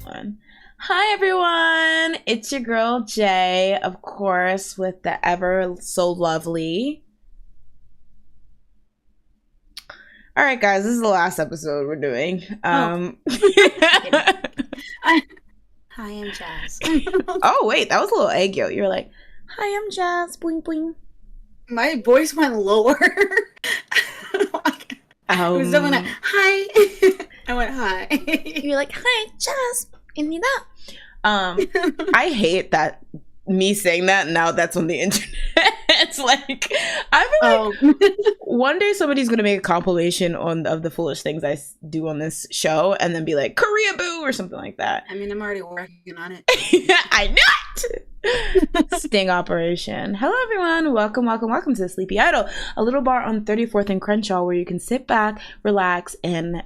One. Hi everyone, it's your girl Jay, of course, with the ever so lovely. All right, guys, this is the last episode we're doing. Hi, I'm Jazz. Oh wait, that was a little egg yolk. You were like, "Hi, I'm Jazz." Bling bling. My voice went lower. It was so when hi. I went hi. You're like, "Hi, Jazz." I hate that me saying that now. That's on the internet. It's like I feel like one day somebody's gonna make a compilation of the foolish things I do on this show, and then be like Korea Boo or something like that. I mean, I'm already working on it. I know it. Sting operation. Hello everyone, welcome to the Sleepy Idol, a little bar on 34th and Crenshaw where you can sit back, relax, and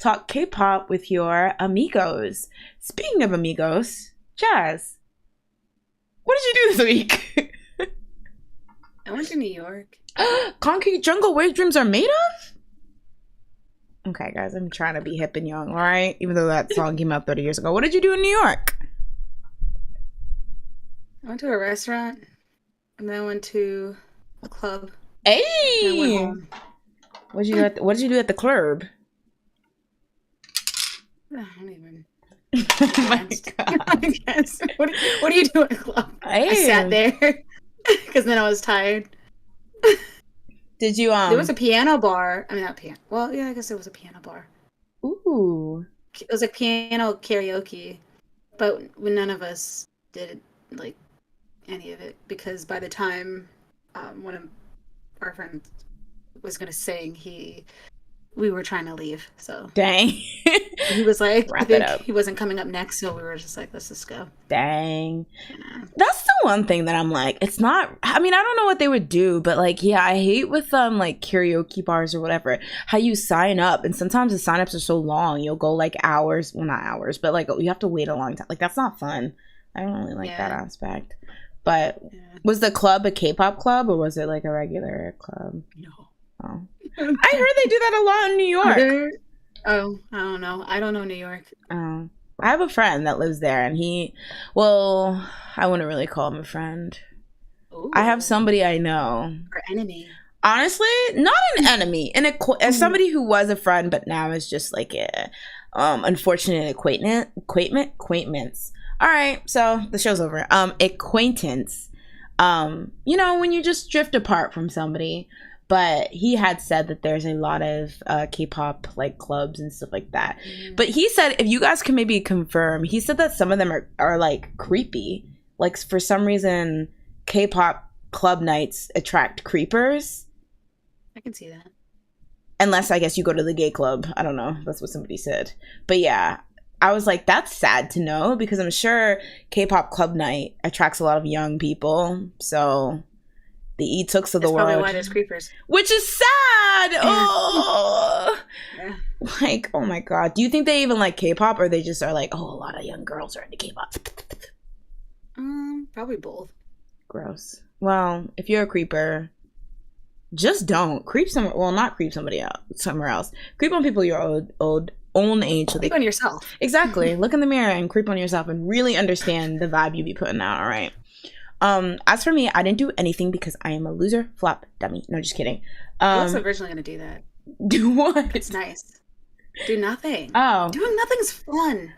talk K-pop with your amigos. Speaking of amigos, Jazz, what did you do this week? I went to New York. Concrete jungle where dreams are made of? Okay, guys, I'm trying to be hip and young, all right? Even though that song came out 30 years ago. What did you do in New York? I went to a restaurant, and then I went to a club. Hey! And I went home. What did you do at the club? I don't even. Oh my God. What do you do at a club? Hey. I sat there because then I was tired. Did you There was a piano bar. I mean, not piano. Well, yeah, I guess there was a piano bar. Ooh. It was like piano karaoke, but none of us did like any of it because by the time one of our friends was gonna sing, we were trying to leave. So dang. He was like, Wrap it up. He wasn't coming up next, so we were just like, let's just go. Dang. Yeah. That's the one thing that I'm like, it's not, I mean, I don't know what they would do, but like, yeah, I hate with like karaoke bars or whatever, how you sign up, and sometimes the signups are so long, you'll go like hours, well, not hours, but like you have to wait a long time. Like, that's not fun. I don't really like that aspect. But was the club a K-pop club, or was it like a regular club? No. Oh. I heard they do that a lot in New York. Oh, I don't know. I don't know New York. Oh. I have a friend that lives there, and I wouldn't really call him a friend. Ooh. I have somebody I know. Or enemy. Honestly, not an enemy. As somebody who was a friend, but now is just like a unfortunate acquaintance. All right, so the show's over. Acquaintance. You know, when you just drift apart from somebody. But he had said that there's a lot of K-pop like clubs and stuff like that. But he said, if you guys can maybe confirm, he said that some of them are like creepy. Like for some reason, K-pop club nights attract creepers. I can see that. Unless I guess you go to the gay club. I don't know. That's what somebody said. But yeah, I was like, that's sad to know, because I'm sure K-pop club night attracts a lot of young people. So the E-tooks of the world. That's probably why there's creepers. Which is sad. Oh, yeah. Like, oh my God. Do you think they even like K-pop, or they just are like, oh, a lot of young girls are into K-pop? Probably both. Gross. Well, if you're a creeper, just don't creep somewhere. Well, not creep somebody out somewhere else. Creep on people your own age. So creep on yourself. Exactly. Look in the mirror and creep on yourself, and really understand the vibe you be putting out. All right. As for me, I didn't do anything because I am a loser, flop, dummy. No, just kidding. I was originally gonna do that. Do what? It's nice. Do nothing. Oh. Doing nothing's fun.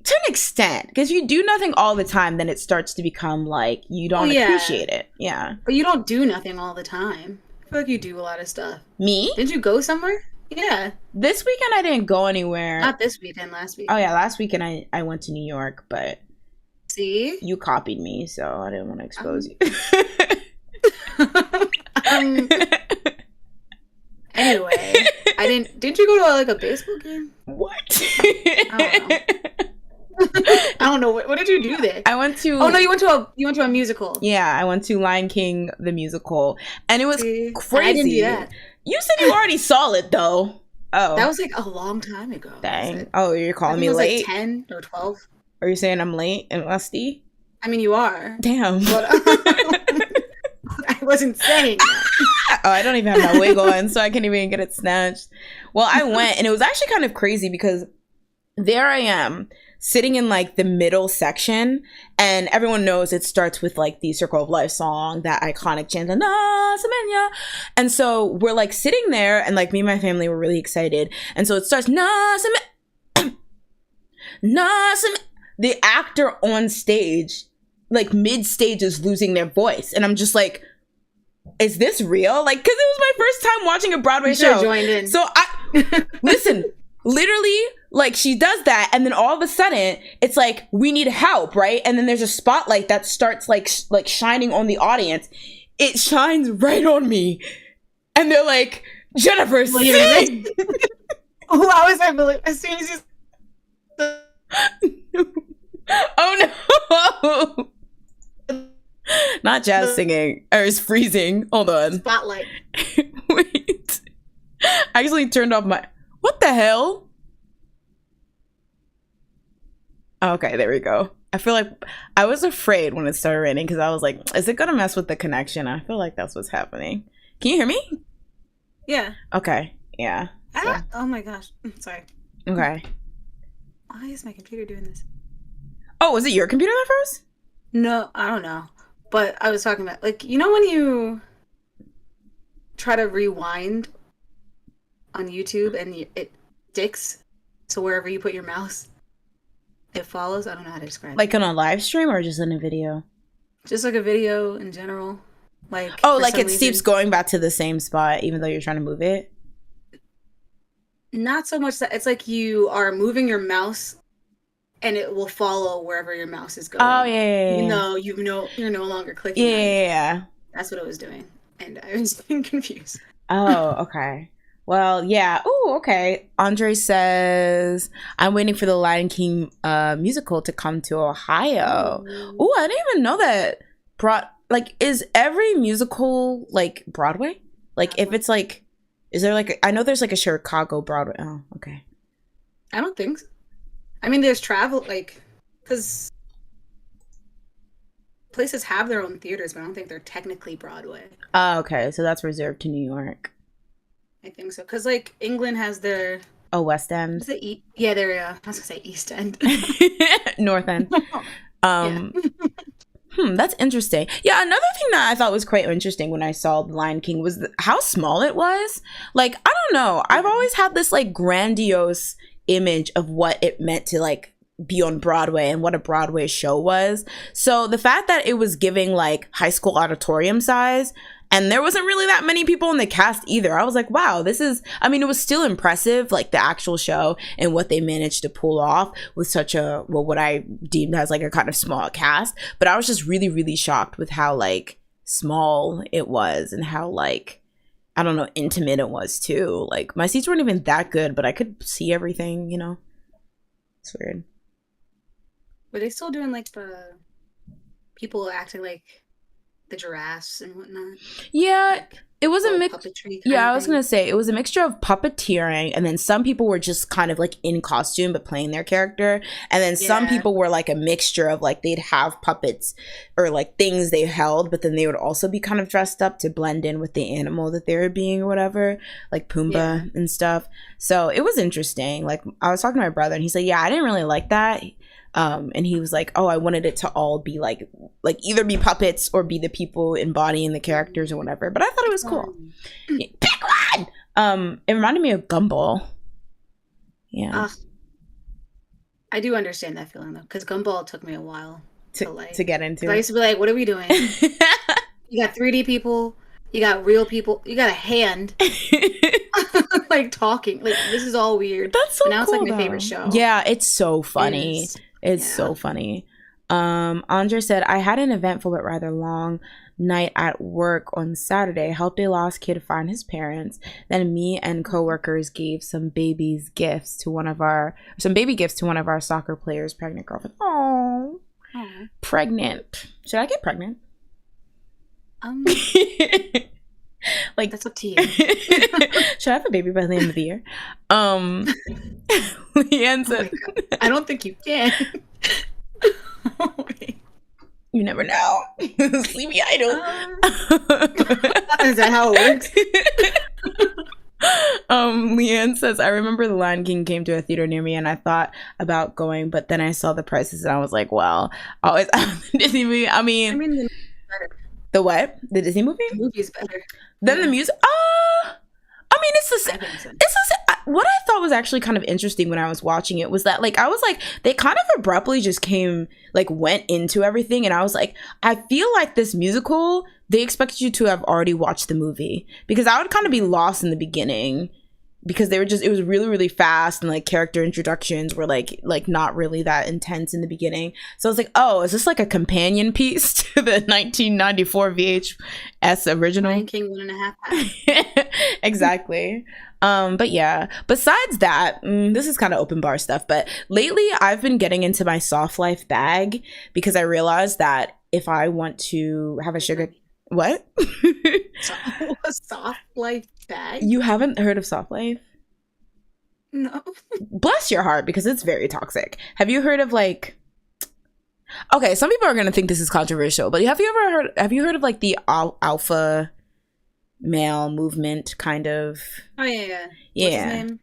To an extent. Because if you do nothing all the time, then it starts to become like you don't appreciate it. Yeah. But you don't do nothing all the time. I feel like you do a lot of stuff. Me? Did you go somewhere? Yeah. This weekend I didn't go anywhere. Not this weekend, last week. Oh yeah, last weekend I went to New York, but see? You copied me, so I didn't want to expose you. Anyway, didn't you go to like a baseball game? What? I don't know. What did you do there? I went to. Oh no, you went to a musical. Yeah, I went to Lion King the musical, and it was crazy. I didn't do that. You said you already saw it though. Oh, that was like a long time ago. Dang. Oh, you're calling me late? Like 10 or 12. Are you saying I'm late and lusty? I mean, you are. Damn. But, I wasn't saying that. Oh, I don't even have my wig on, so I can't even get it snatched. Well, I went, and it was actually kind of crazy because there I am sitting in like the middle section, and everyone knows it starts with like the Circle of Life song, that iconic chant, Na Samenya. And so we're like sitting there, and like me and my family were really excited. And so it starts Na Samenya, Na Samenya. The actor on stage, like mid stage, is losing their voice, and I'm just like, is this real? Like, because it was my first time watching a Broadway show. Joined in. So I listen. Literally, like, she does that, and then all of a sudden, it's like, we need help, right? And then there's a spotlight that starts, like shining on the audience. It shines right on me. And they're like, Jennifer, sing! Oh, I was like, as soon as you... Oh, no! Not jazz singing. Or is freezing. Hold on. Spotlight. Wait. I actually turned off my... What the hell? Okay, there we go. I feel like I was afraid when it started raining because I was like, is it gonna mess with the connection? I feel like that's what's happening. Can you hear me? Yeah. Okay. Yeah. So. Oh my gosh. Sorry. Okay. Why is my computer doing this? Oh, was it your computer that froze? No, I don't know. But I was talking about, like, you know when you try to rewind on YouTube and it sticks, so wherever you put your mouse, it follows? I don't know how to describe it. Like on a live stream or just in a video? Just like a video in general. Like, oh, like it keeps going back to the same spot even though you're trying to move it? Not so much that. It's like you are moving your mouse and it will follow wherever your mouse is going. Oh, yeah. Even though you're no longer clicking. Yeah. That's what it was doing. And I was getting confused. Oh, okay. Well, yeah. Oh, okay. Andre says, I'm waiting for the Lion King musical to come to Ohio. Oh, I didn't even know that. Like, is every musical, like, Broadway? Like, if it's, like, is there, like, I know there's, like, a Chicago Broadway. Oh, okay. I don't think so. I mean, there's travel, like, because places have their own theaters, but I don't think they're technically Broadway. Oh, okay. So that's reserved to New York. I think so. Because, like, England has their... Oh, West End? Yeah, there, I was going to say East End. North End. That's interesting. Yeah, another thing that I thought was quite interesting when I saw The Lion King was how small it was. Like, I don't know. I've always had this, like, grandiose image of what it meant to, like, be on Broadway and what a Broadway show was. So the fact that it was giving, like, high school auditorium size, and there wasn't really that many people in the cast either. I was like, wow, this is, I mean, it was still impressive, like the actual show and what they managed to pull off with such a, well, what I deemed as like a kind of small cast. But I was just really, really shocked with how like small it was and how like, I don't know, intimate it was too. Like my seats weren't even that good, but I could see everything, you know? It's weird. Were they still doing like the people acting like the giraffes and whatnot? Yeah, it was a mix. Yeah, I was gonna say it was a mixture of puppeteering, and then some people were just kind of like in costume but playing their character, and then some people were like a mixture of like they'd have puppets or like things they held, but then they would also be kind of dressed up to blend in with the animal that they were being or whatever, like Pumbaa and stuff. So it was interesting. Like I was talking to my brother, and he said, "Yeah, I didn't really like that." And he was like, oh, I wanted it to all be like either be puppets or be the people embodying the characters or whatever. But I thought it was cool. Pick one! It reminded me of Gumball. Yeah. I do understand that feeling though, because Gumball took me a while to get into. I used to be like, what are we doing? You got 3D people, you got real people, you got a hand. Like talking. Like this is all weird. That's so but now cool, it's like my though. favorite show. Yeah, it's so funny. It's so funny. Andre said, I had an eventful but rather long night at work on Saturday. Helped a lost kid find his parents. Then me and coworkers gave some baby gifts to one of our soccer players' pregnant girlfriend. Oh, pregnant. Should I get pregnant? Like that's up to you. Should I have a baby by the end of the year? Leanne said, I don't think you can. You never know. Sleepy idol. Is that how it Leanne says, I remember The Lion King came to a theater near me and I thought about going, but then I saw the prices and I was like, well, always Disney movie. I mean the what? The Disney movie? The movie's better than the music. I mean, it's the same. What I thought was actually kind of interesting when I was watching it was that, like, I was like, they kind of abruptly just went into everything. And I was like, I feel like this musical, they expected you to have already watched the movie, because I would kind of be lost in the beginning, because it was really, really fast, and like character introductions were like not really that intense in the beginning. So I was like, oh, is this like a companion piece to the 1994 VHS original? Lion King 1.5 Exactly. But yeah, besides that, this is kind of open bar stuff, but lately I've been getting into my soft life bag, because I realized that if I want to have a sugar... What? A soft life bag? You haven't heard of soft life? No. Bless your heart, because it's very toxic. Have you heard of like... Okay, some people are going to think this is controversial, but have you heard of like the alpha male movement kind of? Oh yeah. Yeah. What's his name?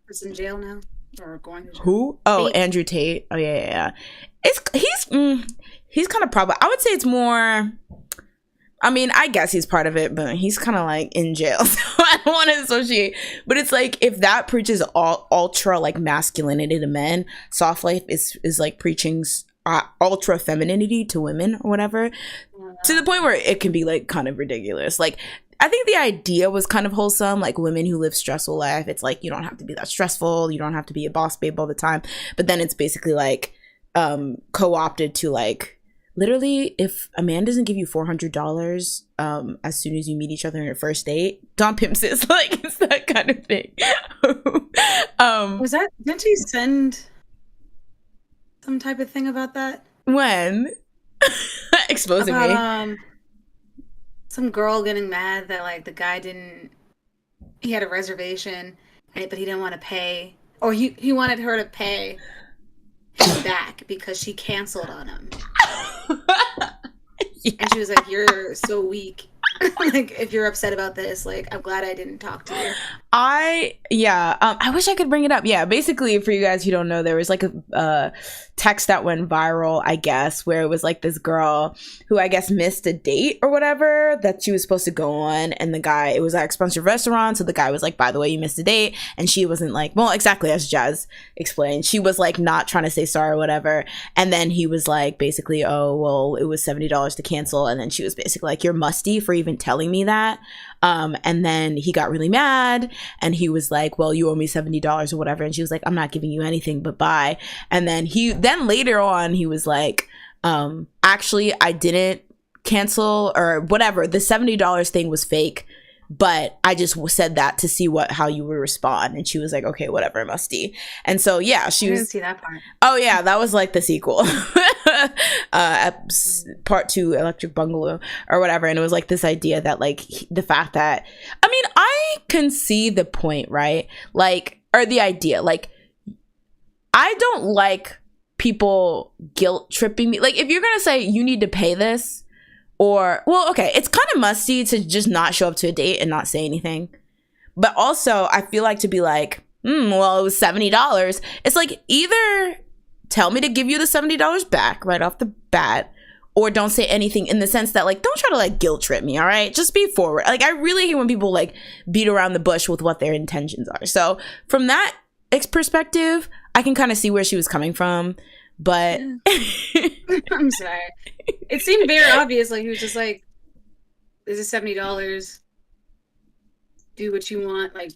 He's in jail now, or going to jail. Who? Oh, Tate. Andrew Tate. Oh yeah. He's kind of probably... I would say it's more... I mean, I guess he's part of it, but he's kind of like in jail, so I don't want to associate. But it's like, if that preaches ultra like masculinity to men, soft life is like preaching ultra femininity to women or whatever, to the point where it can be like kind of ridiculous. Like, I think the idea was kind of wholesome, like women who live stressful life. It's like, you don't have to be that stressful, you don't have to be a boss babe all the time. But then it's basically like co-opted to like, literally, if a man doesn't give you $400 as soon as you meet each other on your first date, don't pimp sis. Like, it's that kind of thing. Didn't she send some type of thing about that? When? Exposing me. Some girl getting mad that like the guy he had a reservation, but he didn't want to pay, or he wanted her to pay him back because she canceled on him. Yeah. And she was like, you're so weak. Like, if you're upset about this, like, I'm glad I didn't talk to you. I wish I could bring it up. Yeah, basically, for you guys who don't know, there was like a text that went viral, I guess, where it was like this girl who I guess missed a date or whatever that she was supposed to go on, and the guy, it was an expensive restaurant, so the guy was like, by the way, you missed a date, and she wasn't like, well, exactly as Jazz explained, she was like not trying to say sorry or whatever, and then he was like, basically, oh, well, it was $70 to cancel, and then she was basically like, you're musty for even telling me that. And then he got really mad, and he was like, well, you owe me $70 or whatever, and she was like, I'm not giving you anything, but bye. And then later on he was like, actually, I didn't cancel or whatever, the $70 thing was fake, but I just said that to see how you would respond. And she was like, okay, whatever, musty. And so yeah, I didn't see that part. Oh yeah, that was like the sequel. Part 2, Electric Bungalow or whatever. And it was like this idea that like the fact that, I mean, I can see the point, right? Like, or the idea, like, I don't like people guilt tripping me. Like, if you're gonna say you need to pay this, or, well, okay, it's kind of musty to just not show up to a date and not say anything. But also, I feel like to be like, well, it was $70. It's like, either tell me to give you the $70 back right off the bat, or don't say anything, in the sense that, like, don't try to, like, guilt trip me, all right? Just be forward. Like, I really hate when people, like, beat around the bush with what their intentions are. So, from that perspective, I can kind of see where she was coming from. But I'm sorry. It seemed very obvious. Like, he was just like, "This is $70. Do what you want. Like,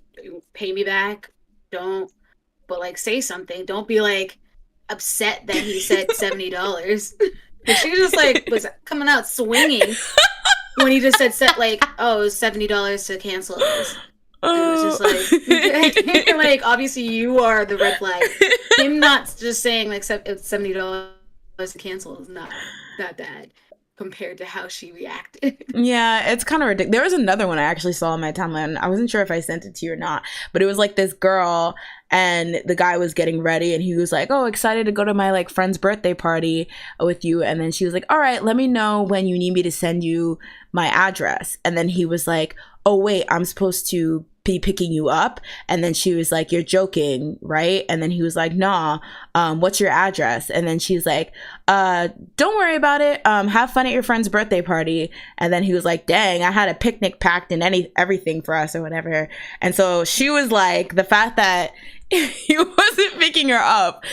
pay me back. Don't, but like, say something. Don't be like upset that he said $70." She just like was coming out swinging when he just said like, "Oh, it was $70 to cancel this." And it was just like, like, obviously you are the red flag. Him not just saying like it's $70 to cancel is not that bad compared to how she reacted. Yeah, it's kind of ridiculous. There was another one I actually saw on my timeline. I wasn't sure if I sent it to you or not, but it was like this girl, and the guy was getting ready, and he was like, oh, excited to go to my like friend's birthday party with you. And then she was like, all right, let me know when you need me to send you my address. And then he was like, oh wait, I'm supposed to be picking you up. And then she was like, you're joking, right? And then he was like, nah, what's your address? And then she's like, don't worry about it. Have fun at your friend's birthday party. And then he was like, dang, I had a picnic packed and everything for us or whatever. And so she was like, the fact that he wasn't picking her up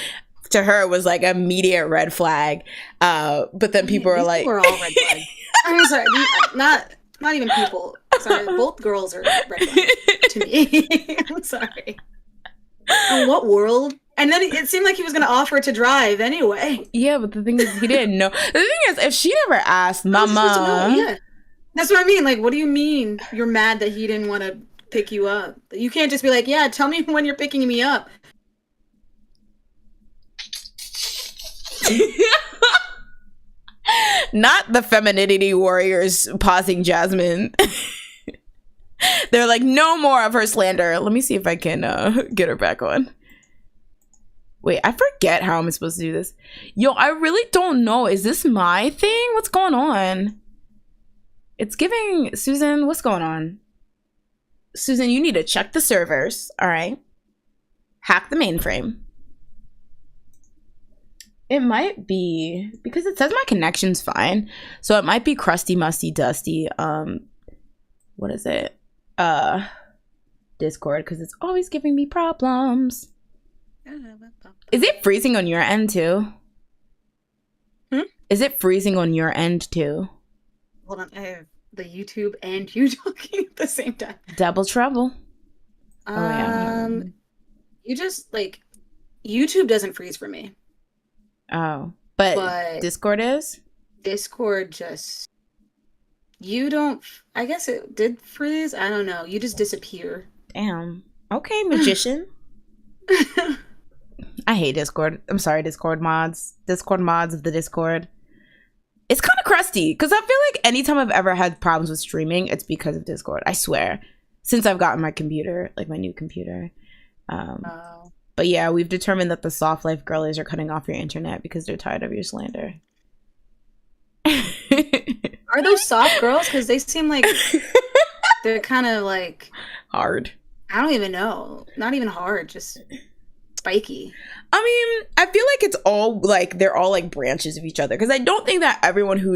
to her was like an immediate red flag. But then people were like, we're all red flags. I'm sorry, not even people. Sorry, both girls are red flags to me. I'm sorry. In what world? And then it seemed like he was going to offer to drive anyway. Yeah, but the thing is, he didn't know. The thing is, if she never asked, Mama. Yeah, that's what I mean. Like, what do you mean you're mad that he didn't want to pick you up? You can't just be like, yeah, tell me when you're picking me up. Not the femininity warriors pausing Jasmine. They're like, no more of her slander. Let me see if I can get her back on. Wait, I forget how I'm supposed to do this. Yo, I really don't know. Is this my thing? What's going on? It's giving Susan. What's going on? Susan, you need to check the servers. All right. Hack the mainframe. It might be because it says my connection's fine. So it might be crusty, musty, dusty. What is it? Discord, because it's always giving me problems. Is it freezing on your end too? Is it freezing on your end too? Hold on, I have the YouTube and you talking at the same time. Double trouble. You just like YouTube doesn't freeze for me. Oh, but Discord is? Discord just... You don't... I guess it did freeze. I don't know. You just disappear. Damn. Okay, magician. I hate Discord. I'm sorry, Discord mods. Discord mods of the Discord. It's kind of crusty, because I feel like anytime I've ever had problems with streaming, it's because of Discord. I swear. Since I've gotten my computer, like my new computer. But yeah, we've determined that the soft life girlies are cutting off your internet because they're tired of your slander. Are those soft girls? Because they seem like they're kind of like... Hard. I don't even know. Not even hard, just spiky. I mean, I feel like it's all like, they're all like branches of each other. Because I don't think that everyone who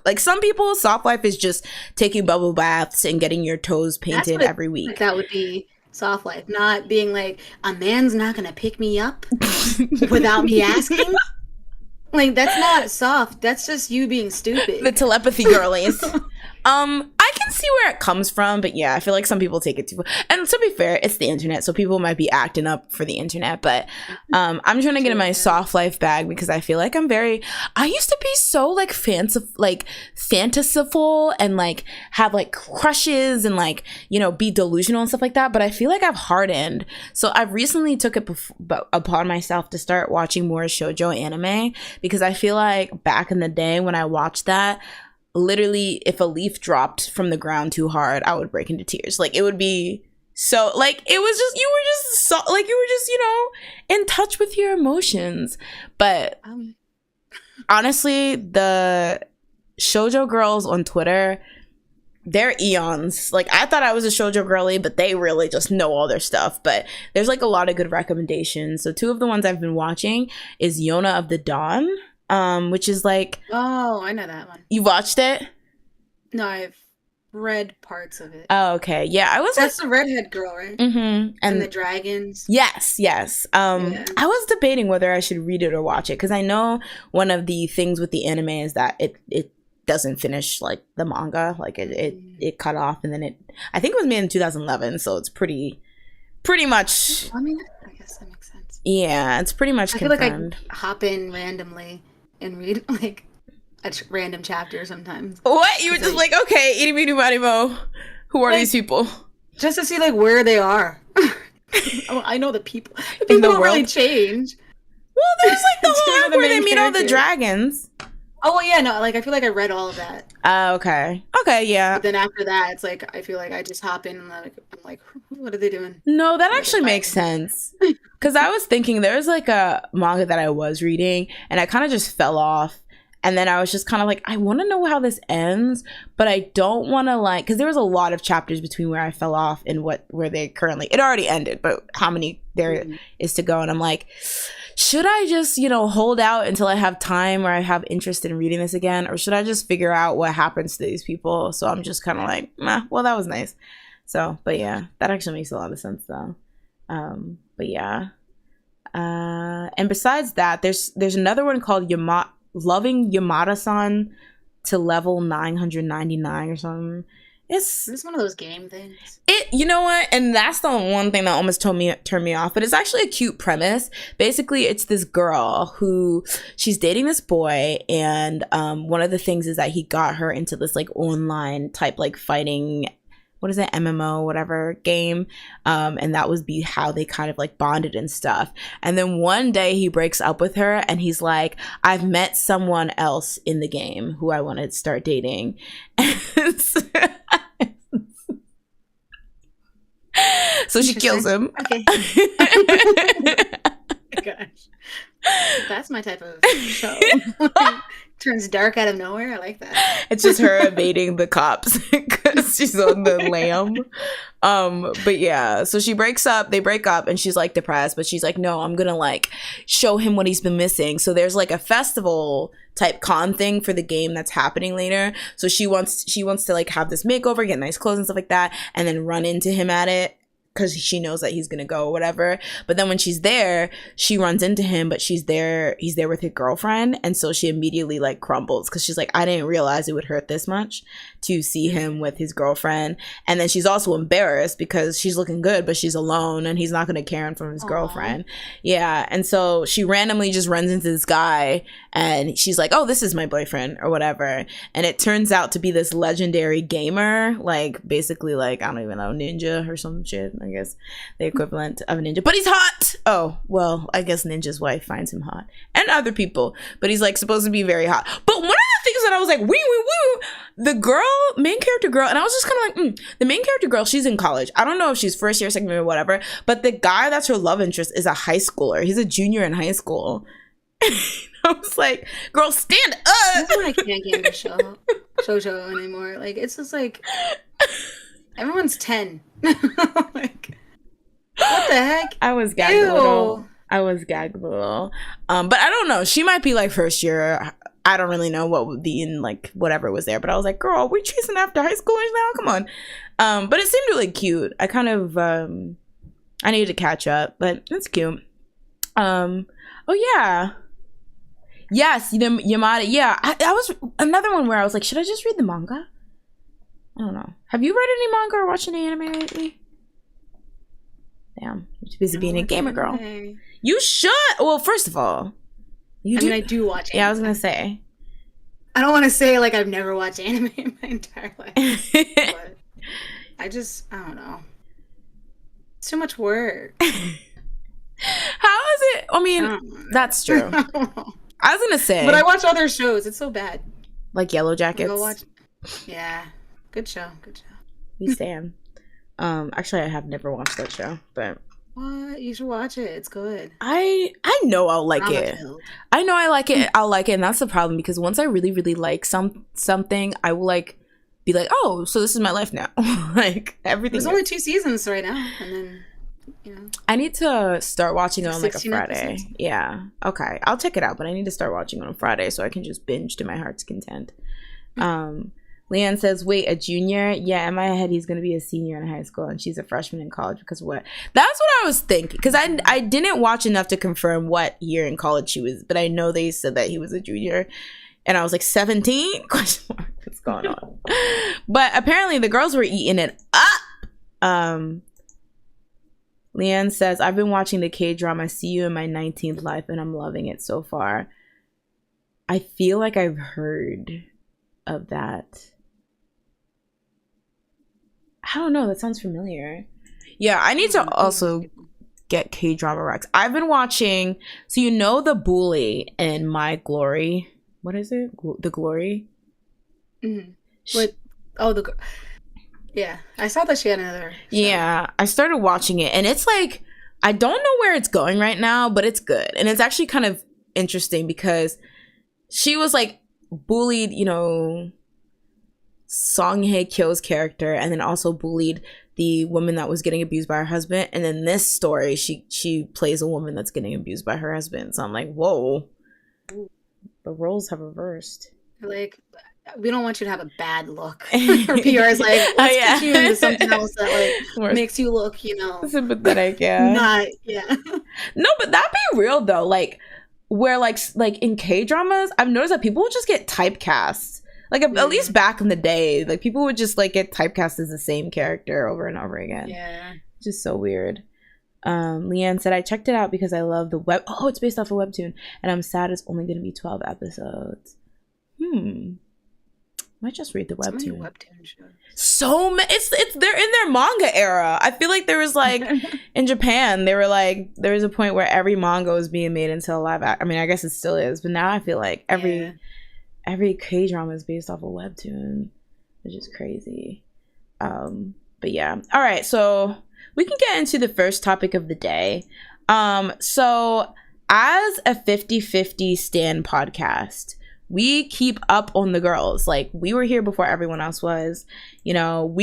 like some people, soft life is just taking bubble baths and getting your toes painted every week. Like that would be... soft life, not being like, a man's not gonna pick me up without me asking. Like, that's not soft. That's just you being stupid. The telepathy girlies. I can see where it comes from, but yeah, I feel like some people take it too far. And to be fair, it's the internet, so people might be acting up for the internet. But I'm trying to get in my soft life bag because I feel like I used to be so like fanciful and like have like crushes and like, you know, be delusional and stuff like that. But I feel like I've hardened. So I've recently took it upon myself to start watching more shoujo anime because I feel like back in the day when I watched that, literally if a leaf dropped from the ground too hard, I would break into tears. Like it would be so like you were just you know, in touch with your emotions. But honestly, the shoujo girls on Twitter, they're eons. Like I thought I was a shoujo girly, but they really just know all their stuff. But there's like a lot of good recommendations. So two of the ones I've been watching is Yona of the Dawn, which is like... Oh, I know that one. You watched it? No, I've read parts of it. Oh, okay. Yeah, That's the redhead girl, right? Mm-hmm. And the dragons. Yes. Yeah. I was debating whether I should read it or watch it, because I know one of the things with the anime is that it doesn't finish like the manga. Like it cut off, and then I think it was made in 2011, so it's pretty much... I mean, I guess that makes sense. Yeah, it's pretty much confirmed. I feel like I hop in randomly and read like a random chapter sometimes. What? You were just like, okay, itty bitty marimo. Who are these people? Just to see like where they are. I know the people. The people don't really change. Well, there's like the whole arc where they meet all the dragons. Oh, well, yeah, no, like I feel like I read all of that. Okay. Okay, yeah. But then after that, it's like I feel like I just hop in and I'm like, what are they doing? No, that actually makes sense. Because I was thinking there's like a manga that I was reading and I kind of just fell off. And then I was just kind of like, I want to know how this ends, but I don't want to like, because there was a lot of chapters between where I fell off and where they currently, it already ended, but how many there is to go. And I'm like, should I just, you know, hold out until I have time or I have interest in reading this again? Or should I just figure out what happens to these people? So I'm just kind of like, well, that was nice. So, but yeah, that actually makes a lot of sense though. But yeah. And besides that, there's another one called Loving Yamada-san to level 999 or something. It's one of those game things. You know what? And that's the one thing that almost turned me off. But it's actually a cute premise. Basically, it's this girl who she's dating this boy, and one of the things is that he got her into this like online type like fighting. What is it, MMO, whatever game, and that was how they kind of like bonded and stuff. And then one day he breaks up with her, and he's like, "I've met someone else in the game who I want to start dating." So she kills him. Okay. Gosh, that's my type of show. Turns dark out of nowhere. I like that. It's just her evading the cops because she's on the lam. But yeah, so they break up, and she's like depressed, but she's like, no, I'm gonna like show him what he's been missing. So there's like a festival type con thing for the game that's happening later. So she wants to like have this makeover, get nice clothes and stuff like that, and then run into him at it, because she knows that he's gonna go or whatever. But then when she's there, she runs into him, but he's there with his girlfriend, and so she immediately like crumbles because she's like, I didn't realize it would hurt this much to see him with his girlfriend. And then she's also embarrassed because she's looking good, but she's alone, and he's not gonna care him from his girlfriend. Yeah. And so she randomly just runs into this guy, and she's like, oh, this is my boyfriend or whatever. And it turns out to be this legendary gamer, like basically like, I don't even know, ninja or some shit. I guess the equivalent of a ninja, but he's hot. Oh, well, I guess Ninja's wife finds him hot, and other people, but he's like supposed to be very hot. But one of the things that I was like, the main character girl, and I was just kind of like, the main character girl, she's in college. I don't know if she's first year, second year, or whatever, but the guy that's her love interest is a high schooler. He's a junior in high school. I was like, girl, stand up. That's why I can't get into shoujo anymore. Like, it's just like everyone's 10. Like, what the heck? I was gagged a little. But I don't know. She might be like first year. I don't really know what would be in like whatever was there. But I was like, girl, we chasing after high schoolers now? Come on. But it seemed really cute. I kind of I needed to catch up, but it's cute. Oh yeah. Yes, Yamada. Yeah, I was another one where I was like, should I just read the manga? I don't know. Have you read any manga or watched any anime lately? Damn, you're too busy being a gamer girl. You should. Well, first of all, I do watch anime. Yeah, I was gonna say. I don't want to say like I've never watched anime in my entire life. But I don't know. It's too much work. How is it? I mean, that's true. I was gonna say. But I watch other shows. It's so bad. Like Yellow Jackets. Go watch. Yeah. Good show. We stand. Actually, I have never watched that show, but what? You should watch it. It's good. I know I'll like it. I know I like it. I'll like it, and that's the problem, because once I really, really like something, I will like be like, oh, so this is my life now. Like everything. There's only 2 seasons right now, and then I need to start watching it on like a 16 Friday. episodes. Yeah. Okay. I'll check it out, but I need to start watching it on Friday so I can just binge to my heart's content. Leanne says, wait, a junior? Yeah, in my head, he's going to be a senior in high school, and she's a freshman in college, because what? That's what I was thinking, because I didn't watch enough to confirm what year in college she was, but I know they said that he was a junior, and I was like, 17? Question mark. What's going on? But apparently the girls were eating it up. Leanne says, I've been watching the K-drama See You in My 19th Life, and I'm loving it so far. I feel like I've heard of that. I don't know. That sounds familiar. Yeah, I need to also get K-drama Rex. I've been watching, so you know the bully in My Glory. What is it? The Glory? Mm-hmm. Yeah, I saw that she had another show. Yeah, I started watching it, and it's like, I don't know where it's going right now, but it's good. And it's actually kind of interesting because she was like bullied, you know, Song Hye Kyo's character, and then also bullied the woman that was getting abused by her husband. And then this story, she plays a woman that's getting abused by her husband. So I'm like, whoa, the roles have reversed. Like, we don't want you to have a bad look. Or PR is like, let's put you into something else that like makes you look, you know, sympathetic. Yeah, not No, but that'd be real though. Like where like in K-dramas, I've noticed that people would just get typecast. Like at least back in the day, like people would just like get typecast as the same character over and over again. Yeah, just so weird. Leanne said, I checked it out because I love the web. Oh, it's based off a webtoon, and I'm sad it's only going to be 12 episodes. Might just read the webtoon. So it's they're in their manga era. I feel like there was like in Japan, they were like there was a point where every manga was being made into a live act. I mean, I guess it still is, but now I feel like every K-drama is based off a webtoon, which is crazy. But yeah. All right, so we can get into the first topic of the day. So as a 50/50 stan podcast, we keep up on the girls. Like, we were here before everyone else was. You know,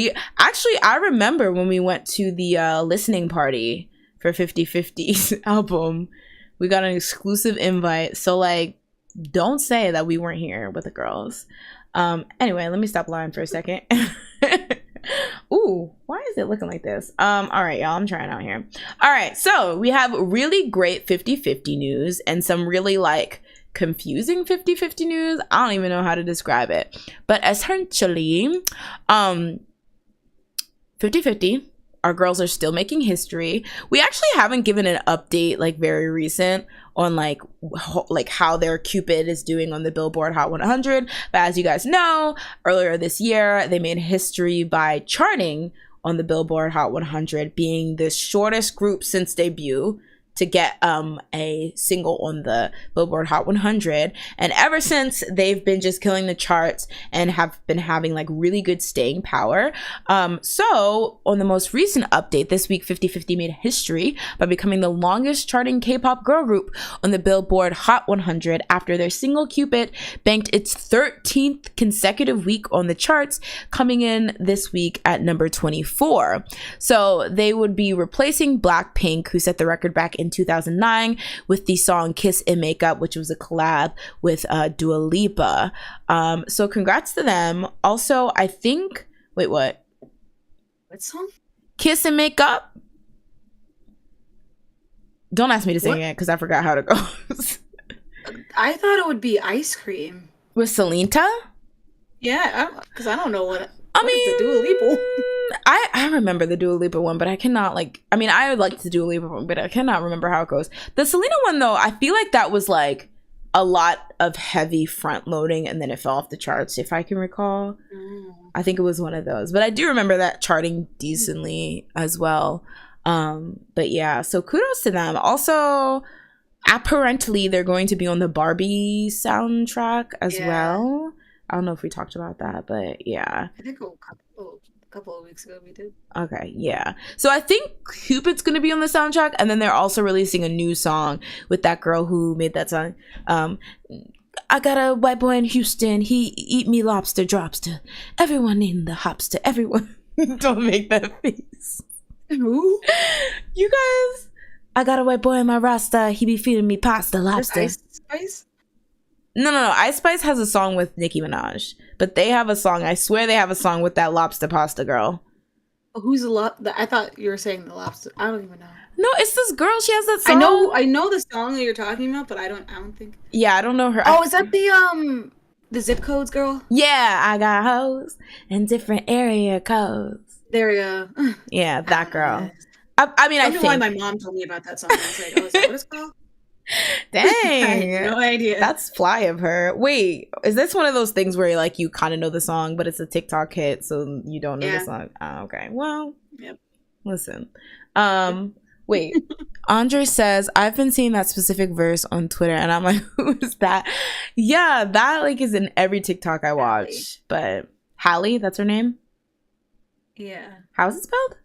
I remember when we went to the listening party for 50/50's album, we got an exclusive invite. So, like, don't say that we weren't here with the girls. Anyway, let me stop lying for a second. Ooh, why is it looking like this? All right, y'all, I'm trying out here. All right, so we have really great 50/50 news and some really, like, confusing 50/50 news. I don't even know how to describe it, but essentially 50/50, our girls are still making history. We actually haven't given an update, like, very recent on like how their Cupid is doing on the Billboard Hot 100, but as you guys know, earlier this year they made history by charting on the Billboard Hot 100, being the shortest group since debut to get a single on the Billboard Hot 100. And ever since, they've been just killing the charts and have been having like really good staying power. So on the most recent update this week, 50/50 made history by becoming the longest charting K-pop girl group on the Billboard Hot 100 after their single Cupid banked its 13th consecutive week on the charts, coming in this week at number 24. So they would be replacing Blackpink, who set the record back in 2009 with the song Kiss and Make Up, which was a collab with Dua Lipa. So congrats to them. Also, I think, wait, what song? Kiss and Make Up. Don't ask me to sing it because I forgot how it goes. I thought it would be Ice Cream with Selena. Yeah, because I don't know what I mean, the Dua Lipa. I remember the Dua Lipa one, but I cannot, like, I mean, I like the Dua Lipa one, but I cannot remember how it goes. The Selena one, though, I feel like that was like a lot of heavy front loading and then it fell off the charts, if I can recall. I think it was one of those, but I do remember that charting decently as well. But yeah, so kudos to them. Also, apparently they're going to be on the Barbie soundtrack as well. I don't know if we talked about that, but yeah. I think a couple of weeks ago we did. Okay, yeah. So I think Cupid's going to be on the soundtrack, and then they're also releasing a new song with that girl who made that song. I got a white boy in Houston. He eat me lobster drops to everyone in the hops to everyone. Don't make that face. Who? You guys. I got a white boy in my Rasta. He be feeding me pasta lobster. Ice Spice? No. Ice Spice has a song with Nicki Minaj, but they have a song. I swear they have a song with that lobster pasta girl. Oh, who's the I thought you were saying the lobster. I don't even know. No, it's this girl. She has that song. I know the song that you're talking about, but I don't think. Yeah, I don't know her. Oh, is that the zip codes girl? Yeah, I got hoes and different area codes. There you go. Yeah, that girl. I mean, I think why my mom told me about that song. I was like, oh, is that what it's called? Dang. I had no idea. That's fly of her. Wait, is this one of those things where like you kind of know the song, but it's a TikTok hit, so you don't know the song? Oh, okay. Well, listen. Wait. Andre says, I've been seeing that specific verse on Twitter, and I'm like, who is that? Yeah, that like is in every TikTok I watch. Hallie. But Hallie, that's her name? Yeah. How's it spelled?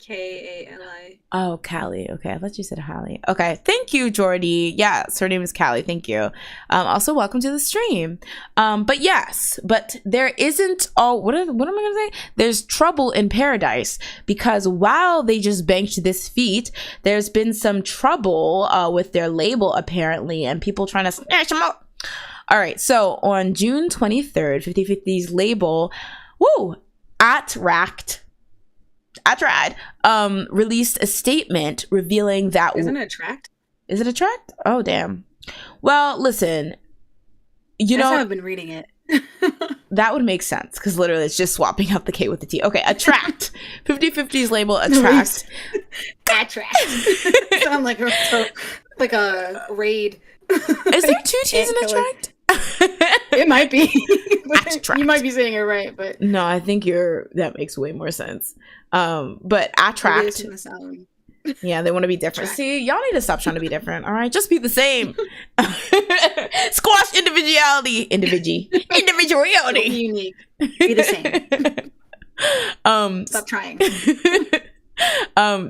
Kali. Oh, Callie. Okay, I thought you said Hallie. Okay, thank you, Jordy. Yes, her name is Callie. Thank you. Also, welcome to the stream. But yes, but there isn't all. What am I gonna say? There's trouble in paradise because while they just banked this feat, there's been some trouble with their label apparently, and people trying to snatch them up. All right, so on June 23rd, 50/50's label, ATTRAKT, released a statement revealing that... Isn't it ATTRAKT? Is it ATTRAKT? Oh, damn. Well, listen, That's how I've been reading it. That would make sense because literally it's just swapping out the K with the T. Okay, ATTRAKT. 50/50's label, ATTRAKT. ATTRAKT. Sound like a raid. Is there two T's in ATTRAKT? It might be. You might be saying it right, but no, I think that makes way more sense. But ATTRAKT. Yeah, they want to be different. See, y'all need to stop trying to be different. All right, just be the same. Squash individuality. Individuality. Be unique. Be the same. Stop trying.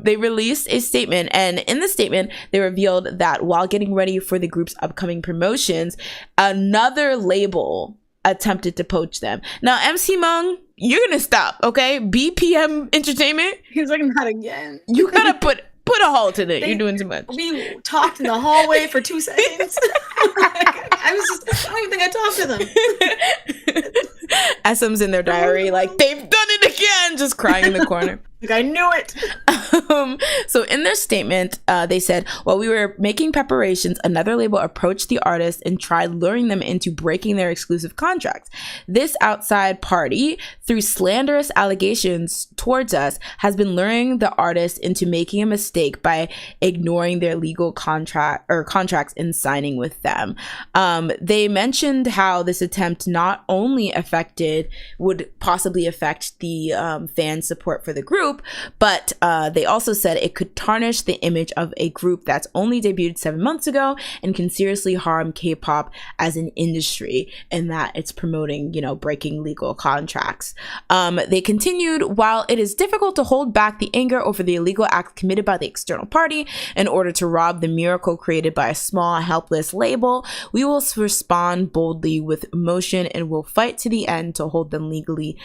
They released a statement, and in the statement they revealed that while getting ready for the group's upcoming promotions, another label attempted to poach them. Now, MC Mung, you're gonna stop, okay? BPM Entertainment, he's like, not again. You gotta put a halt in it. You're doing too much. We talked in the hallway for 2 seconds. I don't even think I talked to them. SM's in their diary, like, they've done it again, just crying in the corner. Like, I knew it. So in their statement, they said, while we were making preparations, another label approached the artists and tried luring them into breaking their exclusive contracts. This outside party, through slanderous allegations towards us, has been luring the artists into making a mistake by ignoring their legal contracts and signing with them. They mentioned how this attempt not only would possibly affect the fan support for the group, but they also said it could tarnish the image of a group that's only debuted 7 months ago and can seriously harm K-pop as an industry, in that it's promoting, breaking legal contracts. They continued, while it is difficult to hold back the anger over the illegal act committed by the external party in order to rob the miracle created by a small, helpless label, we will respond boldly with emotion and will fight to the end to hold them legally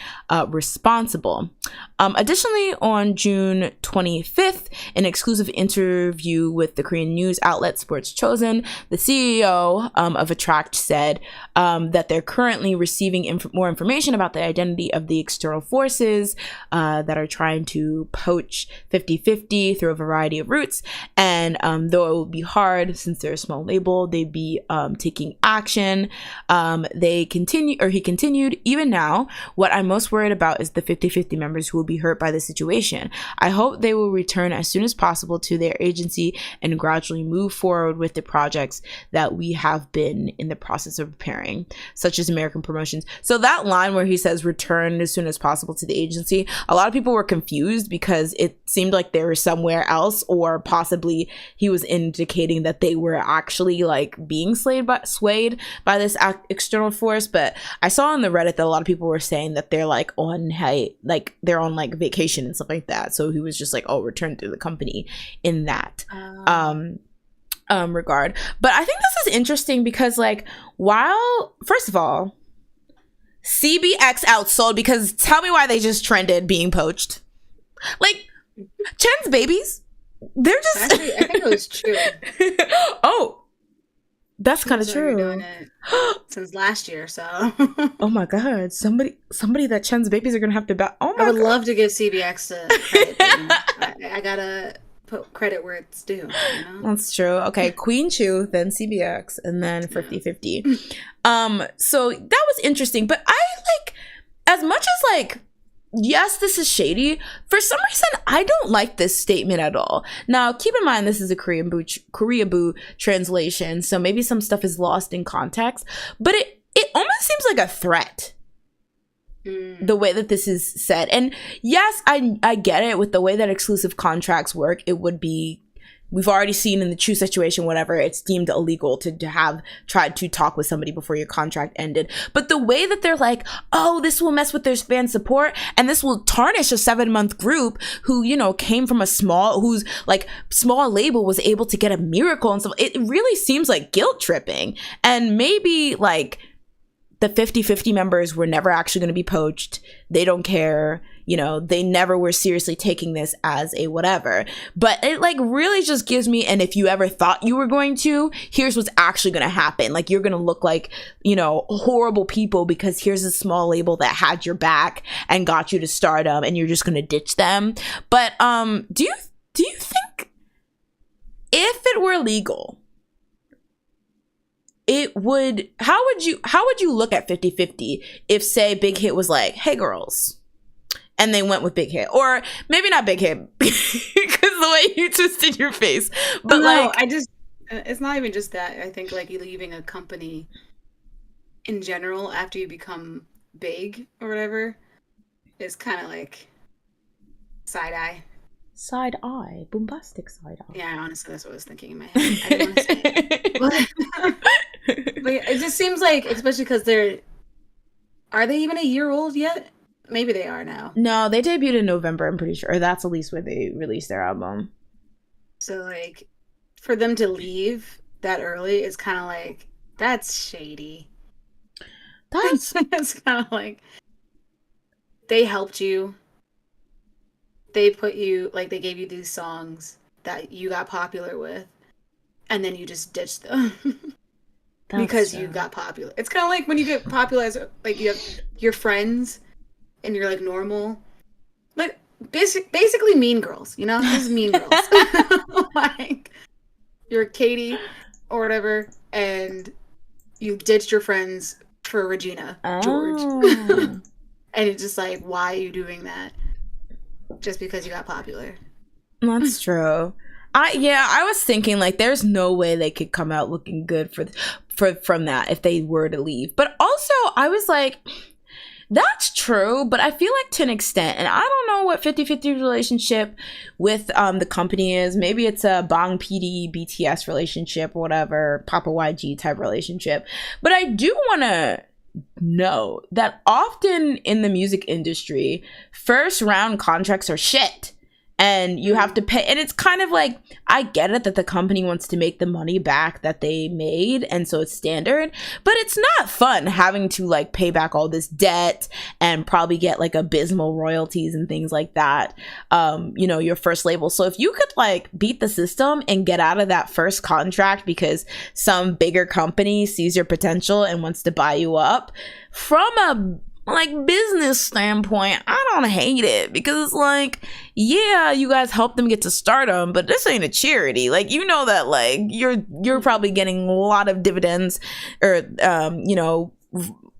responsible. Additionally, on June 25th, an exclusive interview with the Korean news outlet Sports Chosen, the CEO of ATTRAKT said that they're currently receiving more information about the identity of the external forces that are trying to poach 50/50 through a variety of routes. And though it will be hard since they're a small label, they'd be taking action. He continued, even now, what I'm most worried about is the 50/50 members who will be hurt by the situation. I hope they will return as soon as possible to their agency and gradually move forward with the projects that we have been in the process of preparing, such as American promotions. So that line where he says return as soon as possible to the agency, a lot of people were confused because it seemed like they were somewhere else, or possibly he was indicating that they were actually like being swayed by this external force. But I saw on the Reddit that a lot of people were saying that they're like they're on like vacation and stuff like that. So he was just like, oh, return to the company in that regard. But I think this is interesting because, like, while first of all, CBX outsold, because tell me why they just trended being poached. Like, Chen's babies, they're just actually, I think it was true. Oh, that's kind of true. Doing it since last year, so. Oh my god, somebody that Chen's babies are gonna have to oh my I would god. love to give CBX credit. I gotta put credit where it's due, That's true. Okay, Queen Chu, then CBX, and then 50/50. So that was interesting, but I like, as much as like, yes, this is shady, for some reason I don't like this statement at all. Now keep in mind this is a Koreaboo translation, so maybe some stuff is lost in context, but it almost seems like a threat, the way that this is said. And yes, I get it, with the way that exclusive contracts work, it would be we've already seen in the True situation, whatever, it's deemed illegal to have tried to talk with somebody before your contract ended. But the way that they're like, oh, this will mess with their fan support and this will tarnish a 7-month group who, you know, came from whose like small label was able to get a miracle and stuff. It really seems like guilt tripping. And maybe like the 50/50 members were never actually going to be poached. They don't care. You know, they never were seriously taking this as a whatever. But it like really just gives me, and if you ever thought you were going to, here's what's actually going to happen. Like, you're going to look like, you know, horrible people because here's a small label that had your back and got you to stardom and you're just going to ditch them. But do you think if it were legal, how would you look at 50/50 if, say, Big Hit was like, hey girls, and they went with Big Hit, or maybe not Big Hit because the way you twisted your face, but no, it's not even just that. I think like you leaving a company in general after you become big or whatever is kind of like side eye, bombastic side eye. Yeah, honestly, that's what I was thinking in my head. I didn't want to say it. But it just seems like, especially because are they even a year old yet? Maybe they are now. No, they debuted in November, I'm pretty sure. That's at least where they released their album. So, like, for them to leave that early is kind of like, that's shady. It's kind of like, they helped you. They put you, like, they gave you these songs that you got popular with, and then you just ditched them. Because you got popular. It's kind of like when you get popular as, like, you have your friends and you're like normal, like basically Mean Girls, you know? This is Mean Girls. Like, you're Katie or whatever, and you ditched your friends for Regina George. And it's just like, why are you doing that? Just because you got popular. That's true. I was thinking like there's no way they could come out looking good from that if they were to leave. But also I was like, that's true, but I feel like to an extent, and I don't know what 50/50 relationship with the company is. Maybe it's a Bang PD BTS relationship or whatever, Papa YG type relationship. But I do want to know that often in the music industry, first round contracts are shit. And you have to pay, and it's kind of like, I get it that the company wants to make the money back that they made, and so it's standard, but it's not fun having to like pay back all this debt and probably get like abysmal royalties and things like that, you know, your first label. So if you could like beat the system and get out of that first contract because some bigger company sees your potential and wants to buy you up, from a like business standpoint, I don't hate it, because it's like, yeah, you guys help them get to stardom, but this ain't a charity. Like, you know that like you're probably getting a lot of dividends or you know,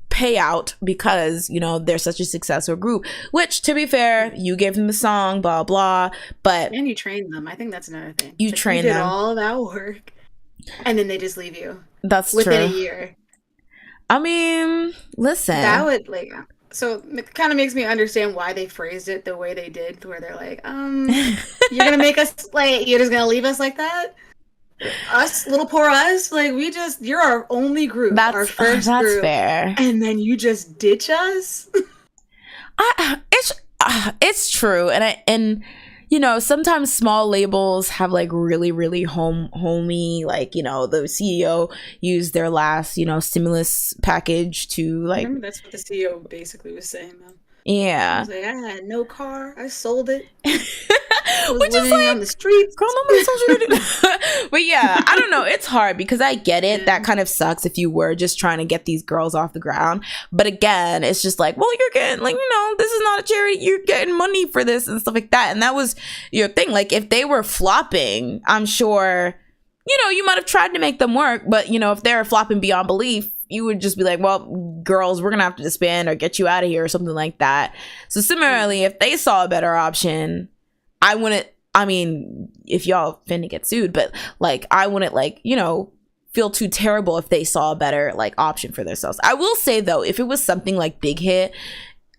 payout because, you know, they're such a successful group, which, to be fair, you gave them the song, blah blah, but and you trained them. I think that's another thing. You trained them, did all that work, and then they just leave you. That's within true. a year. I mean, listen. That would like, so it kind of makes me understand why they phrased it the way they did, where they're like, you're gonna make us like, you're just gonna leave us like that? Us, little poor us? Like, you're our only group, our first group. That's fair. And then you just ditch us? It's true, and you know, sometimes small labels have like really, really homey, like, you know, the CEO used their last, you know, stimulus package to like. I remember that's what the CEO basically was saying though. Yeah. I was like, I had no car, I sold it. Which is like on the streets. But yeah, I don't know. It's hard because I get it. Yeah. That kind of sucks if you were just trying to get these girls off the ground. But again, it's just like, well, you're getting like, you know, this is not a charity. You're getting money for this and stuff like that. And that was your thing. Like, if they were flopping, I'm sure, you know, you might have tried to make them work. But, you know, if they're flopping beyond belief, you would just be like, well, girls, we're going to have to disband or get you out of here or something like that. So similarly, if they saw a better option, I wouldn't, I mean, if y'all finna get sued, but like, I wouldn't like, you know, feel too terrible if they saw a better like option for themselves. I will say though, if it was something like Big Hit,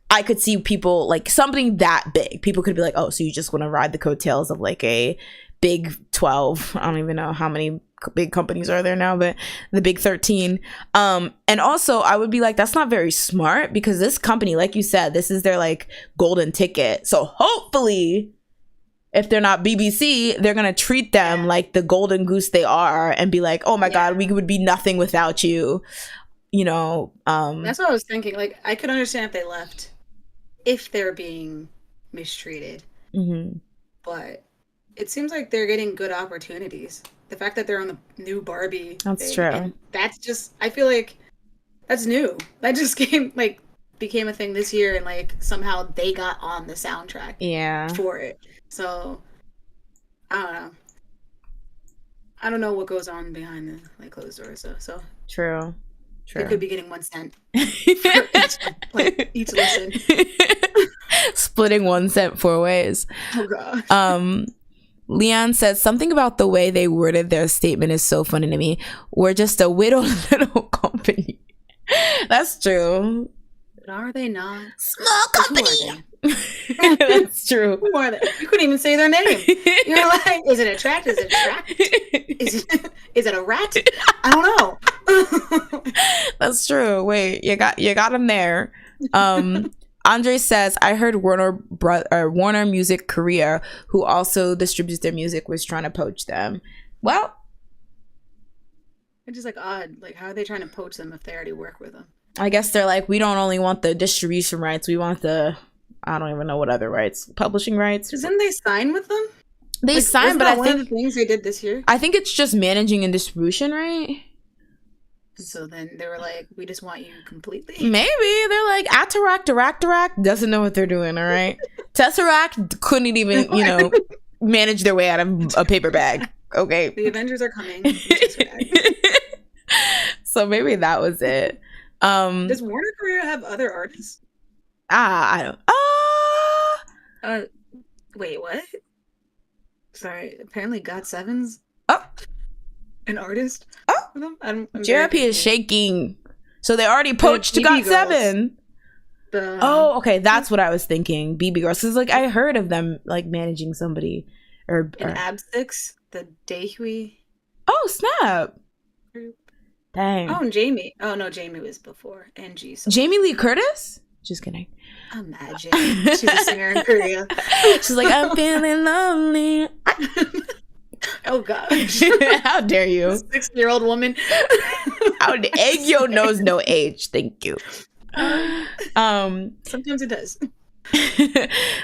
I could see people like something that big, people could be like, oh, so you just want to ride the coattails of like a big 12. I don't even know how many big companies are there now, but the big 13. And also I would be like, that's not very smart, because this company, like you said, this is their like golden ticket. So hopefully if they're not BBC, they're gonna treat them like the golden goose they are and be like, oh my god, we would be nothing without you, you know. That's what I was thinking. Like, I could understand if they left if they're being mistreated, but it seems like they're getting good opportunities. The fact that they're on the new Barbie, that's true. That's just, I feel like that's new. That just became a thing this year, and like somehow they got on the soundtrack for it. So I don't know. I don't know what goes on behind the like closed doors though. So true. They could be getting 1 cent for each listen. Splitting 1 cent 4 ways. Oh god. Leon says something about the way they worded their statement is so funny to me. We're just a little company. That's true. But are they not? Small company. That's true. Who are they? You couldn't even say their name. You're like, is it ATTRAKT? Is it ATTRAKT? Is it a rat? I don't know. That's true. Wait, you got him there. Andre says, I heard Warner Music Korea, who also distributes their music, was trying to poach them. Well, it's just like odd. Like, how are they trying to poach them if they already work with them? I guess they're like, we don't only want the distribution rights, we want the, I don't even know what other rights, publishing rights. Didn't they sign with them? They signed, but I think one of the things they did this year. I think it's just managing and distribution, right? So then they were like, we just want you completely. Maybe they're like, ATTRAKT doesn't know what they're doing. All right, Tesseract couldn't even, manage their way out of a paper bag. Okay, the Avengers are coming. So maybe that was it. Does Warner Korea have other artists? I don't. Wait, what? Sorry. Apparently, GOT7's an artist. JYP is shaking. So they already poached GOT7. Okay, that's what I was thinking. BB Girls. Because like I heard of them like managing somebody or AB6, the Daehui. Oh snap! Group. Dang. Oh, and Jamie. Oh no, Jamie was before. And G. Jamie Lee Curtis. Just kidding. Imagine. She's a singer in Korea. She's like, I'm feeling lonely. Oh gosh. How dare you? 60-year-old woman. Aegyo knows no age. Thank you. Sometimes it does.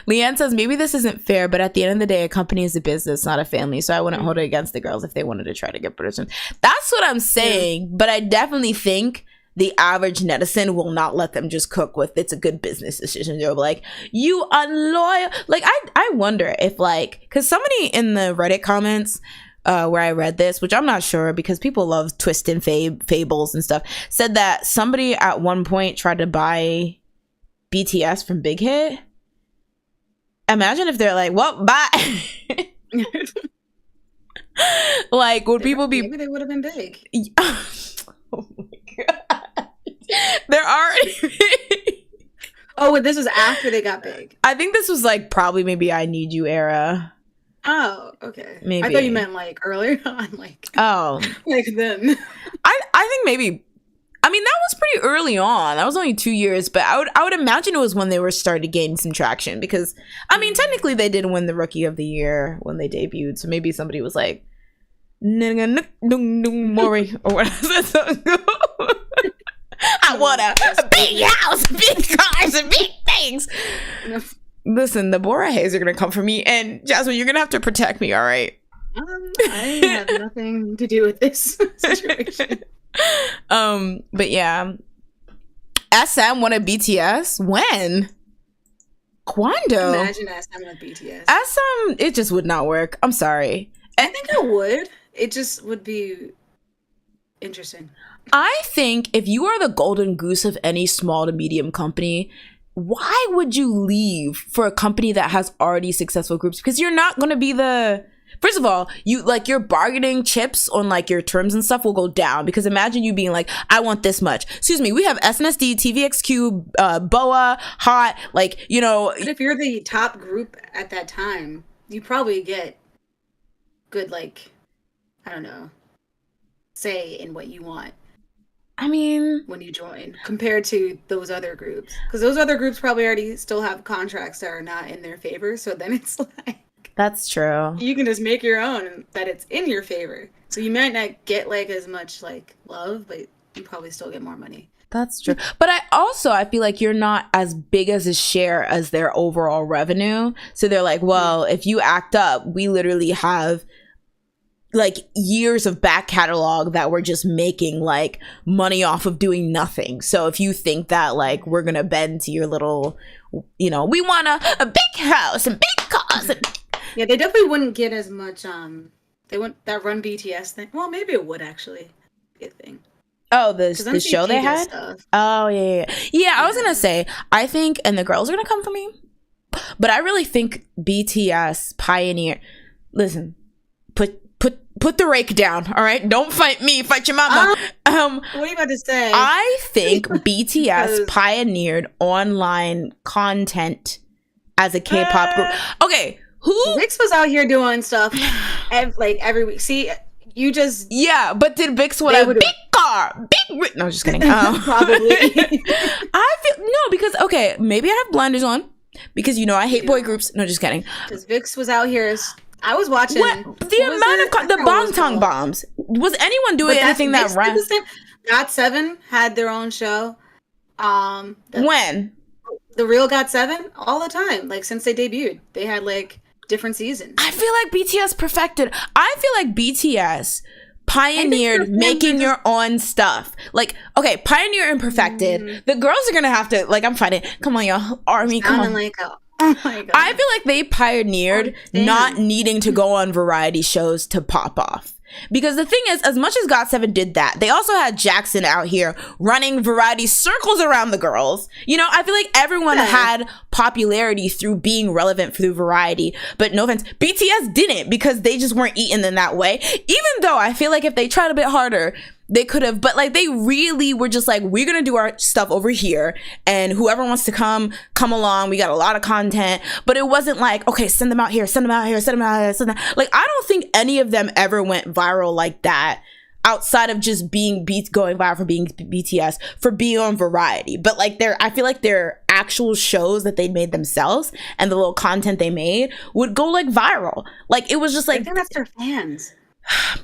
Leanne says, maybe this isn't fair, but at the end of the day, a company is a business, not a family. So I wouldn't hold it against the girls if they wanted to try to get production. That's what I'm saying. But I definitely think the average netizen will not let them just cook with it's a good business decision. They'll be like, you unloyal. Like, I wonder if like, because somebody in the Reddit comments where I read this, which I'm not sure because people love twist and fables and stuff, said that somebody at one point tried to buy BTS from Big Hit. Imagine if they're like, well, bye. Like, would people be... Maybe they would have been big. Oh my god. They're already... Oh, this was after they got big. I think this was like probably maybe I Need You era. Oh, okay. Maybe. I thought you meant like earlier on, like... Oh. Like then. I think maybe... I mean, that was pretty early on. That was only 2 years, but I would imagine it was when they were starting to gain some traction because, I mean, technically they did win the Rookie of the Year when they debuted. So maybe somebody was like, Mori, or what is that song? I want a big house, big cars, and big things. Listen, the Bora Hays are going to come for me. And Jasmine, you're going to have to protect me, all right? I have nothing to do with this situation. But yeah, SM wanted BTS when? Quando? Imagine SM with BTS. SM, it just would not work. I'm sorry. I think it would. It just would be interesting. I think if you are the golden goose of any small to medium company, why would you leave for a company that has already successful groups? Because you're not going to be the... First of all, you like your bargaining chips on like your terms and stuff will go down because imagine you being like, I want this much. Excuse me, we have SNSD, TVXQ, BoA, Hot, like, you know. But if you're the top group at that time, you probably get good, like, I don't know, say in what you want. I mean, when you join compared to those other groups, because those other groups probably already still have contracts that are not in their favor, so then it's like that's true. you can just make your own that it's in your favor, so you might not get like as much like love, but you probably still get more money. That's true. But I feel like you're not as big as a share as their overall revenue, so they're like, well, if you act up, we literally have like years of back catalog that we're just making like money off of doing nothing. So if you think that like we're gonna bend to your little, we want a big house and big cars and yeah, they definitely wouldn't get as much they wouldn't that Run BTS thing. Well, maybe it would actually be a thing. Oh, the show they had stuff. Oh yeah. I was gonna say, I think, and the girls are gonna come for me, but I really think BTS pioneer. Listen, put the rake down, all right? Don't fight me, fight your mama. What are you about to say? I think BTS pioneered online content as a K-pop group. Okay, VIX was out here doing stuff every week. See, you just but did VIX want a big car, big? No, just kidding. Probably. I feel no, because okay, maybe I have blinders on because I hate boy groups. No, just kidding. Because VIX was out here. I was watching the amount of the Bangtan bombs. Was anyone doing anything that ran? GOT7 had their own show. When? The real GOT7 all the time, like since they debuted, they had like different seasons. I feel like BTS perfected. I feel like BTS pioneered making your own stuff. Like, okay, pioneer and perfected. The girls are gonna have to like. I'm fighting. Come on, y'all, army. Come on. Oh my God. I feel like they pioneered not needing to go on variety shows to pop off. Because the thing is, as much as GOT7 did that, they also had Jackson out here running variety circles around the girls. I feel like everyone had popularity through being relevant through variety. But no offense, BTS didn't, because they just weren't eaten in that way. Even though I feel like if they tried a bit harder, they could have, but like they really were just like, we're gonna do our stuff over here, and whoever wants to come along. We got a lot of content, but it wasn't like, okay, send them out here, send them out here, send them out here, send them. Like, I don't think any of them ever went viral like that, outside of just going viral for being BTS, for being on variety. But like I feel like their actual shows that they made themselves and the little content they made would go like viral. Like it was just like, I think that's their fans.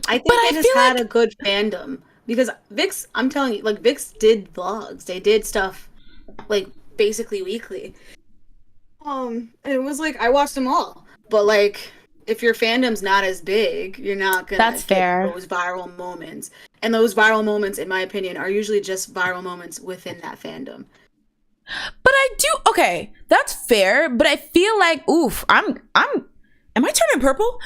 I think they just had a good fandom. Because VIX, I'm telling you, like VIX did vlogs. They did stuff like basically weekly. And it was like I watched them all. But like if your fandom's not as big, you're not gonna get those viral moments. And those viral moments, in my opinion, are usually just viral moments within that fandom. But okay, that's fair, but I feel like am I turning purple?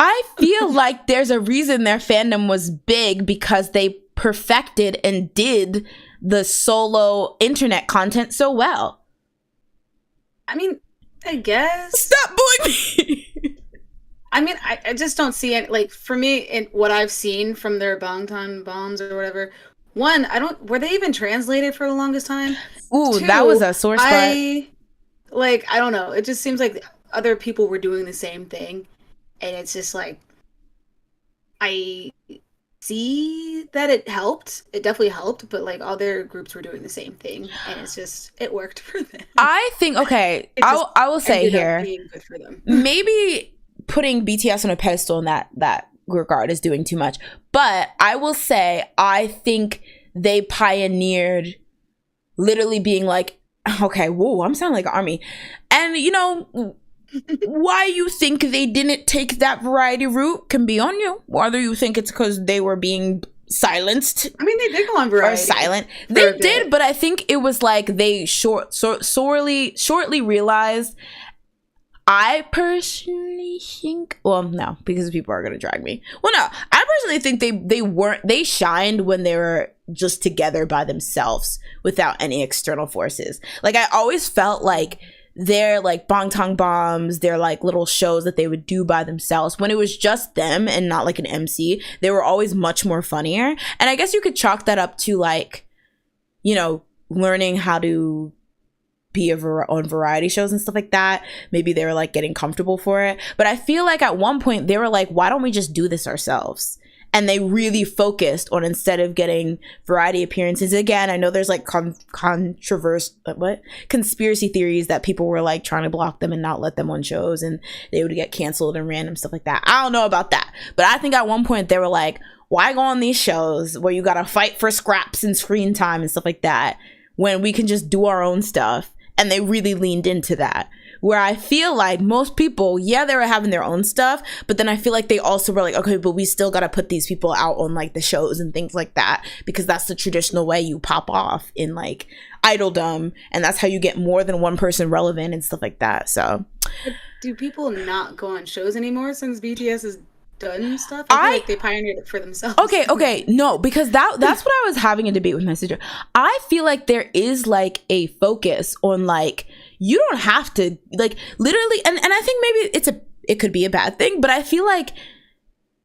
I feel like there's a reason their fandom was big, because they perfected and did the solo internet content so well. I mean, I guess. Stop bullying me! I mean, I just don't see it. Like, for me, in what I've seen from their Bangtan bombs or whatever, one, were they even translated for the longest time? Ooh, two, that was a sore spot. I don't know. It just seems like other people were doing the same thing. And it's just like, I see that it helped. It definitely helped, but like other groups were doing the same thing, and it worked for them. I think, okay, I will say here, being good for them. Maybe putting BTS on a pedestal in that regard is doing too much. But I will say, I think they pioneered literally being like, okay, whoa, I'm sounding like army. And why you think they didn't take that variety route can be on you. Whether you think it's because they were being silenced. I mean, they did go on variety. Or silent. They did, but I think it was like they shortly realized. I personally think, well, no, because people are going to drag me. Well, no, I personally think they shined when they were just together by themselves without any external forces. Like, I always felt like their like Bangtan bombs, their like little shows that they would do by themselves, when it was just them and not like an MC, they were always much more funnier. And I guess you could chalk that up to like, learning how to be on variety shows and stuff like that. Maybe they were like getting comfortable for it. But I feel like at one point they were like, why don't we just do this ourselves? And they really focused on, instead of getting variety appearances. Again, I know there's like conspiracy theories that people were like trying to block them and not let them on shows, and they would get canceled and random stuff like that. I don't know about that. But I think at one point they were like, why go on these shows where you gotta fight for scraps and screen time and stuff like that when we can just do our own stuff? And they really leaned into that. Where I feel like most people, yeah, they were having their own stuff, but then I feel like they also were like, okay, but we still got to put these people out on like the shows and things like that, because that's the traditional way you pop off in like idoldom, and that's how you get more than one person relevant and stuff like that. So do people not go on shows anymore since BTS has done stuff? I feel like they pioneered it for themselves. Okay, no, because that's what I was having a debate with my sister. I feel like there is like a focus on like, you don't have to like literally, and I think maybe it could be a bad thing, but I feel like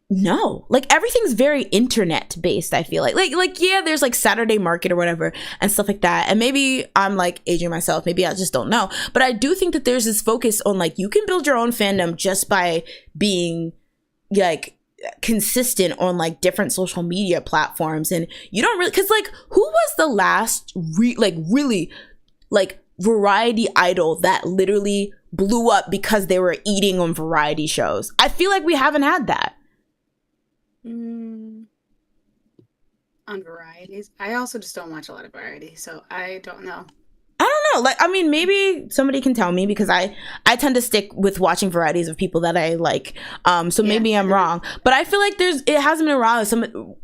no, like everything's very internet based. I feel like yeah, there's like Saturday Market or whatever and stuff like that, and maybe I'm like aging myself, maybe I just don't know, but I do think that there's this focus on like, you can build your own fandom just by being like consistent on like different social media platforms. And you don't really, because like, who was the last really variety idol that literally blew up because they were eating on variety shows? I feel like we haven't had that. On varieties, I also just don't watch a lot of variety, so I don't know. I don't know. Like, I mean, maybe somebody can tell me, because I tend to stick with watching varieties of people that I like. So maybe I'm wrong, but I feel like it hasn't been around.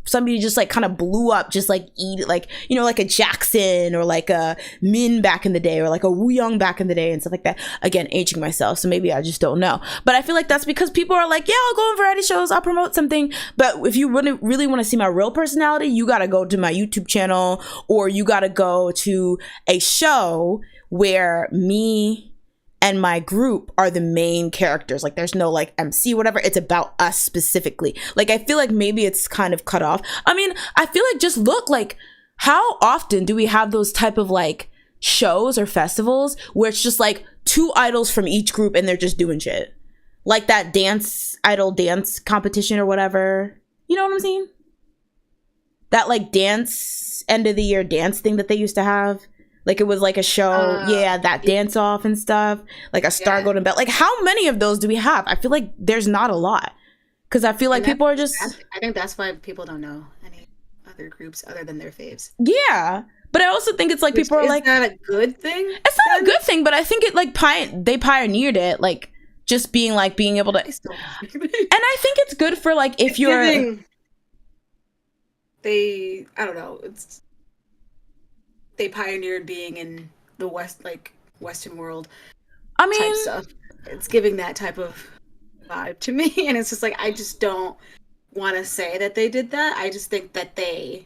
Somebody just like kind of blew up, just like like, you know, like a Jackson or like a Min back in the day, or like a Woo Young back in the day and stuff like that. Again, aging myself, so maybe I just don't know. But I feel like that's because people are like, yeah, I'll go on variety shows, I'll promote something. But if you really want to see my real personality, you got to go to my YouTube channel, or you got to go to a show where me and my group are the main characters. Like, there's no like MC, whatever. It's about us specifically. Like, I feel like maybe it's kind of cut off. I mean, I feel like, just look, like, how often do we have those type of like shows or festivals where it's just like 2 idols from each group and they're just doing shit? Like that idol dance competition or whatever. You know what I'm saying? That like dance, end of the year dance thing that they used to have. Like, it was like a show, that dance off and stuff, like a Star Golden Belt. Like, how many of those do we have? I feel like there's not a lot, because I feel like people are just. I think that's why people don't know any other groups other than their faves. Yeah, but I also think it's like people are like. Is that a good thing? It's not a good thing, but I think it like they pioneered it, like just being able to. And I think it's good for like if you're. I don't know. They pioneered being in the Western world. I mean, type stuff. It's giving that type of vibe to me, and it's just like, I just don't want to say that they did that. I just think that they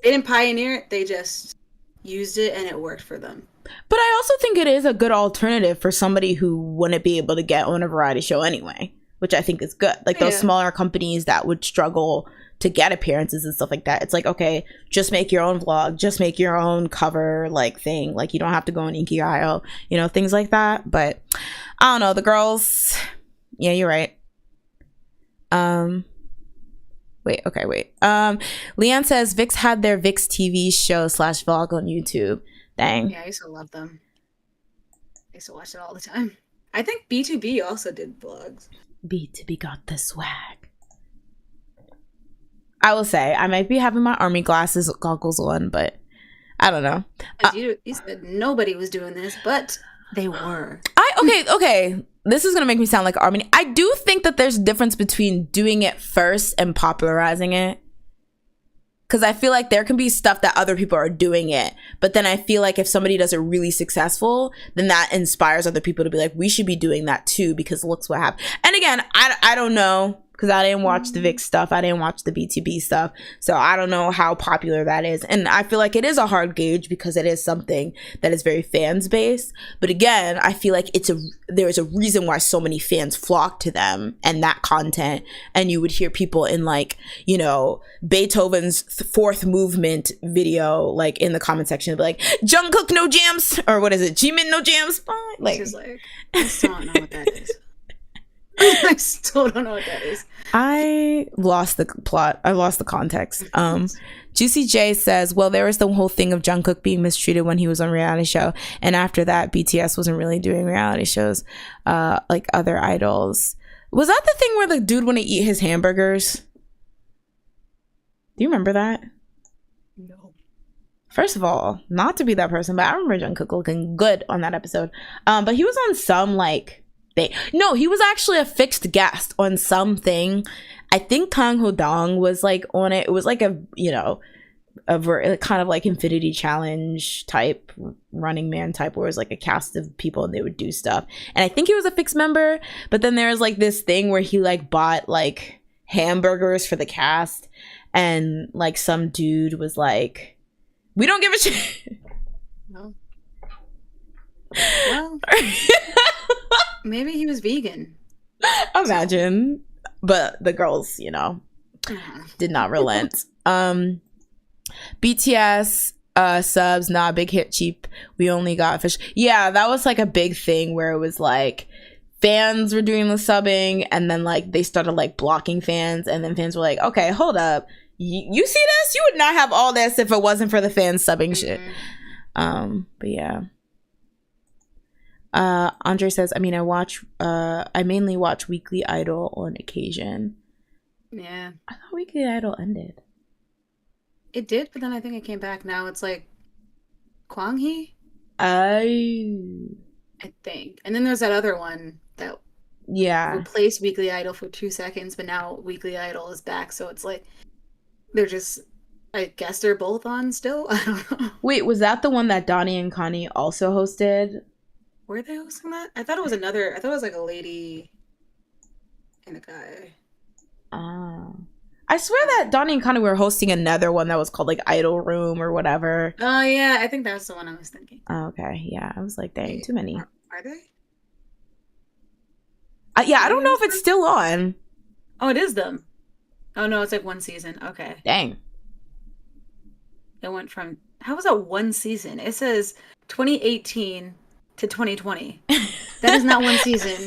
didn't pioneer it. They just used it, and it worked for them. But I also think it is a good alternative for somebody who wouldn't be able to get on a variety show anyway, which I think is good. Like those smaller companies that would struggle to get appearances and stuff like that. It's like, okay, just make your own vlog, just make your own cover like thing. Like, you don't have to go on Inkigayo, you know, things like that. But I don't know, the girls, yeah, you're right. Wait. Leanne says Vix had their Vix TV show / vlog on YouTube. Dang. Yeah, I used to love them. I used to watch it all the time. I think B2B also did vlogs. B2B got the swag. I will say, I might be having my army goggles on, but I don't know. You said nobody was doing this, but they were. Okay. This is going to make me sound like Army. I do think that there's a difference between doing it first and popularizing it. Because I feel like there can be stuff that other people are doing it. But then I feel like if somebody does it really successful, then that inspires other people to be like, we should be doing that too, because looks what happened. And again, I don't know. because I didn't watch the VIX stuff. I didn't watch the BTB stuff. So I don't know how popular that is. And I feel like it is a hard gauge because it is something that is very fans based. But again, I feel like there's a reason why so many fans flock to them and that content. And you would hear people in like, you know, Beethoven's fourth movement video, like in the comment section, be like, Jungkook no jams, or what is it? Jimin no jams. Like, I still don't know what that is. I still don't know what that is. I lost the plot. I lost the context. Juicy J says, well, there was the whole thing of Jungkook being mistreated when he was on reality show. And after that, BTS wasn't really doing reality shows like other idols. Was that the thing where the dude want to eat his hamburgers? Do you remember that? No. First of all, not to be that person, but I remember Jungkook looking good on that episode. But he was on some like thing. No, he was actually a fixed guest on something. I think Kang Ho Dong was like on it. It was like a, you know, a kind of like Infinity Challenge type, Running Man type, where it was like a cast of people and they would do stuff. And I think he was a fixed member, but then there's like this thing where he like bought like hamburgers for the cast, and like some dude was like, we don't give a shit. No. Well, maybe he was vegan. Imagine. But the girls, you know, did not relent. BTS subs, nah, big hit cheap. We only got fish. Yeah, that was like a big thing where it was like fans were doing the subbing, and then like they started like blocking fans, and then fans were like, okay, hold up. You see this? You would not have all this if it wasn't for the fans subbing shit. But yeah. Andre says, I mean, I mainly watch Weekly Idol on occasion. Yeah. I thought Weekly Idol ended. It did, but then I think it came back. Now it's like Kwanghee? I think. And then there's that other one that replaced Weekly Idol for 2 seconds, but now Weekly Idol is back, so it's like they're just, I guess they're both on still? I don't know. Wait, was that the one that Donnie and Connie also hosted? Were they hosting that? I thought it was like a lady and a guy. I swear that Donnie and Connie were hosting another one that was called like Idol Room or whatever. Oh yeah, I think that's the one I was thinking. Oh, okay, yeah. I was like, dang, too many. Are they? Yeah, I don't know if it's still on. Oh, it is them. Oh no, it's like one season. Okay. Dang. It went from, how was that one season? It says 2018 to 2020. That is not one season.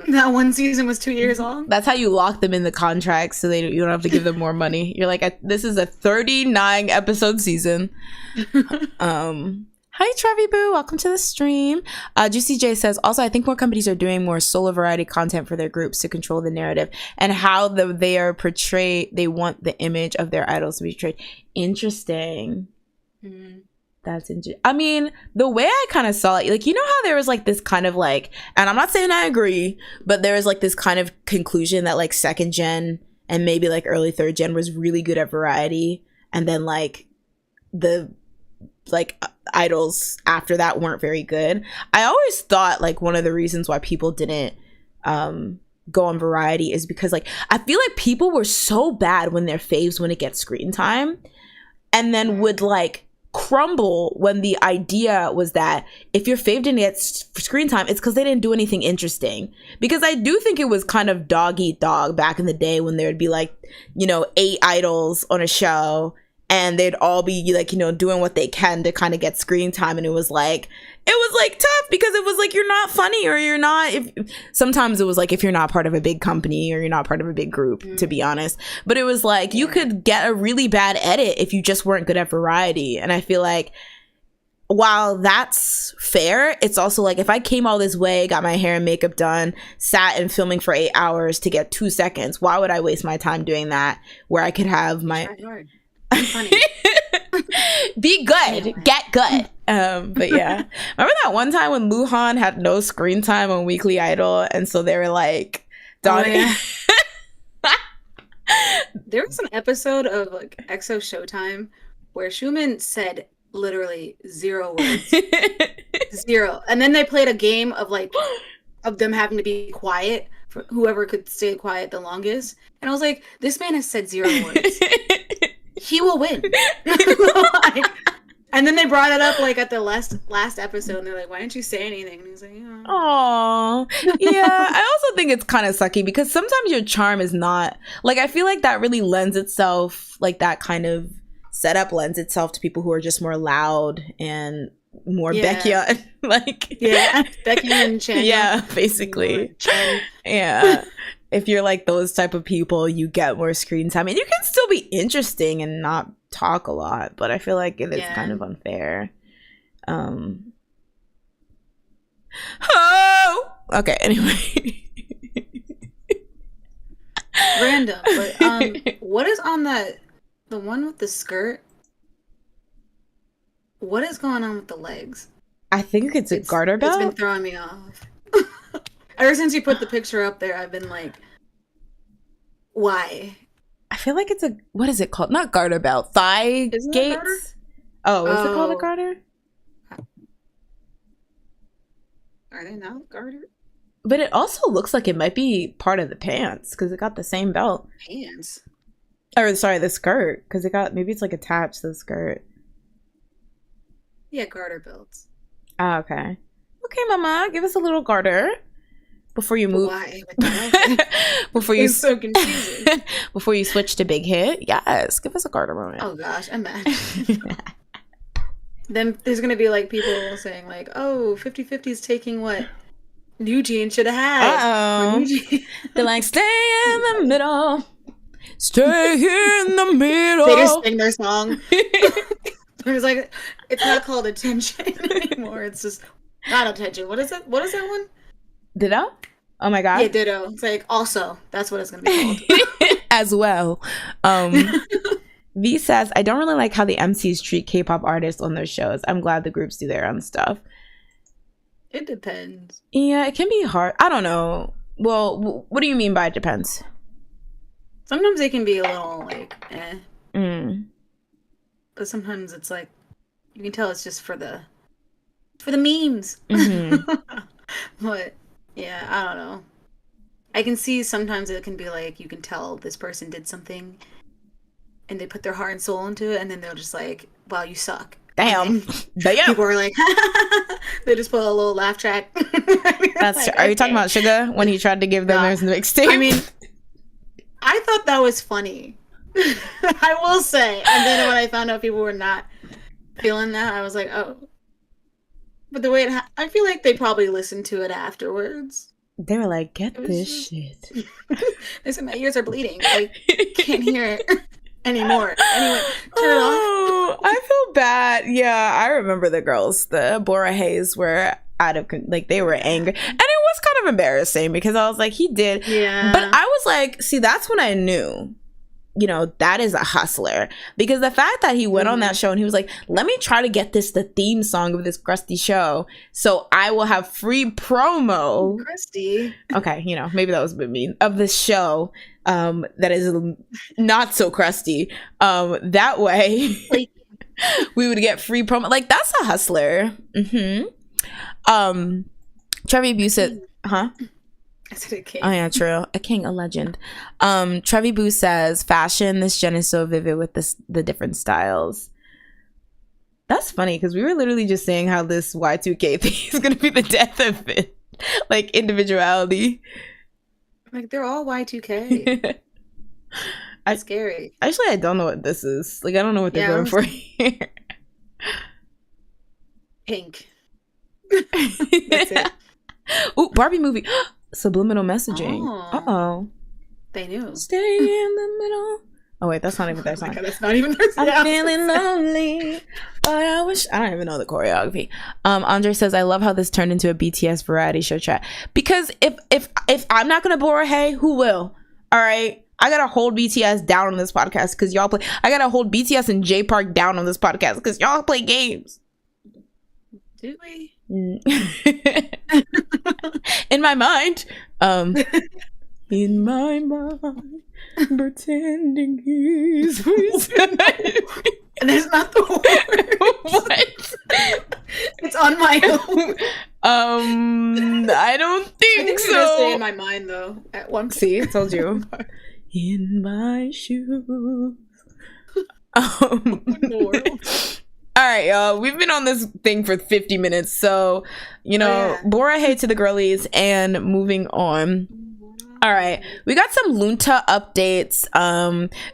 That one season was 2 years long. That's how you lock them in the contract, so you don't have to give them more money. You're like, this is a 39 episode season. Hi Trevi Boo, welcome to the stream. Juicy J says, also I think more companies are doing more solo variety content for their groups to control the narrative and how they are portrayed. They want the image of their idols to be portrayed. Interesting. That's interesting. I mean, the way I kind of saw it, like, you know how there was like this kind of like, and I'm not saying I agree, but there was like this kind of conclusion that like second gen and maybe like early third gen was really good at variety, and then like the like idols after that weren't very good. I always thought like one of the reasons why people didn't go on variety is because like I feel like people were so bad when their faves when it gets screen time, and then would like crumble when the idea was that if your fave didn't get screen time, it's because they didn't do anything interesting. Because I do think it was kind of dog eat dog back in the day when there would be like, you know, 8 idols on a show and they'd all be like, you know, doing what they can to kind of get screen time, and it was like tough because it was like you're not funny, or you're not, if sometimes it was like if you're not part of a big company or you're not part of a big group, to be honest. But it was like you could get a really bad edit if you just weren't good at variety. And I feel like while that's fair, it's also like if I came all this way, got my hair and makeup done, sat and filming for 8 hours to get 2 seconds, why would I waste my time doing that where I could have my funny. be good, get good. But yeah, remember that one time when Luhan had no screen time on Weekly Idol, and so they were like, Donnie. There was an episode of like EXO Showtime where Xiuminute said literally 0 words. 0. And then they played a game of like of them having to be quiet for whoever could stay quiet the longest. And I was like, this man has said 0 words. He will win. Like, and then they brought it up like at the last episode, and they're like, "Why didn't you say anything?" And he's like, "Yeah." Oh, yeah. I also think it's kind of sucky because sometimes your charm is not like, I feel like that really lends itself, like that kind of setup lends itself to people who are just more loud and more Baekhyun, like Baekhyun and Chen. Yeah, basically. Yeah. If you're like those type of people, you get more screen time, and you can still be interesting and not talk a lot, but I feel like it is kind of unfair. Oh, okay. Anyway, random. But what is on the one with the skirt? What is going on with the legs? I think it's a garter belt. It's been throwing me off. Ever since you put the picture up there, I've been like, why? I feel like it's a, what is it called? Not garter belt. Thigh gates? Oh, is it called a garter? Are they not garter? But it also looks like it might be part of the pants because it got the same belt. Pants? Or sorry, the skirt. Because it got, maybe it's like attached to the skirt. Yeah, garter belts. Ah, okay. Okay, mama, give us a little garter. Before you move, why? Before you, it's so confusing. Before you switch to big hit, yes, give us a garter moment. Oh gosh, imagine. Then there's gonna be like people saying like, "Oh, 50-50 is taking what New Jeans should have had." Uh-oh. They're like, "Stay in the middle, stay in the middle." They just sing their song. It's like, it's not called Attention anymore. It's just not Attention. What is it? What is that one? Ditto? Oh my god. Yeah, Ditto. It's like Also. That's what it's gonna be called. As well. V says, I don't really like how the MCs treat K-pop artists on their shows. I'm glad the groups do their own stuff. It depends. Yeah, it can be hard. I don't know. Well, what do you mean by it depends? Sometimes they can be a little like, But sometimes it's like, you can tell it's just for the memes. Mm-hmm. But yeah, I don't know. I can see sometimes it can be like, you can tell this person did something and they put their heart and soul into it, and then they're just like, wow, you suck. Damn. People are like, they just put a little laugh track. That's like, Are you talking about Suga when he tried to give them their mixtape? I mean, I thought that was funny. I will say. And then when I found out people were not feeling that, I was like, oh. But the way I feel like they probably listened to it afterwards. They were like, get this shit. They said, my ears are bleeding. I can't hear it anymore. Anyway, turn it off. I feel bad. Yeah, I remember the girls. The Bora Hayes were out of, like, they were angry. And it was kind of embarrassing because I was like, he did. Yeah. But I was like, see, that's when I knew, you know, that is a hustler. Because the fact that he went on that show and he was like, let me try to get this the theme song of this crusty show so I will have free promo. Crusty. Okay, you know, maybe that was a bit mean. Of this show that is not so crusty. That way we would get free promo. Like, that's a hustler. Trevi Boo said, huh? I said a king. Oh yeah, true. A king, a legend. Trevi Boo says, fashion this gen is so vivid with the different styles. That's funny because we were literally just saying how this Y2K thing is going to be the death of it. Like, individuality. Like, they're all Y2K. It's scary. Actually, I don't know what this is. Like, I don't know what they're going for here. Pink. That's it. Ooh, Barbie movie. Subliminal messaging. Uh-oh. They knew. Stay in the middle. Oh wait, that's not even their song. God, that's not even their song. I'm feeling lonely, but I wish. I don't even know the choreography. Andre says, I love how this turned into a BTS variety show chat. Because if I'm not gonna bore hey, who will? All right. I gotta hold BTS down on this podcast because y'all play. I gotta hold BTS and J Park down on this podcast because y'all play games. Do we? In my mind, in my mind, pretending he's and there's not the word. What? It's on my own. I don't think so. in my mind though at one point. See, I told you. In my shoes. In the world. All right, y'all. We've been on this thing for 50 minutes, so Bora hey to the girlies, and moving on. All right, we got some LOONA updates.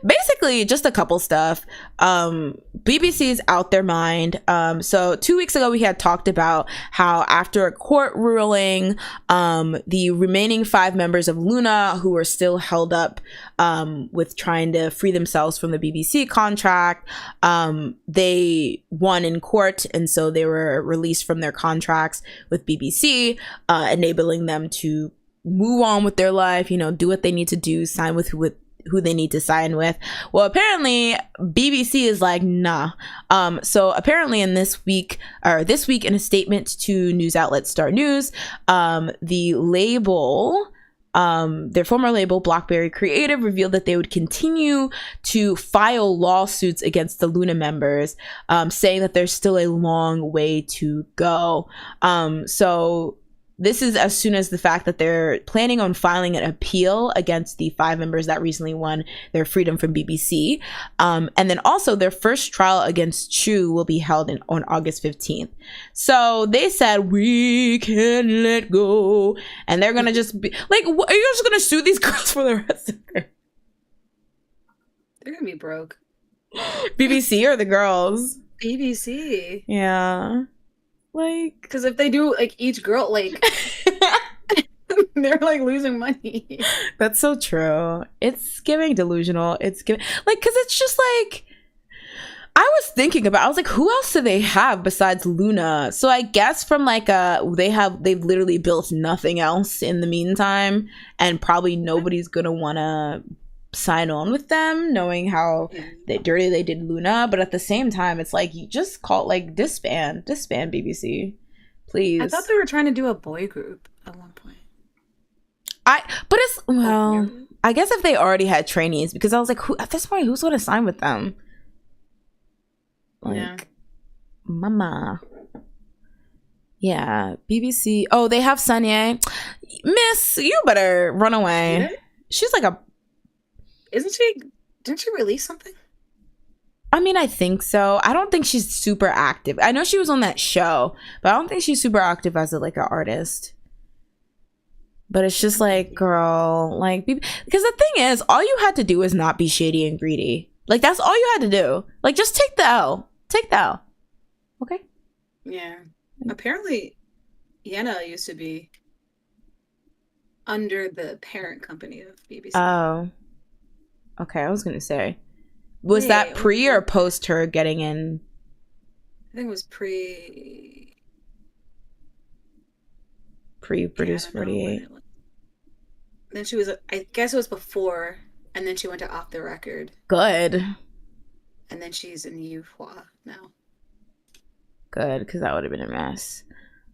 Basically just a couple stuff. BBC's out their mind. So 2 weeks ago we had talked about how after a court ruling, the remaining 5 members of LOONA who were still held up with trying to free themselves from the BBC contract, they won in court, and so they were released from their contracts with BBC, enabling them to move on with their life, do what they need to do, sign with who they need to sign with. Well, apparently BBC is like, nah. So apparently this week in a statement to news outlet Star News, the label, their former label Blackberry Creative, revealed that they would continue to file lawsuits against the LOONA members, saying that there's still a long way to go. So this is as soon as the fact that they're planning on filing an appeal against the 5 members that recently won their freedom from BBC. And then also their first trial against Chu will be held on August 15th. So they said, we can let go. And they're going to just be like, are you just going to sue these girls for the rest of their... They're going to be broke. BBC or the girls? BBC. Yeah. Like, because if they do like each girl, like they're like losing money. That's so true. It's giving delusional. It's giving like, because it's just like, I was thinking about, I was like, who else do they have besides LOONA? So I guess from like they've literally built nothing else in the meantime, and probably nobody's gonna wanna sign on with them knowing how dirty they did LOONA. But at the same time, it's like, you just call like disband BBC, please. I thought they were trying to do a boy group at one point. I guess if they already had trainees, because I was like, at this point, who's gonna sign with them? Like, mama. Yeah, BBC. Oh, they have Sunye. Miss, you better run away. Yeah. She's like a... Didn't she release something? I mean, I think so. I don't think she's super active. I know she was on that show, but I don't think she's super active as an artist. But it's just like, girl, like, because the thing is, all you had to do is not be shady and greedy. Like, that's all you had to do. Like, just take the L. Take the L. Okay? Yeah. Apparently, Yena used to be under the parent company of BBC. Oh. Okay, I was going to say. Was that pre or post her getting in? I think it was pre Produce 48. Then she was, I guess it was before, and then she went to Off the Record. Good. And then she's in Hwasa now. Good, because that would have been a mess.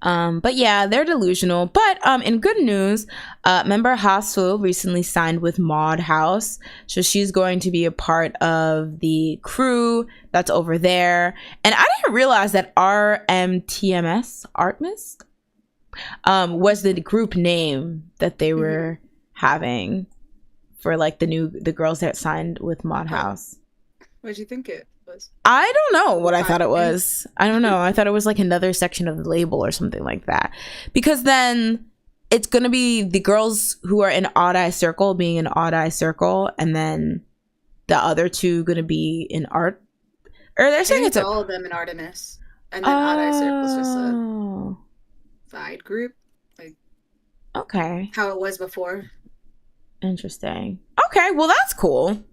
But yeah, they're delusional. But in good news, member Hasu recently signed with Mod House, so she's going to be a part of the crew that's over there. And I didn't realize that RMTMS Artemis was the group name that they were having for like the girls that signed with Mod House. What did you think it was? I don't know what I thought it was. I don't know. I thought it was like another section of the label or something like that. Because then it's going to be the girls who are in Odd Eye Circle being in Odd Eye Circle, and then the other two going to be in Art. Or they're saying it's all of them in Artemis. And then Odd Eye Circle is just a side group. Like, okay. How it was before. Interesting. Okay, well that's cool.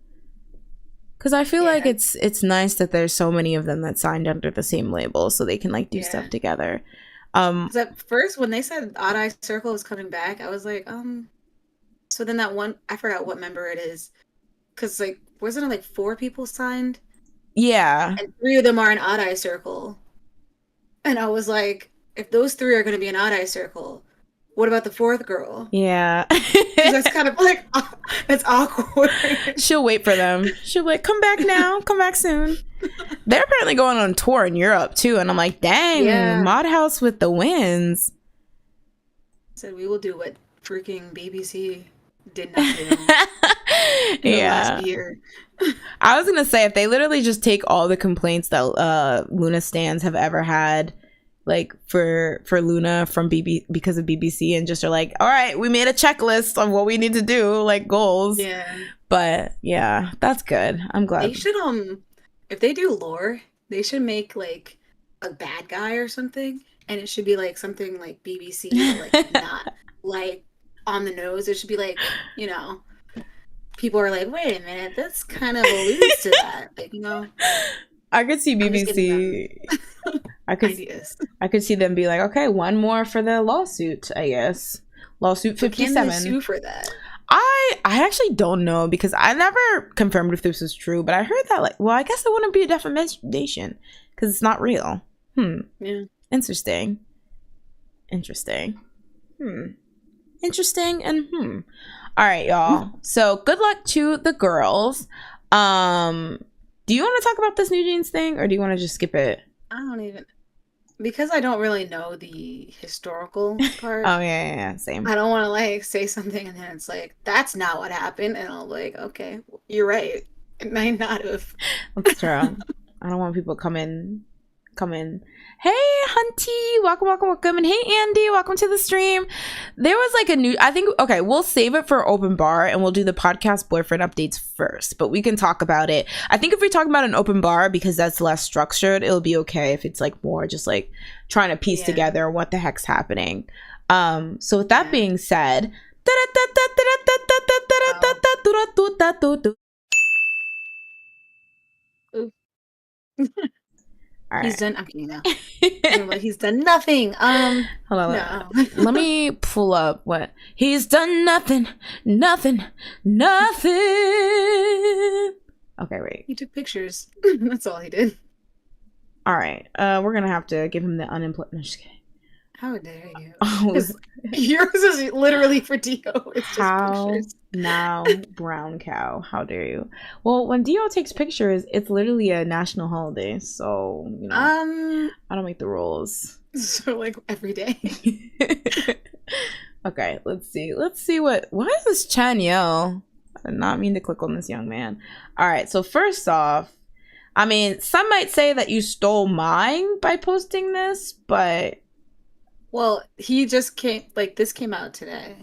Because I feel like it's nice that there's so many of them that signed under the same label, so they can like do stuff together. Because at first when they said Odd Eye Circle is coming back, I was like, so then that one, I forgot what member it is. Because like, wasn't it like 4 people signed? Yeah. And 3 of them are in Odd Eye Circle. And I was like, if those 3 are going to be in Odd Eye Circle, what about the 4th girl? Yeah. That's kind of like, that's awkward. She'll wait for them. She'll be like, come back now. Come back soon. They're apparently going on tour in Europe too. And I'm like, dang, Mod House with the wins. So we will do what freaking BBC did not do in the last year. I was gonna say, if they literally just take all the complaints that LOONA stans have ever had, like for LOONA from because of BBC, and just are like, all right, we made a checklist of what we need to do, like goals. Yeah. But yeah, that's good. I'm glad. They should if they do lore, they should make like a bad guy or something, and it should be like something like BBC, but like not like on the nose. It should be like, you know, people are like, wait a minute, this kind of alludes to that, like, you know. I could see BBC. I could see them be like, okay, one more for the lawsuit, I guess. Lawsuit 57. Can they sue for that? I actually don't know, because I never confirmed if this was true, but I heard that, like, well, I guess it wouldn't be a defamation because it's not real. Yeah. Interesting. Interesting and All right, y'all. So good luck to the girls. Do you want to talk about this New Jeans thing, or do you want to just skip it? I don't even, because I don't really know the historical part. Oh yeah, same. I don't want to like say something and then it's like, that's not what happened, and I'll like, okay, you're right. It might not have. That's true. I don't want people come in. Hey Hunty, welcome, and hey Andy, welcome to the stream. There was like okay, we'll save it for open bar and we'll do the podcast boyfriend updates first, but we can talk about it. I think if we talk about an open bar, because that's less structured, it'll be okay. If it's like more just like trying to piece together what the heck's happening. So with that being said, All right. He's done. I'm kidding now. He's done nothing. Hold on. No. Let me pull up what he's done. Nothing. Okay, wait. He took pictures. That's all he did. All right. We're gonna have to give him the unemployment. No, just kidding. How dare you? Yours is literally for Dio. It's just pictures. Now, brown cow. How dare you? Well, when Dio takes pictures, it's literally a national holiday. So, you know, I don't make the rules. So, like, every day. Okay, let's see. Why is this Chan Yo? I did not mean to click on this young man. All right, so first off, I mean, some might say that you stole mine by posting this, but... Well, he just this came out today.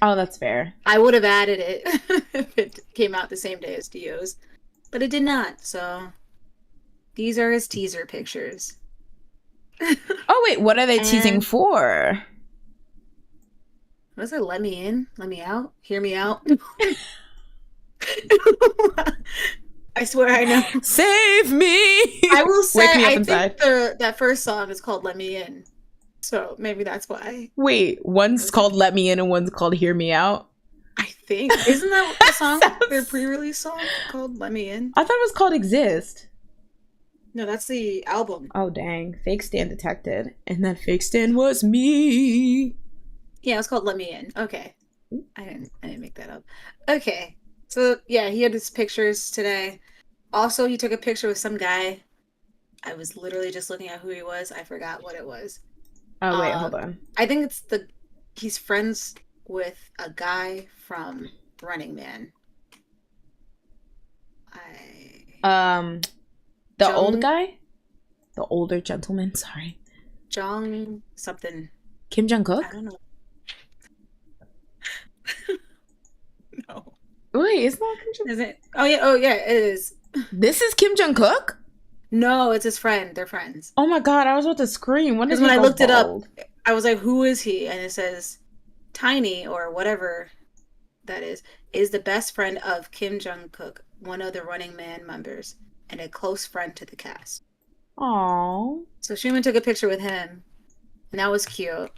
Oh, that's fair. I would have added it if it came out the same day as Dio's, but it did not, so these are his teaser pictures. Oh, wait, what are they teasing for? What is it? Let me in? Let me out? Hear me out? I swear I know. Save me! I will say, Wake me up I inside. think that first song is called Let Me In. So maybe that's why. Wait, one's called Let Me In and one's called Hear Me Out? I think. Isn't that the song, their pre-release song called Let Me In? I thought it was called Exist. No, that's the album. Oh, dang. Fake stan detected. And that fake stan was me. Yeah, it was called Let Me In. Okay. I didn't make that up. Okay. So, yeah, he had his pictures today. Also, he took a picture with some guy. I was literally just looking at who he was. I forgot what it was. Oh, wait, hold on. I think it's he's friends with a guy from Running Man. The old guy? The older gentleman, sorry. Jong something. Kim Jong-kook? I don't know. No. Wait, it's not Kim Jong-kook. Is it? Oh yeah, it is. This is Kim Jong-kook? No, it's his friend. They're friends. Oh my god, I was about to scream. Because when I looked it up, I was like, who is he? And it says Tiny, or whatever that is the best friend of Kim Jong-kook, one of the Running Man members, and a close friend to the cast. Aww. So Xiuminute took a picture with him, and that was cute.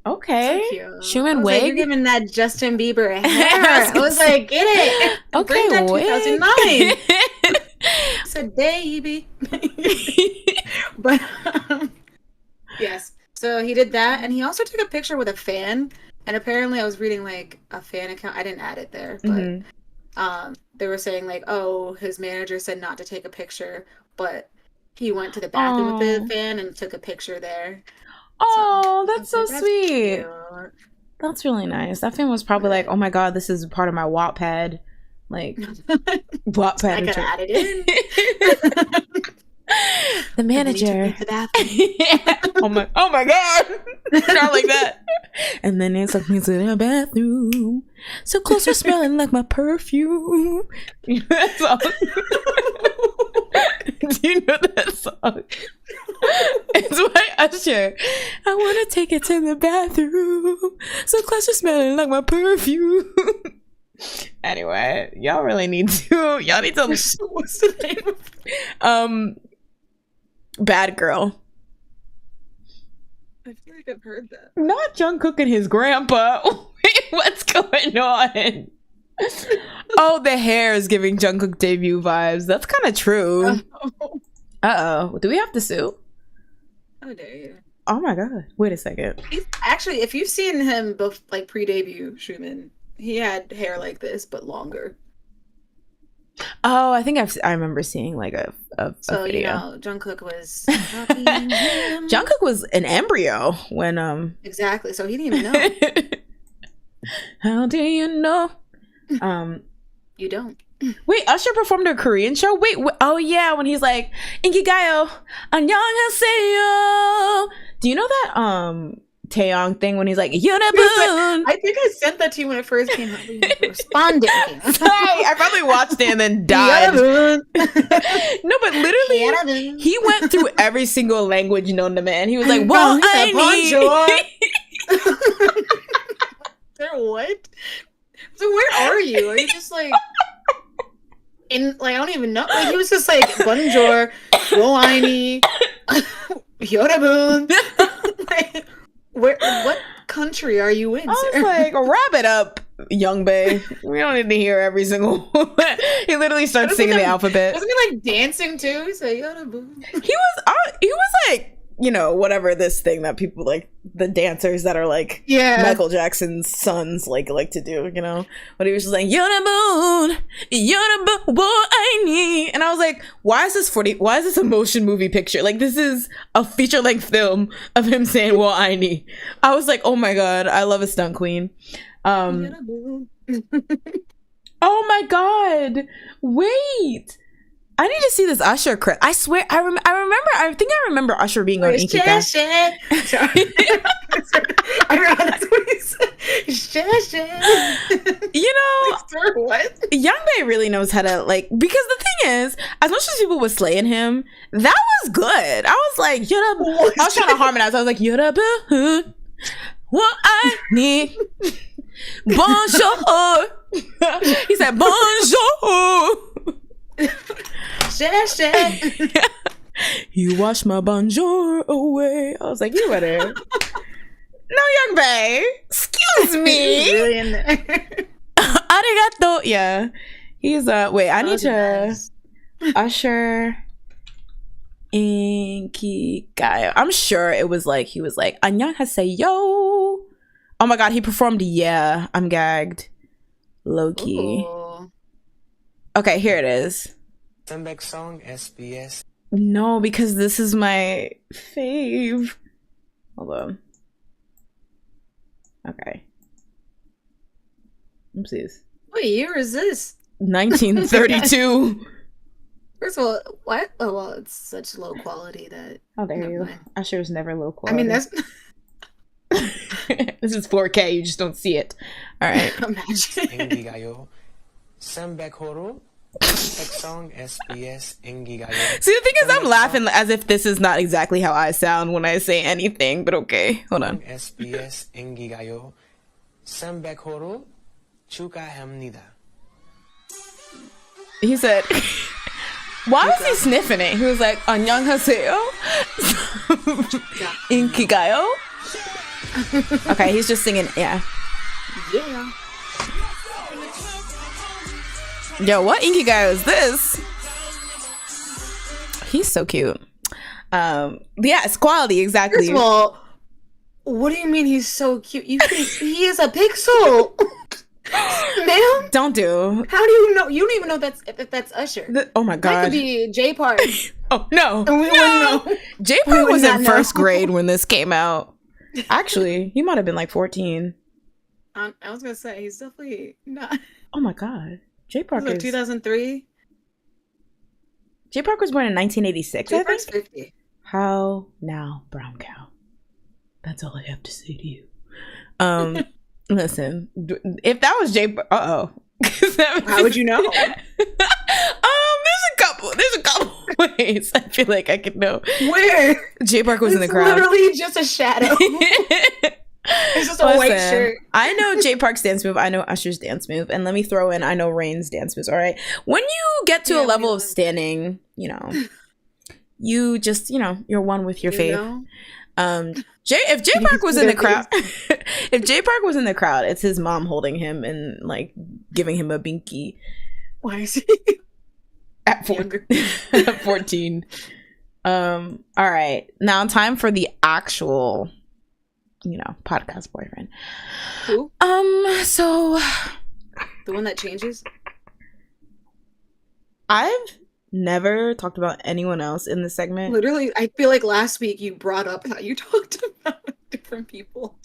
Okay. So cute. Xiuminute wig? Like, you're giving that Justin Bieber hair. I was like, get it. Okay, bring that wig. 2009. I said, baby. But, yes. So he did that, and he also took a picture with a fan, and apparently I was reading, like, a fan account. I didn't add it there, but they were saying, like, oh, his manager said not to take a picture, but he went to the bathroom with the fan and took a picture there. Oh, that's so sweet. Cute. That's really nice. That fan was probably like, oh my god, this is part of my Wattpad. Like, Wattpad. I gotta add it in. The manager. Yeah. Oh my god. Not like that. And then it took me to the bathroom. So close to smelling like my perfume. You know that song? Do you know that song? It's by Usher. I want to take it to the bathroom. So close to smelling like my perfume. Anyway, y'all need to What's the name? Bad Girl. I feel like I've heard that. Not Jungkook and his grandpa. Wait, what's going on? Oh, the hair is giving Jungkook debut vibes. That's kind of true. Uh-oh. Do we have to sue? How dare you? Oh my god. Wait a second. Actually, if you've seen him like pre-debut Xiuminute, he had hair like this, but longer. Oh, I think I remember seeing like a video. You know, Jungkook was Jungkook was an embryo when exactly. So he didn't even know. How do you know? You don't. Wait, Usher performed a Korean show? Wait, oh yeah, when he's like Inkigayo, annyeonghaseyo. Do you know that Taeyong thing when he's like Yena boon? I think I sent that to you when it first came out. You responded. Sorry, I probably watched it and then died. No, but literally, he went through every single language known to man. He was like, "Well, I need." What? So where are you? Are you just like in like I don't even know. Like he was just like bonjour, woaini, yorabun. Like, what country are you in? I was like, wrap it up, young bae. We don't need to hear every single. He literally starts singing the alphabet. Wasn't he like dancing too? He's like yorabun. He was like, you know, whatever this thing that people like, the dancers that are like Michael Jackson's sons like to do, you know. But he was just like yorabun, boy I need, and I was like, why is this a motion movie picture? Like this is a feature length film of him saying well I need. I was like, oh my god, I love a stunt queen. Oh my god, wait, I need to see this Usher clip. I swear, I think I remember Usher being on Inkigayo. Sorry. I don't know, that's what he said. You know, like, what? Youngbae really knows how to, like, because the thing is, as much as people was slaying him, that was good. I was like, I was trying to harmonize. I was like, what I need. Bonjour. He said, bonjour. You wash my bonjour away. I was like, you better. No, Youngbae. Excuse me. Really in there. Arigato. Yeah. He's wait, I need to Usher Inkigayo. I'm sure it was like he was like annyeonghaseyo. Oh my god, he performed Yeah. I'm gagged. Low key. Ooh. Okay, here it is. Comeback song SBS. No, because this is my fave. Hold on. Okay. Oopsies. What year is this? 1932. First of all, what? Oh well, it's such low quality that. Oh, there you go. Usher was never low quality. I mean, that's. This is 4K. You just don't see it. All right. Inkigayo. Comeback horror. Song SBS Inkigayo. See, the thing is, I'm laughing as if this is not exactly how I sound when I say anything, but okay. Hold on. SBS Inkigayo. Comeback horror. 축하합니다. He said, why was he sniffing it? He was like, 안녕하세요. Inkigayo. Okay, he's just singing, yeah. Yeah. Yo, what Inkigayo is this? He's so cute. Yes, quality, exactly. First of all, what do you mean he's so cute? He is a pixel. Ma'am? Don't do. How do you know? You don't even know if that's Usher. Oh my god. That could be J Park. Oh no. And we wouldn't know. J Park was in first grade when this came out. Actually, he might have been like 14. I was gonna say he's definitely not. Oh my god. J Park is 2003. J Park was born in 1986. J I Park's think. 50. How now, brown cow? That's all I have to say to you. Listen, if that was J, How would you know? There's a couple ways. I feel like I could know. Where? J Park was in the crowd. Literally just a shadow. It's just a white shirt. I know J Park's dance move. I know Usher's dance move. And let me throw in, I know Rain's dance moves. All right. When you get to a level of standing, you know, you just, you know, you're one with your faith. Know? If J Park was in the crowd, if J Park was in the crowd, it's his mom holding him and like giving him a binky. Why is he at 14? All right, now time for the actual, you know, podcast boyfriend. Who? So the one that changes. I've never talked about anyone else in this segment. Literally, I feel like last week you brought up how you talked about different people.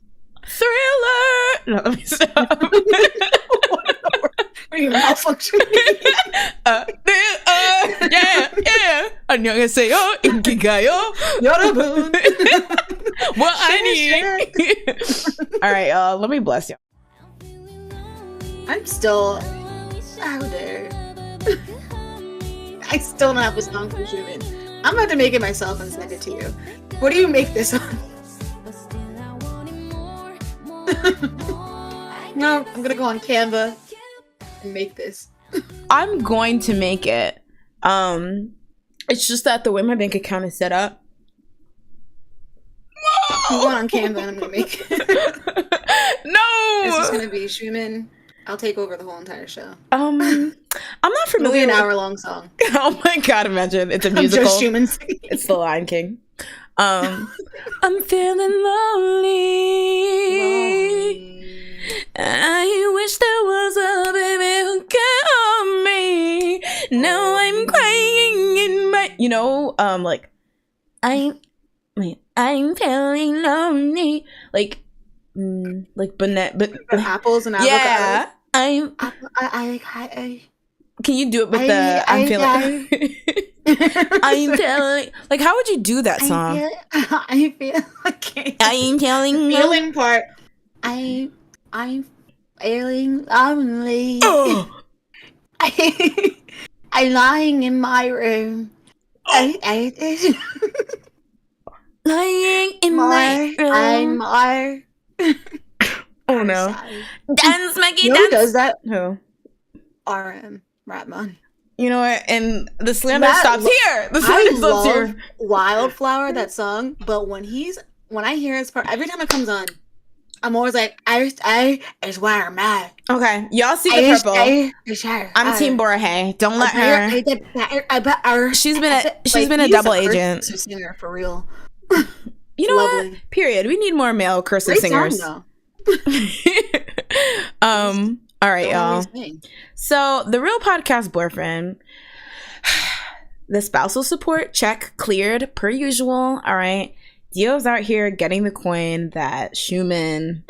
Thriller. No, let me stop. Are you malfunctioning? Yeah. 안녕하세요, Inkigayo. 여러분. What I need. All right, let me bless you. I'm still out there. I still don't have a song from Xiuminute. I'm about to make it myself and send it to you. What do you make this on? No, I'm gonna go on Canva and make this. I'm going to make it. It's just that the way my bank account is set up. I'm going on Canva and I'm gonna make it. No! This is gonna be Xiuminute. I'll take over the whole entire show. I'm not familiar. It'll be an hour-long song. Oh my god! Imagine it's a musical. I'm just Xiuminute singing. It's the Lion King. I'm feeling lonely. I wish there was a baby who cared me. Now I'm crying in my, you know, like I'm feeling lonely. Like apples and avocados. Yeah. I Can you do it with I'm feeling? I'm feeling. Like, how would you do that song? I feel okay. I'm feeling. Feeling part. I'm feeling lonely. Oh. I'm lying in my room. Lying in my room. I'm Oh no. Dance, Maggie, you know dance. who does that? Who? RM. Ratman. You know what? And the slander stops here. The slander stops here. Wildflower, that song, but when I hear his part, every time it comes on, I'm always like, I is where I'm at. Okay, y'all see the purple. I'm Team Borahey. Don't let her. She's been a double agent. Singer for real. You know what? Period. We need more male cursive singers. Song, all right, y'all. So the real podcast boyfriend, the spousal support check cleared per usual. All right, Dio's out here getting the coin that Xiuminute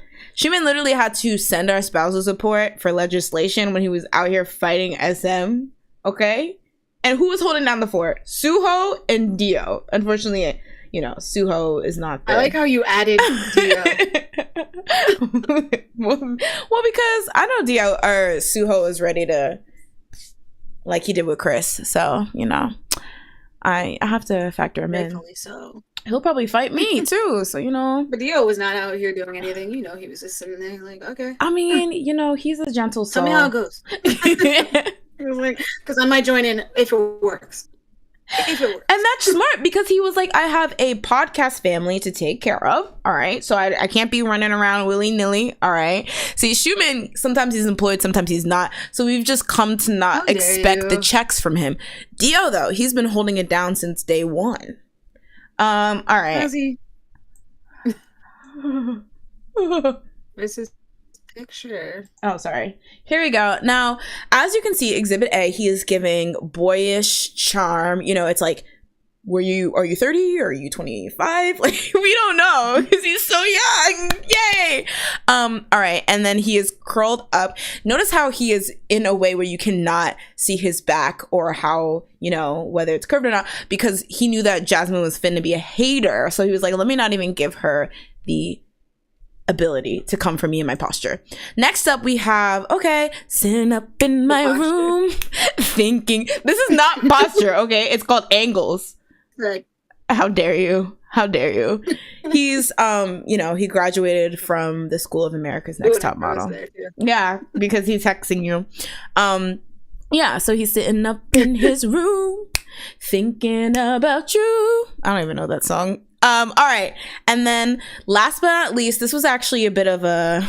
literally had to send our spousal support for legislation when he was out here fighting SM. Okay, and who was holding down the fort? Suho and Dio. Unfortunately, you know, Suho is not there. I like how you added Dio. well, because I know Dio or Suho is ready to, like he did with Chris. So, you know, I have to factor him in. So. He'll probably fight me too. So, you know. But Dio was not out here doing anything. You know, he was just sitting there like, okay. I mean, you know, he's a gentle soul. Tell me how it goes. He was like, because I might join in if it works. And that's smart because he was like, I have a podcast family to take care of. All right. So I can't be running around willy-nilly. All right. See, Xiuminute, sometimes he's employed, sometimes he's not. So we've just come to not expect the checks from him. Dio, though, he's been holding it down since day one. All right. How's he? This is picture. Oh, sorry. Here we go. Now, as you can see, Exhibit A, he is giving boyish charm. You know, it's like are you 30? Are you 25? Like, we don't know because he's so young. Yay. All right. And then he is curled up. Notice how he is in a way where you cannot see his back or how, you know, whether it's curved or not, because he knew that Jasmine was finna be a hater. So he was like, let me not even give her the ability to come for me in my posture. Next up we have, okay, sitting up in my room thinking. This is not posture, okay? It's called angles. Right. How dare you? How dare you? He's you know, he graduated from the School of America's Next Top Model. Yeah, because he's texting you. Yeah, so he's sitting up in his room thinking about you. I don't even know that song. All right. And then last but not least, this was actually a bit of a,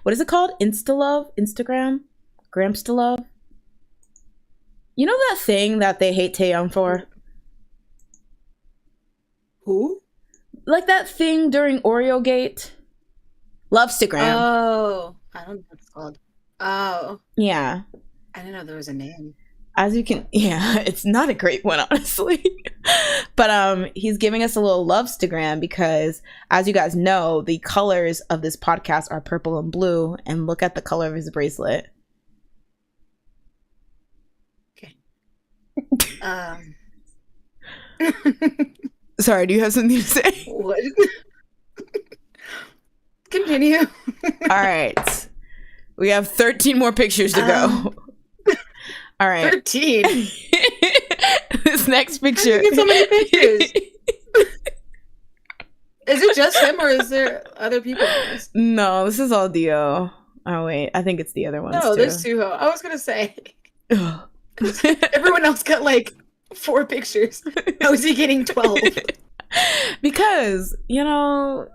what is it called? Insta-love? Instagram? Gramsta-love? You know that thing that they hate Taeyong for? Who? Like that thing during Oreo Gate? Lovestagram. Oh, I don't know what it's called. Oh. Yeah. I didn't know there was a name. As you can, yeah, it's not a great one, honestly. But he's giving us a little Lovestagram because, as you guys know, the colors of this podcast are purple and blue. And look at the color of his bracelet. Okay. Sorry, do you have something to say? What? Continue. All right. We have 13 more pictures to go. All right. 13. This next picture. How did you get so many pictures? Is it just him or is there other people in this? No, this is all Dio. Oh, wait. I think it's the other ones, No, too. there's Suho. I was going to say. Everyone else got like 4 pictures. How is he getting 12? Because, you know,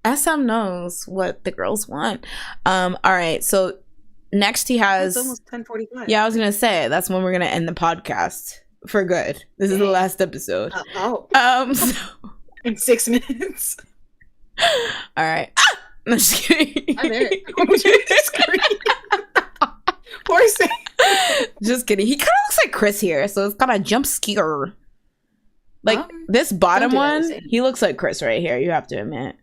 SM knows what the girls want. All right. So next he has. It's almost 10:45. Yeah, I was going to say, that's when we're going to end the podcast for good. This is the last episode. So, in 6 minutes. All right. Ah! No, just kidding. I'm there. Poor thing. Just kidding. He kind of looks like Chris here, so it's kind of jump scare. Like this bottom one, he looks like Chris right here. You have to admit.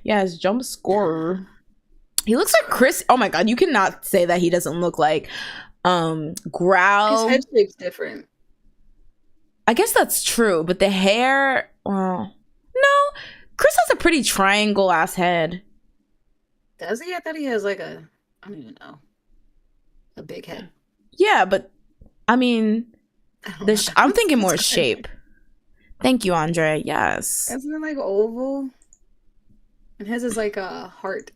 Yes, jump score. He looks like Chris. Oh my god, you cannot say that he doesn't look like Growl. His head shape's different. I guess that's true, but the hair, no. Chris has a pretty triangle ass head. Does he? I thought he has like I don't even know. A big head. Yeah, but I mean, I'm thinking more shape. Thank you, Andre. Yes. Isn't it like oval? And his is like a heart.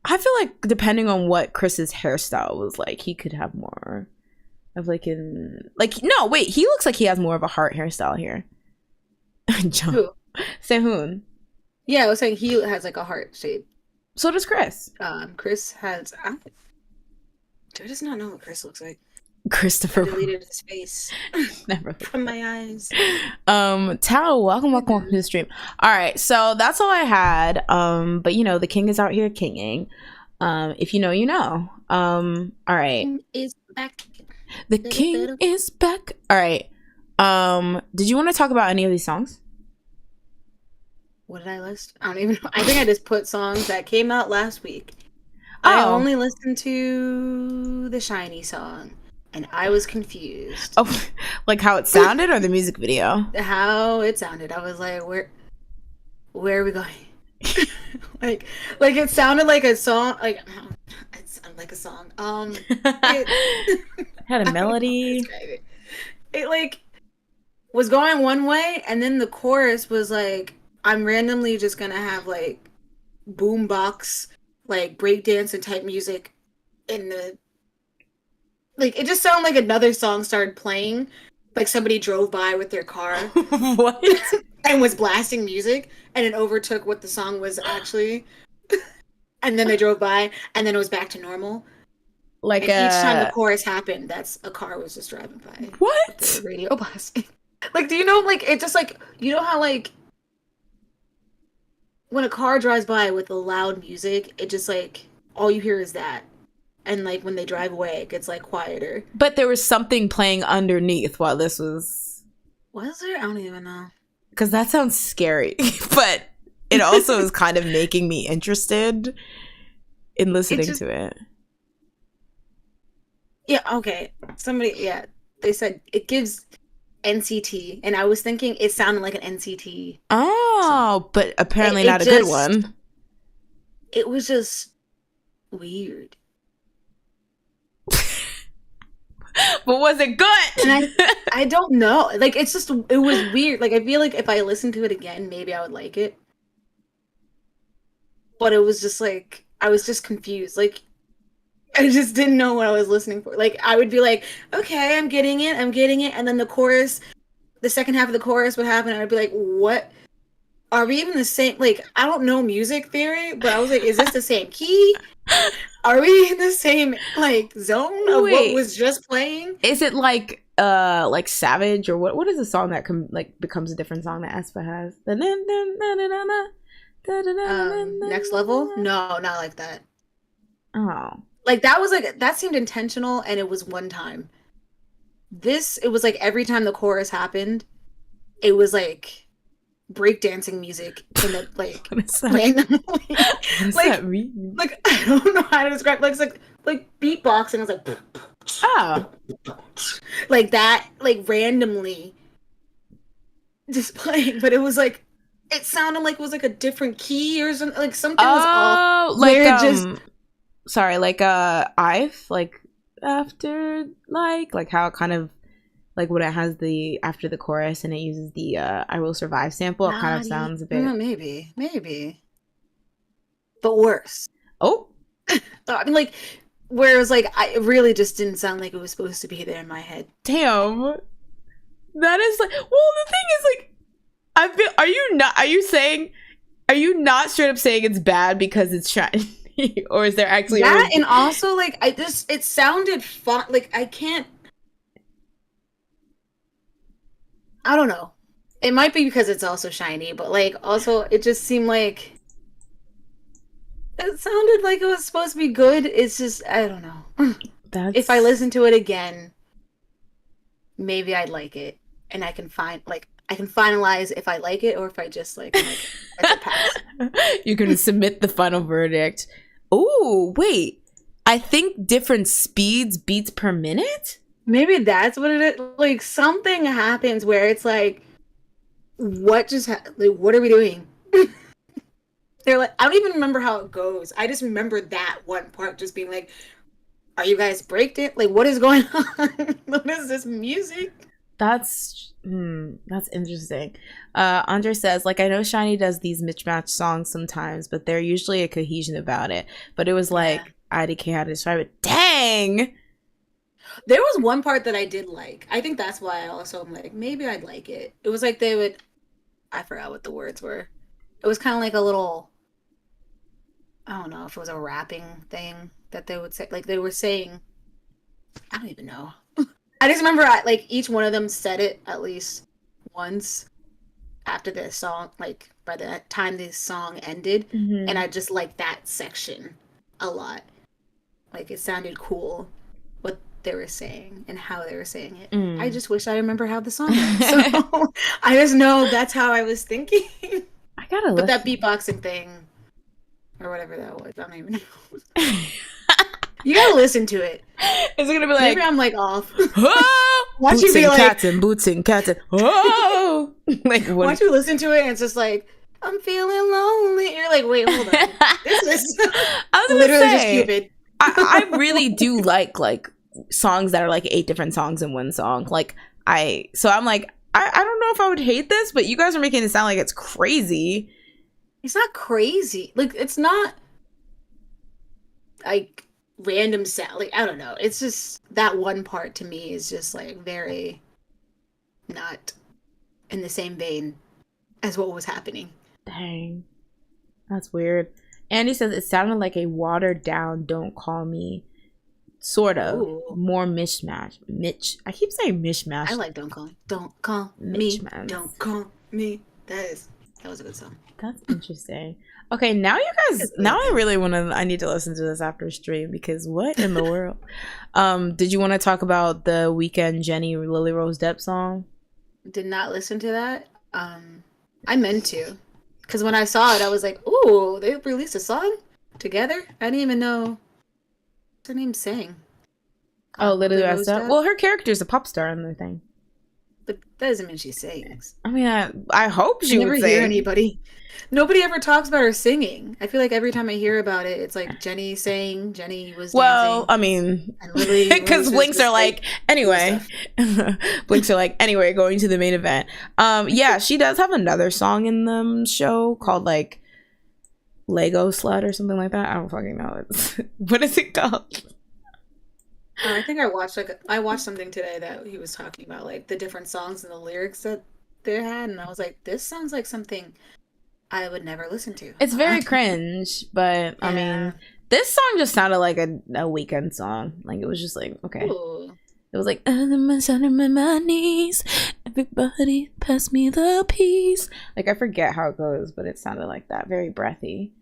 I feel like depending on what Chris's hairstyle was like, he could have more of like no, wait, he looks like he has more of a heart hairstyle here. Who? Sehun. Yeah, I was saying he has like a heart shape. So does Chris. Chris has. I just not know what Chris looks like. Christopher. I deleted his face. Never from my eyes. Tao, welcome to the stream. All right, so that's all I had. But you know, the king is out here kinging. If you know, you know. All right. King is back. The king is back. All right. Did you want to talk about any of these songs? What did I list? I don't even know. I think I just put songs that came out last week. I only listened to the Shinee song, and I was confused. Oh, like how it sounded or the music video? How it sounded. I was like, where are we going? like it sounded like a song. Like it sounded like a song. It had a melody. It like was going one way, and then the chorus was like, I'm randomly just gonna have like boombox, like breakdance and type music in the, like, it just sounded like another song started playing, like somebody drove by with their car. What? And was blasting music, and it overtook what the song was actually. And then they drove by, and then it was back to normal. Like and each time the chorus happened, that's a car was just driving by. What? The radio blasting. Like, do you know, like, it just, like, you know how, like, when a car drives by with the loud music, it just, like, all you hear is that. and like when they drive away, it gets like quieter. But there was something playing underneath while this was. Was there? I don't even know. Because that sounds scary, but it also is kind of making me interested in listening to it. Yeah. Okay. Somebody. Yeah. They said it gives NCT, and I was thinking it sounded like an NCT. Oh, but apparently not a good one. It was just weird. But was it good? And I don't know. Like, it's just, it was weird. Like, I feel like if I listened to it again, maybe I would like it. But it was just like, I was just confused. Like, I just didn't know what I was listening for. Like, I would be like, okay, I'm getting it. And then the chorus, the second half of the chorus would happen, and I'd be like, what? Are we even the same? Like, I don't know music theory, but I was like, is this the same key? Are we in the same, like, zone of what was just playing? Is it like Savage, or what is the song that becomes a different song that aespa has? Next Level? No, not like that. Oh. Like, that seemed intentional, and it was one time. This, it was like every time the chorus happened, it was like breakdancing music in the like randomly. What does that mean? Like, I don't know how to describe. Like, it's like beatboxing. It's like, oh, like that, like randomly just playing. But it was like, it sounded like it was like a different key or something. Like something was off. Like sorry, like I've like after like how it kind of. Like when it has the after the chorus and it uses the I Will Survive sample, it kind of sounds a bit. Maybe. But worse. Oh. I mean, like, whereas, like, it really just didn't sound like it was supposed to be there in my head. Damn. That is like, well, the thing is, like, I feel, are you not straight up saying it's bad because it's shiny? Or is there actually that? And also, like, it sounded fun. Like, I don't know. It might be because it's also shiny, but like also it just seemed like it sounded like it was supposed to be good. It's just I don't know. If I listen to it again, maybe I'd like it, and I can finalize if I like it or if I just like it's a pass. You're gonna submit the final verdict. Oh wait, I think different beats per minute. Maybe that's what it is. Like, something happens where it's like, what just like, what are we doing? They're like, I don't even remember how it goes. I just remember that one part just being like, are you guys breaked? Like, what is going on? What is this music? That's interesting. Andre says, like, I know Shinee does these mismatched songs sometimes, but they're usually a cohesion about it. But it was like, IDK had to describe it. Dang! There was one part that I did like. I think that's why I also am like, maybe I'd like it. It was like I forgot what the words were. It was kind of like a little, I don't know if it was a rapping thing that they would say. Like they were saying, I don't even know. I just remember like each one of them said it at least once after the song, like by the time this song ended. Mm-hmm. And I just liked that section a lot. Like it sounded cool. What they were saying and how they were saying it. I just wish I remember how the song went. So I just know that's how I was thinking. I gotta But that beatboxing thing or whatever that was, I don't even know. You gotta listen to it. It's gonna be like, maybe I'm like off. Oh! Watch you be like boots and cats and oh! Like once you listen to it and it's just like, I'm feeling lonely. You're like, wait, hold on. This is literally just Cupid. I really do like songs that are like 8 different songs in one song. Like so I'm like, I don't know if I would hate this, but you guys are making it sound like it's crazy. It's not crazy. Like it's not like random sound. Like I don't know. It's just that one part to me is just like very not in the same vein as what was happening. Dang. That's weird. Andy says it sounded like a watered down Don't Call Me. Sort of. Ooh. More mishmash. I keep saying mishmash. I like Don't Call Me. Don't Call Me. Don't Call Me. That is. That was a good song. That's interesting. Okay, now you guys, now I need to listen to this after stream because what in the world? Did you want to talk about the Weekend Jenny Lily Rose Depp song? Did not listen to that. I meant to, because when I saw it, I was like, "Ooh, they released a song together." I didn't even know what's her name sang. Oh, Lily Rose Rose Depp. Depp? Well, her character's a pop star in the thing. But that doesn't mean she sings. I mean, I hope she I never would hear sing. anybody. Nobody ever talks about her singing. I feel like every time I hear about it, it's like Jenny sang, Jenny was Well, dancing. I mean, And Lily because Rose Blinks was are like, anyway. Blinks are like, anyway, going to the main event. Yeah, she does have another song in the show called like Lego Slut or something like that. I don't fucking know. What is it called? I think I watched something today that he was talking about like the different songs and the lyrics that they had, and I was like, this sounds like something I would never listen to. It's very cringe, but I mean, this song just sounded like a Weekend song. Like it was just like, okay. Ooh. It was like, I'm on my knees, everybody pass me the peace. Like I forget how it goes, but it sounded like that, very breathy.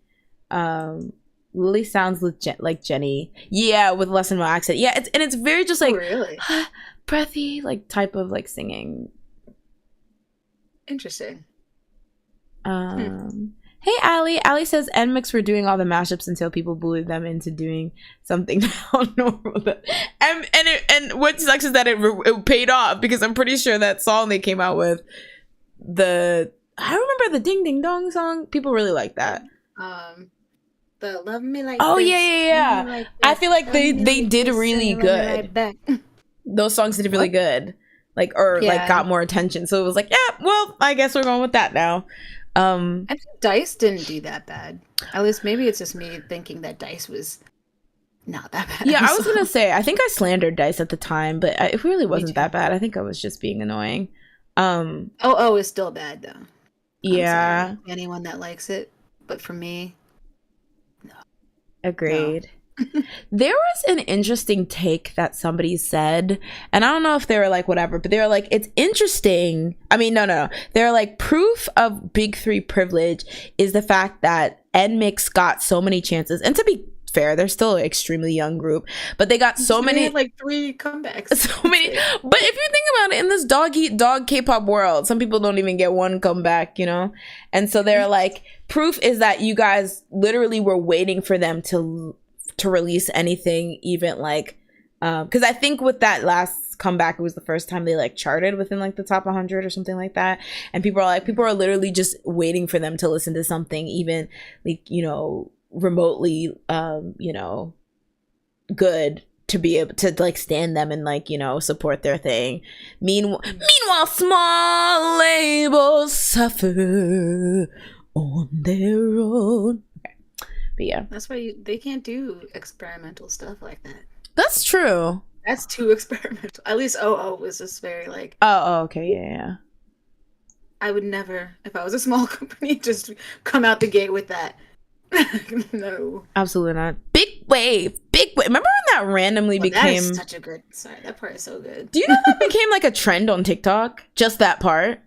Lily sounds like Jenny, yeah, with less than my accent. Yeah, it's very just like really breathy, like type of like singing. Interesting. Hey Ali. Ali says NMIX were doing all the mashups until people bullied them into doing something normal. And what sucks is that it paid off, because I'm pretty sure that song they came out with, I remember the Ding Ding Dong song. People really like that. The Love Me Like Oh This, yeah. like I feel like they like did this, really Love Me good. Right Back. Those songs did really good. Like got more attention. So it was like, yeah, well, I guess we're going with that now. I think Dice didn't do that bad. At least maybe it's just me thinking that Dice was not that bad. Yeah, I was gonna say, I think I slandered Dice at the time, but it really wasn't that bad. I think I was just being annoying. Oh, it's still bad though. Yeah. I'm sorry, anyone that likes it, but for me, no. Agreed. No. There was an interesting take that somebody said, and I don't know if they were like whatever, but they were like, it's interesting. I mean, no. They're like, proof of Big Three privilege is the fact that NMIX got so many chances. And to be fair, they're still an extremely young group, but they got so many, had like 3 comebacks. So many. But if you think about it, in this dog eat dog K-pop world, some people don't even get one comeback, you know? And so they're like, proof is that you guys literally were waiting for them to release anything, even like because I think with that last comeback, it was the first time they like charted within like the top 100 or something like that, and people are literally just waiting for them to listen to something even like, you know, remotely you know, good, to be able to like stand them and like, you know, support their thing. Meanwhile small labels suffer on their own. But yeah, That's why they can't do experimental stuff like that. that's true. That's too experimental. At least OO was just very like, Oh, okay, yeah. I would never, if I was a small company, just come out the gate with that. No. Absolutely not. Big wave. Remember when that randomly became... That is such a good... Sorry, that part is so good. Do you know that became like a trend on TikTok? Just that part?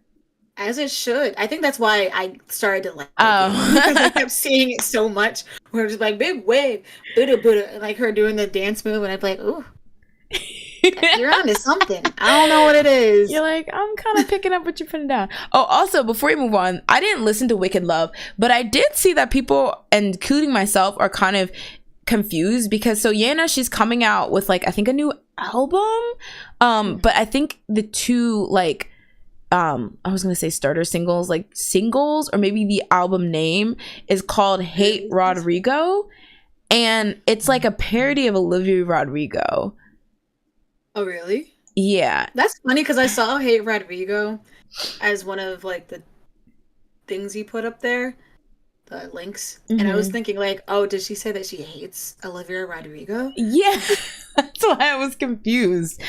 As it should. I think that's why I started to like it. I kept seeing it so much. Where it was like, big wave. Buddha, like her doing the dance move. And I'd be like, ooh. You're onto something. I don't know what it is. You're like, I'm kind of picking up what you're putting down. Oh, also, before we move on, I didn't listen to Wicked Love, but I did see that people, including myself, are kind of confused because so Yena, she's coming out with like, I think a new album. But I think the two like I was gonna say starter singles, like singles, or maybe the album name is called Hate Rodrigo, and it's like a parody of Olivia Rodrigo. Oh, really? Yeah. That's funny because I saw Hate Rodrigo as one of like the things he put up there, the links. And I was thinking like, oh, did she say that she hates Olivia Rodrigo? Yeah. That's why I was confused.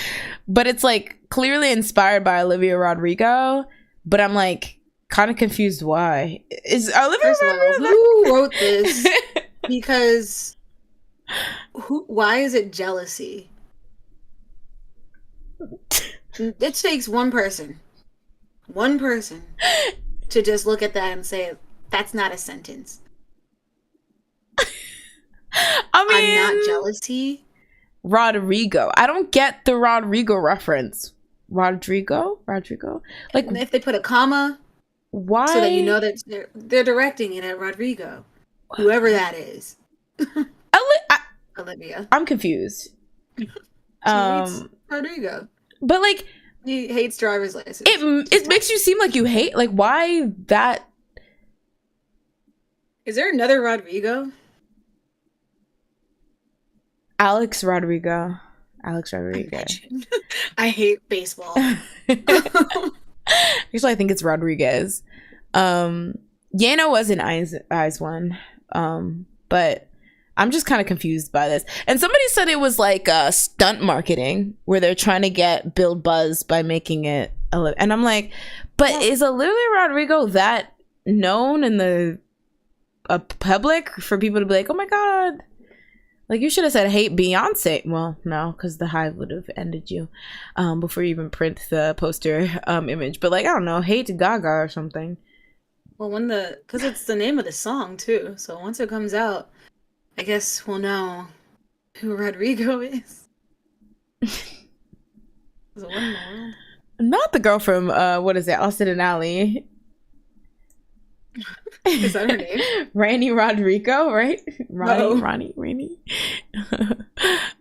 But it's like clearly inspired by Olivia Rodrigo, but I'm like kind of confused why. Is Olivia Rodrigo? Who wrote this? Because why is it jealousy? It takes one person. to just look at that and say, that's not a sentence. I mean, I'm not jealousy. Rodrigo. I don't get the Rodrigo reference. Rodrigo? Like, And if they put a comma, why? so that you know that they're directing it at Rodrigo, whoever that is. Olivia. I'm confused. She hates Rodrigo. But like, he hates driver's license. It makes you seem like you hate. Like, why that? Is there another Rodrigo? Alex Rodrigo. I hate baseball. Actually, I think it's Rodriguez. Yena was an eyes one. But I'm just kind of confused by this. And somebody said it was like stunt marketing where they're trying to build buzz by making it and I'm like, but is Olivia Rodrigo that known in the public for people to be like, oh my god, like you should have said hate Beyonce? Well, no, because the hive would have ended you before you even print the poster image. But like, I don't know, hate Gaga or something. Well, because it's the name of the song too, so once it comes out, I guess we'll know who Rodrigo is. Is it one in the world? Not the girl from what is it, Austin and Ally. Is that her name? Rainy Rodrigo, right? Ronnie.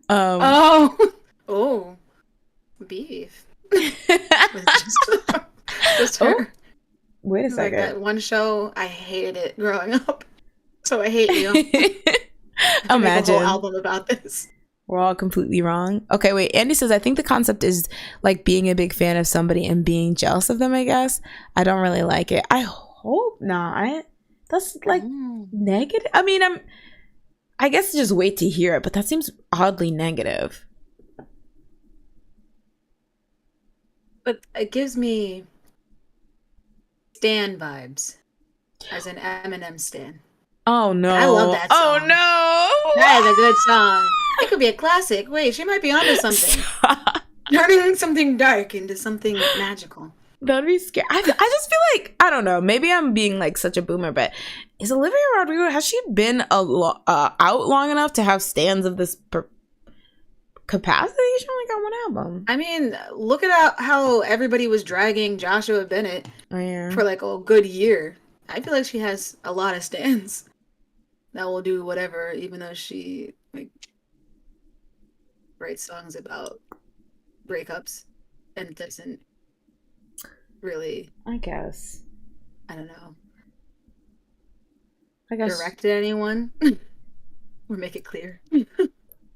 Oh, beef. Just her. Wait a second. Like that one show, I hated it growing up, so I hate you. Imagine make a whole album about this. We're all completely wrong. Okay, wait. Andy says, I think the concept is like being a big fan of somebody and being jealous of them, I guess. I don't really like it. I hope not. That's like negative. I mean, I guess just wait to hear it, but that seems oddly negative. But it gives me Stan vibes, as an Eminem stan. Oh no! I love that song. Oh no! That is a good song. It could be a classic. Wait, she might be onto something. Turning something dark into something magical. That'd be scary. I just feel like, I don't know, maybe I'm being like such a boomer, but is Olivia Rodrigo, has she been out long enough to have stands of this capacity? She only got one album. I mean, look at how everybody was dragging Joshua Bennett for like a good year. I feel like she has a lot of stands that will do whatever, even though she like writes songs about breakups and doesn't really, I guess, I don't know, direct at anyone or make it clear.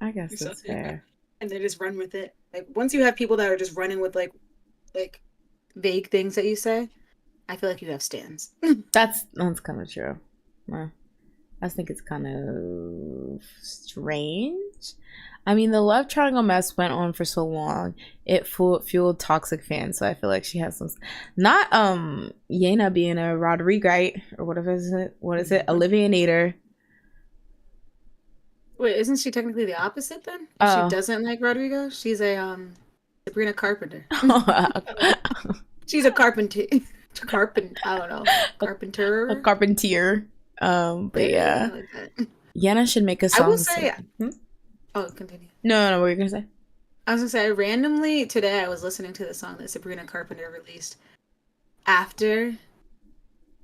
I guess that's fair. And they just run with it. Like, once you have people that are just running with like vague things that you say, I feel like you have stands. That's kind of true. Well, I think it's kind of strange. I mean, the love triangle mess went on for so long. It fueled toxic fans. So I feel like she has some. Not Yena being a Rodrigo or whatever is it? What is it? Olivial ETA. Wait, isn't she technically the opposite then? She doesn't like Rodrigo. She's a Sabrina Carpenter. She's a carpenter. I don't know. Carpenter. A carpentier. But yeah. Like Yena should make a song. I will say. Oh, continue. No, what were you gonna say? I was gonna say, randomly today I was listening to the song that Sabrina Carpenter released after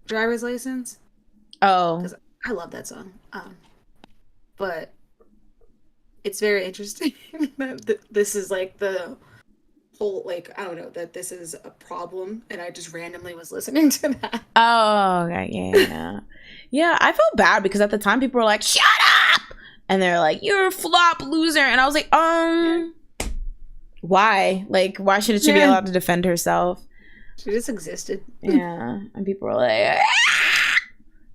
Driver's License. Oh. Because I love that song. But it's very interesting that this is like the whole, like, I don't know, that this is a problem, and I just randomly was listening to that. Oh, yeah. Yeah, I felt bad because at the time people were like, shut up! And they're like, you're a flop loser. And I was like, why? Like, why shouldn't she be allowed to defend herself? She just existed. Yeah. And people were like,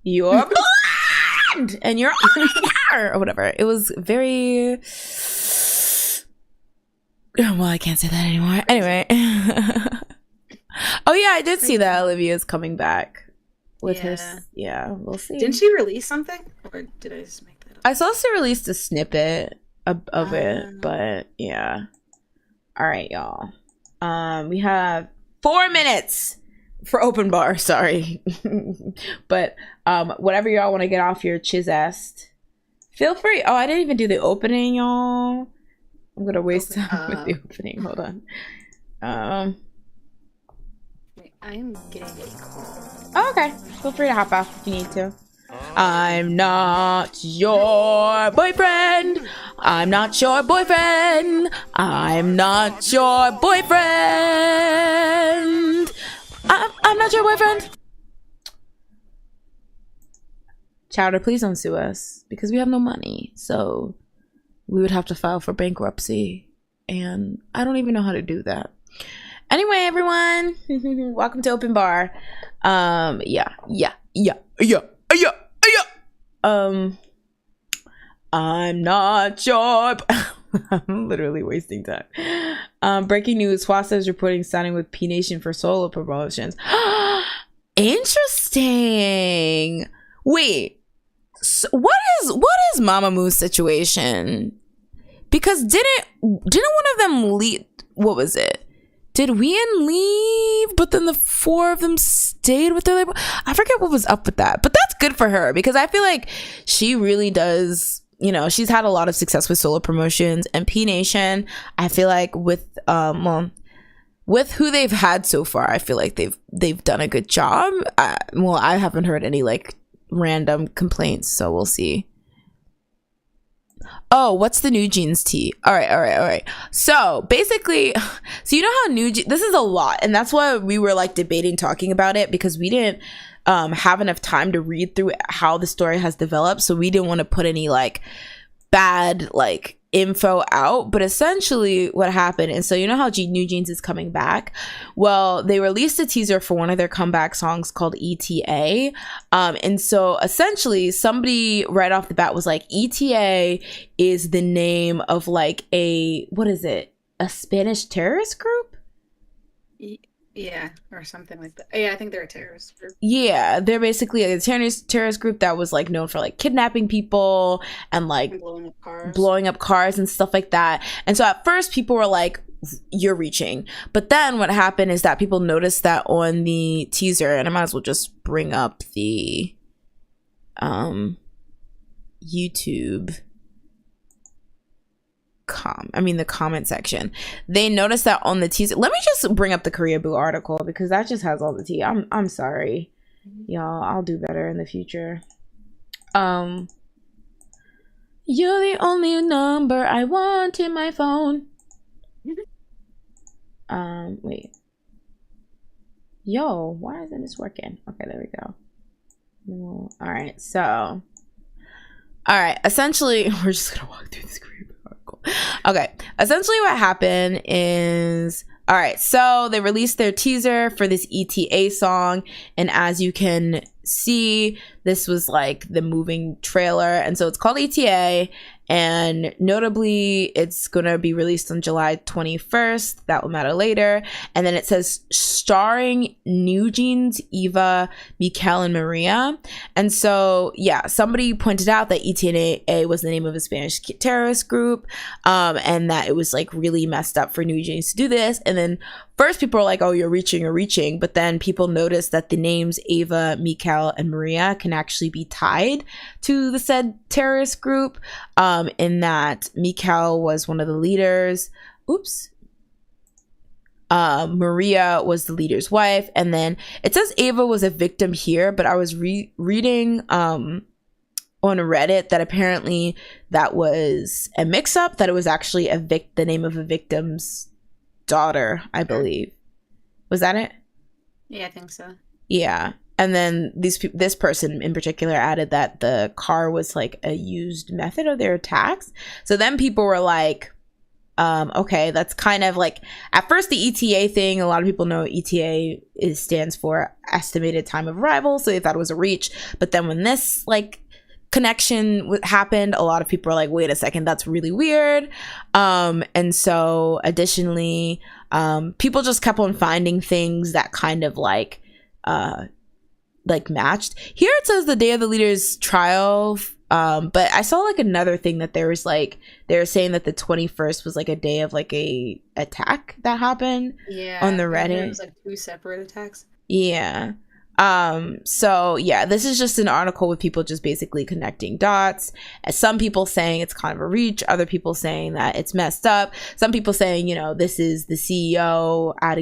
you're blonde! And you're or whatever. It was very... Well, I can't say that anymore. Anyway. Oh, yeah, I did see that Olivia's coming back with her... Yeah, we'll see. Didn't she release something? Or did I just make that up? I saw she released a snippet of it, but yeah. All right, y'all. We have 4 minutes for open bar, sorry. But whatever y'all want to get off your chizest, feel free. Oh, I didn't even do the opening, y'all. I'm gonna waste time with the opening. Hold on. Wait, I'm getting a call. Oh, okay. Feel free to hop off if you need to. I'm not your boyfriend. I'm not your boyfriend. I'm not your boyfriend. I'm not your boyfriend. Chowder, please don't sue us because we have no money. So we would have to file for bankruptcy. And I don't even know how to do that. Anyway, everyone, welcome to Open Bar. Yeah. I'm not your. I'm literally wasting time. Breaking news: Hwasa is reporting signing with P Nation for solo promotions. Interesting. Wait, so what is Mamamoo's situation? Because didn't one of them leave? What was it? Did Wheein leave, but then the four of them stayed with their label? I forget what was up with that, but that's good for her because I feel like she really does. You know, she's had a lot of success with solo promotions, and P Nation, I feel like with who they've had so far, I feel like they've done a good job. I haven't heard any like random complaints, so we'll see. Oh, what's the new Jeans tea? All right. So basically, so you know how this is a lot, and that's why we were like debating talking about it because we didn't have enough time to read through how the story has developed, so we didn't want to put any like bad like info out. But essentially what happened, and so you know how New Jeans is coming back, well, they released a teaser for one of their comeback songs called ETA, and so essentially somebody right off the bat was like, ETA is the name of like a Spanish terrorist group. Yeah, or something like that. Yeah, I think they're a terrorist group. Yeah, they're basically a terrorist group that was like known for like kidnapping people and like blowing up cars and stuff like that. And so at first people were like, you're reaching. But then what happened is that people noticed that on the teaser, and I might as well just bring up the YouTube the comment section. They noticed that on the teaser. Let me just bring up the Korea Boo article because that just has all the tea. I'm sorry, y'all. I'll do better in the future. You're the only number I want in my phone. Wait. Yo, why isn't this working? Okay, there we go. All right, so. All right, essentially, we're just gonna walk through this Korea Boo article. Okay, essentially what happened is, all right, so they released their teaser for this ETA song, and as you can see, this was like the moving trailer, and so it's called ETA, and notably it's gonna be released on July 21st. That will matter later. And then it says starring New Jeans, Eva, Mikael, and Maria. And so yeah, somebody pointed out that ETA was the name of a Spanish terrorist group, and that it was like really messed up for New Jeans to do this. And then first people were like, oh, you're reaching, but then people noticed that the names Eva, Mikael, and Maria can actually be tied to the said terrorist group, in that Mikael was one of the leaders. Maria was the leader's wife, and then it says Eva was a victim here, but I was reading on Reddit that apparently that was a mix-up, that it was actually the name of a victim's daughter, I believe. Was that it? Yeah, I think so. Yeah. And then this person in particular added that the car was like a used method of their attacks. So then people were like, okay, that's kind of like, at first the ETA thing, a lot of people know ETA stands for estimated time of arrival, so they thought it was a reach. But then when this like connection happened, a lot of people were like, wait a second, that's really weird. And so additionally, people just kept on finding things that kind of like matched. Here it says the day of the leader's trial, but I saw like another thing that there was like, they were saying that the 21st was like a day of like a attack that happened on the Reddit. It was like 2 separate attacks. Yeah. So yeah, this is just an article with people just basically connecting dots. Some people saying it's kind of a reach, other people saying that it's messed up, some people saying, you know, this is the CEO at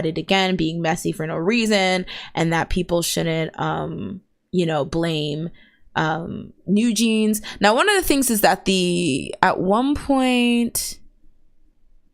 it again being messy for no reason, and that people shouldn't you know, blame New Jeans. Now, one of the things is that at one point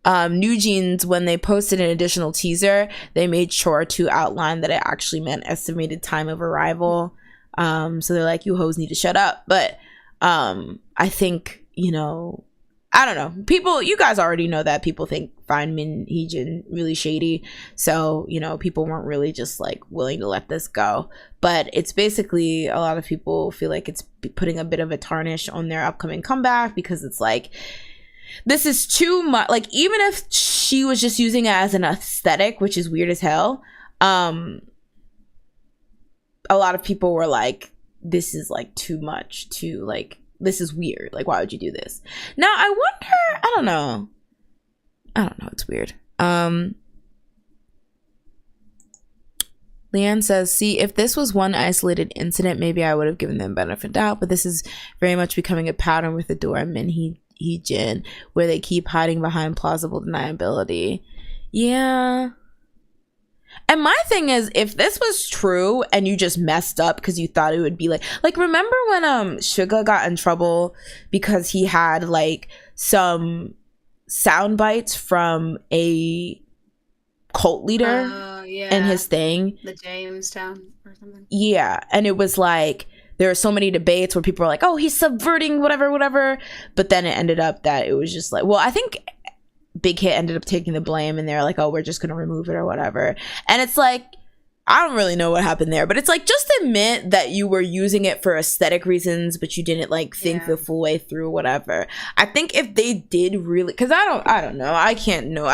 New Jeans, when they posted an additional teaser, they made sure to outline that it actually meant estimated time of arrival. So they're like, you hoes need to shut up. But I think, you know, I don't know, people, you guys already know that people think Fine Min Heejin really shady, so, you know, people weren't really just like willing to let this go. But it's basically, a lot of people feel like it's putting a bit of a tarnish on their upcoming comeback, because it's like, this is too much. Like, even if she was just using it as an aesthetic, which is weird as hell, a lot of people were like, this is like too much, to like, this is weird, like, why would you do this? Now I wonder, I don't know, it's weird. Leanne says, see, if this was one isolated incident, maybe I would have given them benefit of doubt, but this is very much becoming a pattern with Adora and Heejin, where they keep hiding behind plausible deniability. Yeah. And my thing is, if this was true and you just messed up because you thought it would be like remember when Suga got in trouble because he had like some sound bites from a cult leader in his thing, the Jamestown or something. Yeah, and it was like there are so many debates where people are like, oh, he's subverting whatever, but then it ended up that it was just like, well, I think Big Hit ended up taking the blame, and they're like, oh, we're just gonna remove it or whatever. And it's like, I don't really know what happened there, but it's like, just admit that you were using it for aesthetic reasons, but you didn't like think the full way through, whatever. I think if they did really, because I don't know, I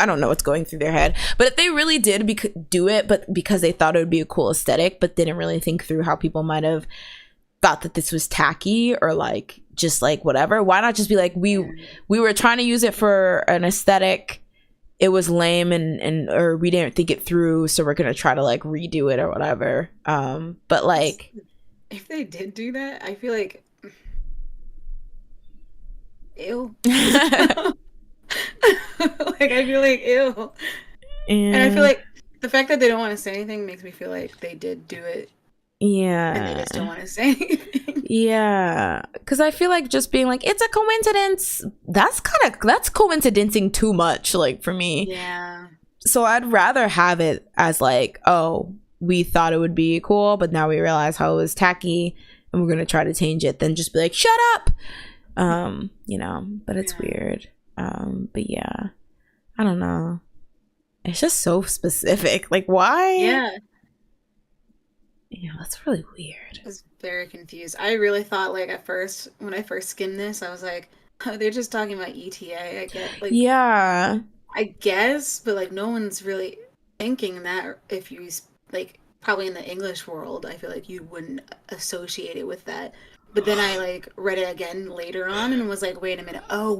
don't know what's going through their head, but if they really did do it, but because they thought it would be a cool aesthetic, but didn't really think through how people might have thought that this was tacky or like just like whatever, why not just be like, we were trying to use it for an aesthetic, it was lame, and or we didn't think it through, so we're gonna try to like redo it or whatever. But like, if they did do that, I feel like, ew. Like, I feel like ew. And I feel like the fact that they don't want to say anything makes me feel like they did do it. Yeah. And they just don't want to say anything. Yeah. Because I feel like just being like, it's a coincidence, that's coincidencing too much, like, for me. Yeah. So I'd rather have it as like, oh, we thought it would be cool, but now we realize how it was tacky and we're going to try to change it, than just be like, shut up. You know, but it's weird. But yeah, I don't know. It's just so specific. Like, why? Yeah. Yeah, that's really weird. I was very confused. I really thought, like, at first, when I first skimmed this, I was like, oh, they're just talking about ETA. I get, like, yeah, I guess, but like, no one's really thinking that. If you, like, probably in the English world, I feel like you wouldn't associate it with that. But then I like read it again later on and was like, wait a minute. Oh,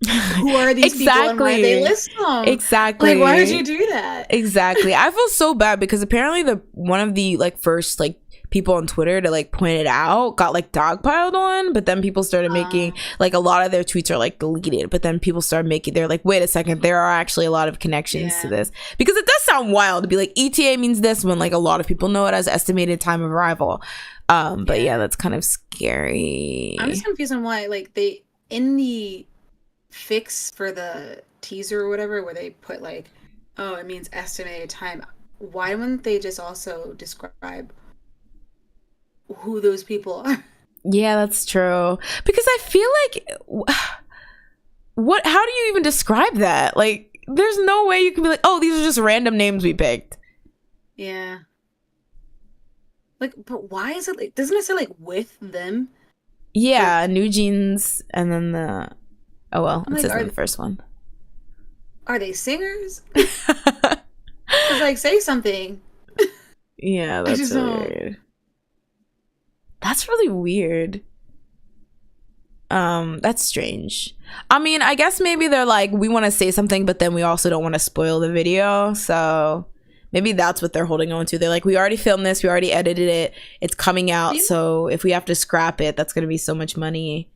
who are these people and why they list them? Exactly. Like, why did you do that? Exactly. I feel so bad because apparently one of the like first like people on Twitter to like point it out got like dogpiled on, but then people started making like a lot of their tweets are like deleted, but then people started making, they're like, wait a second, there are actually a lot of connections to this, because it does sound wild to be like ETA means this when like a lot of people know it as estimated time of arrival. But yeah, that's kind of scary. I'm just confused on why, like, they in the fix for the teaser or whatever, where they put like, oh, it means estimated time. Why wouldn't they just also describe who those people are? Yeah, that's true. Because I feel like, how do you even describe that? Like, there's no way you can be like, oh, these are just random names we picked. Yeah. Like, but why is it like, doesn't it say like with them? Yeah, like, New Jeans, and then the, oh well, it says in the first one. Are they singers? It's like, say something. Yeah, that's really weird. That's really weird. That's strange. I mean, I guess maybe they're like, we want to say something, but then we also don't want to spoil the video, so Maybe that's what they're holding on to. They're like, we already filmed this, we already edited it, it's coming out, so if we have to scrap it, that's gonna be so much money.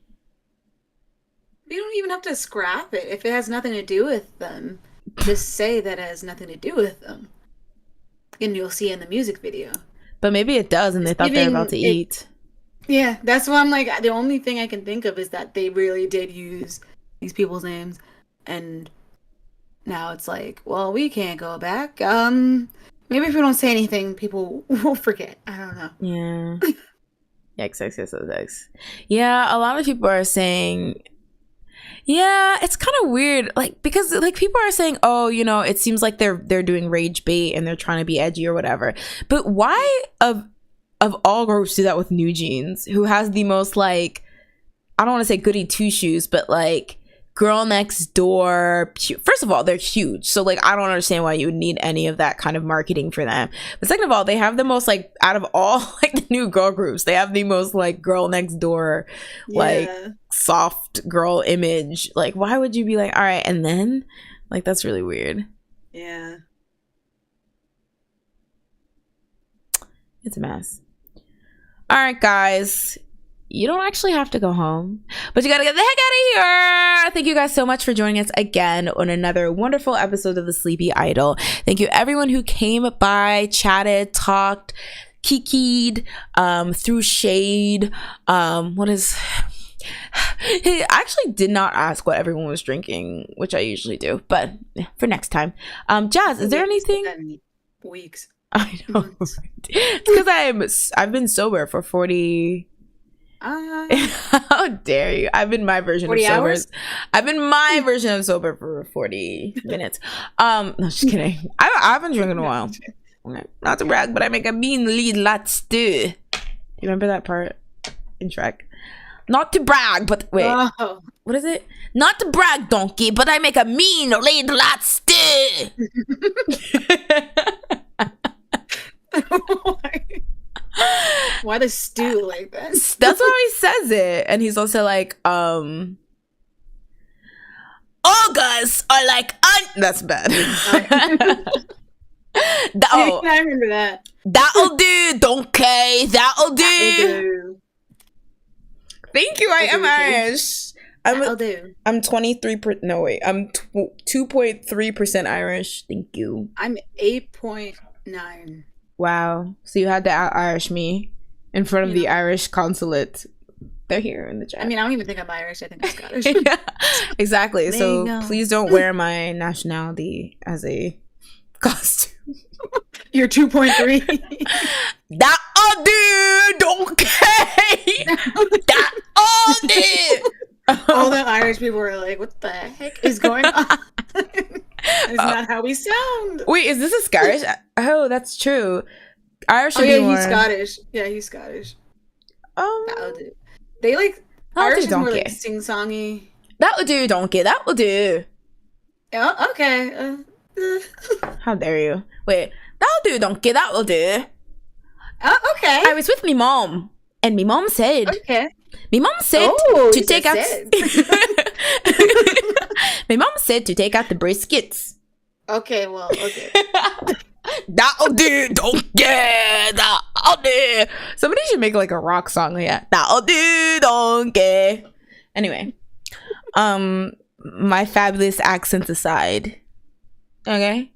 You don't even have to scrap it if it has nothing to do with them. Just say that it has nothing to do with them, and you'll see in the music video. But maybe it does, and they thought they were about to eat. Yeah, that's why I'm like, the only thing I can think of is that they really did use these people's names, and now it's like, well, we can't go back. Maybe if we don't say anything, people will forget. I don't know. Yeah. XXXX. Yeah, a lot of people are saying, yeah, it's kind of weird, like, because like people are saying, oh, you know, it seems like they're doing rage bait and they're trying to be edgy or whatever. But why of all groups do that with New Jeans, who has the most, like, I don't want to say goody two shoes, but like girl next door. First of all, they're huge, so like I don't understand why you would need any of that kind of marketing for them. But second of all, they have the most, like, out of all like the new girl groups, they have the most like girl next door, like soft girl image. Like, why would you be like, all right, and then like that's really weird. Yeah, it's a mess. All right, guys, you don't actually have to go home, but you gotta get the heck out of here. Thank you guys so much for joining us again on another wonderful episode of The Sleepy Idol. Thank you everyone who came by, chatted, talked, kikied, threw shade. I actually did not ask what everyone was drinking, which I usually do, but for next time. Jazz, is there anything? Weeks. I know. It's because I've been sober for 40. How dare you? I've been my version of sober. Hours? I've been my version of sober for 40 minutes. No, just kidding. I've been drinking a while. Not to brag, but I make a mean lead lot stew. You remember that part in Shrek? Not to brag, but wait. Oh. What is it? Not to brag, donkey, but I make a mean lead lot stew. Why the stew like that? That's how he says it. And he's also like, August are like that's bad. I remember that. That'll do, donkey. That'll do. Thank you. I am Irish. I'm 23. No wait. I'm 2.3% Irish. Thank you. I'm 8.9. Wow. So you had to out-Irish me in front of the Irish consulate. They're here in the chat. I mean, I don't even think I'm Irish. I think I'm Scottish. Yeah, exactly. So please don't wear my nationality as a costume. You're 2.3. That'll do, don't care. That'll do. All the Irish people were like, what the heck is going on? It's not how we sound. Wait, is this a Scottish? Oh, that's true. Irish. Oh yeah, he's Scottish. Yeah, he's Scottish. That'll do. They like Irish is more like sing-songy. That'll do, donkey. That'll do. Oh, okay. How dare you? Wait, that'll do, donkey. That will do. Oh, okay. I was with me mom, and me mom said. Okay. Me mom said to take out. My mom said to take out the briskets. Okay, well, okay. That'll do, don't get. That'll do. Somebody should make like a rock song like that. That'll do, don't get. Anyway, my fabulous accents aside. Okay.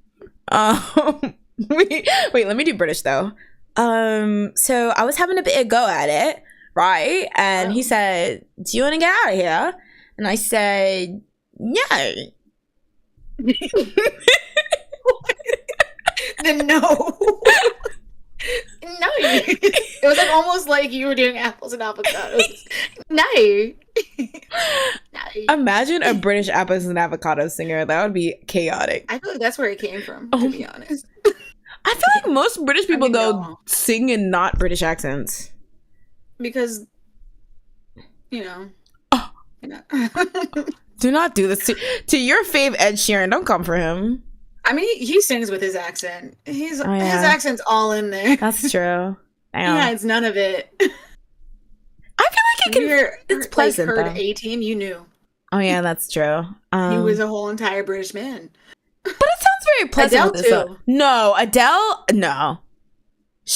Wait, let me do British though. So I was having a bit of a go at it, right? And he said, "Do you want to get out of here?" And I said, "No." Then no. No. It was like almost like you were doing apples and avocados. No. No. Imagine a British apples and avocado singer. That would be chaotic. I feel like that's where it came from, to be honest. I feel like most British people sing in not British accents. Because, you know. Do not do this to your fave Ed Sheeran. Don't come for him. I mean, he sings with his accent. His accent's all in there. That's true. Yeah, it's none of it. I feel like it's pleasant. Heard 18, you knew. Oh yeah, that's true. He was a whole entire British man. But it sounds very pleasant Adele with this song. No, Adele, no.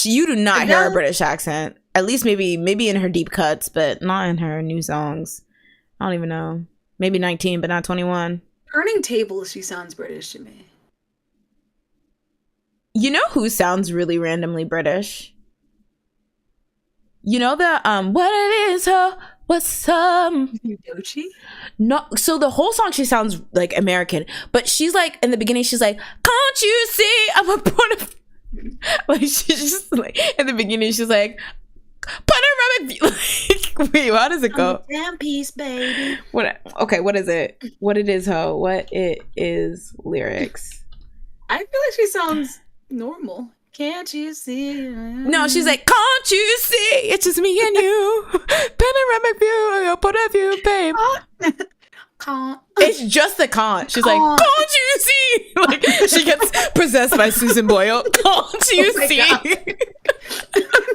You do not hear a British accent. At least maybe in her deep cuts, but not in her new songs. I don't even know. Maybe 19, but not 21. Turning Tables, she sounds British to me. You know who sounds really randomly British? You know the what it is, huh? What's Doechii? No, so the whole song she sounds like American, but she's like in the beginning she's like, "Can't you see I'm a part of," like she's just like in the beginning she's like, "Panoramic view." Like, wait, how does it go? Damn piece, baby. What? Okay, what is it? What it is, ho? What it is? Lyrics. I feel like she sounds normal. Can't you see? No, she's like, "Can't you see? It's just me and you. Panoramic view, your point of view, babe." Can't. It's just the can't. She's like, "Can't you see?" Like she gets possessed by Susan Boyle. Can't you see?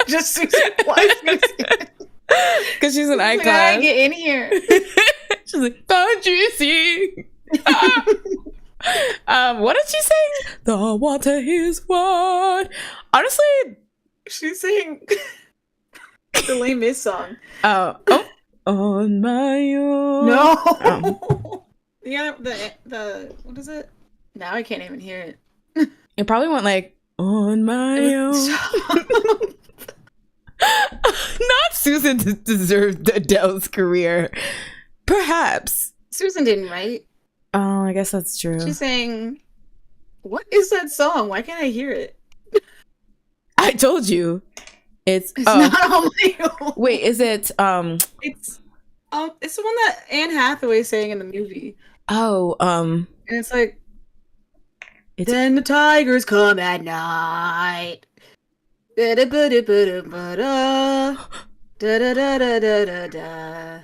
Just Susan Boyle. Because she's an icon. Like, I gotta get in here. She's like, "Can't you see?" What did she sing? The water is what? Honestly, She's singing the Les Mis song. On my own. No. Oh. The what is it? Now I can't even hear it. It probably went like on my own. Not Susan deserved Adele's career. Perhaps. Susan didn't write. Oh, I guess that's true. She's saying, "What is that song? Why can't I hear it?" I told you. It's not on my own. Wait, is it It's the one that Anne Hathaway sang in the movie. And it's like, then the tigers come at night. Da-da-ba-da-ba-da-ba-da. Da-da-da-da-da-da-da.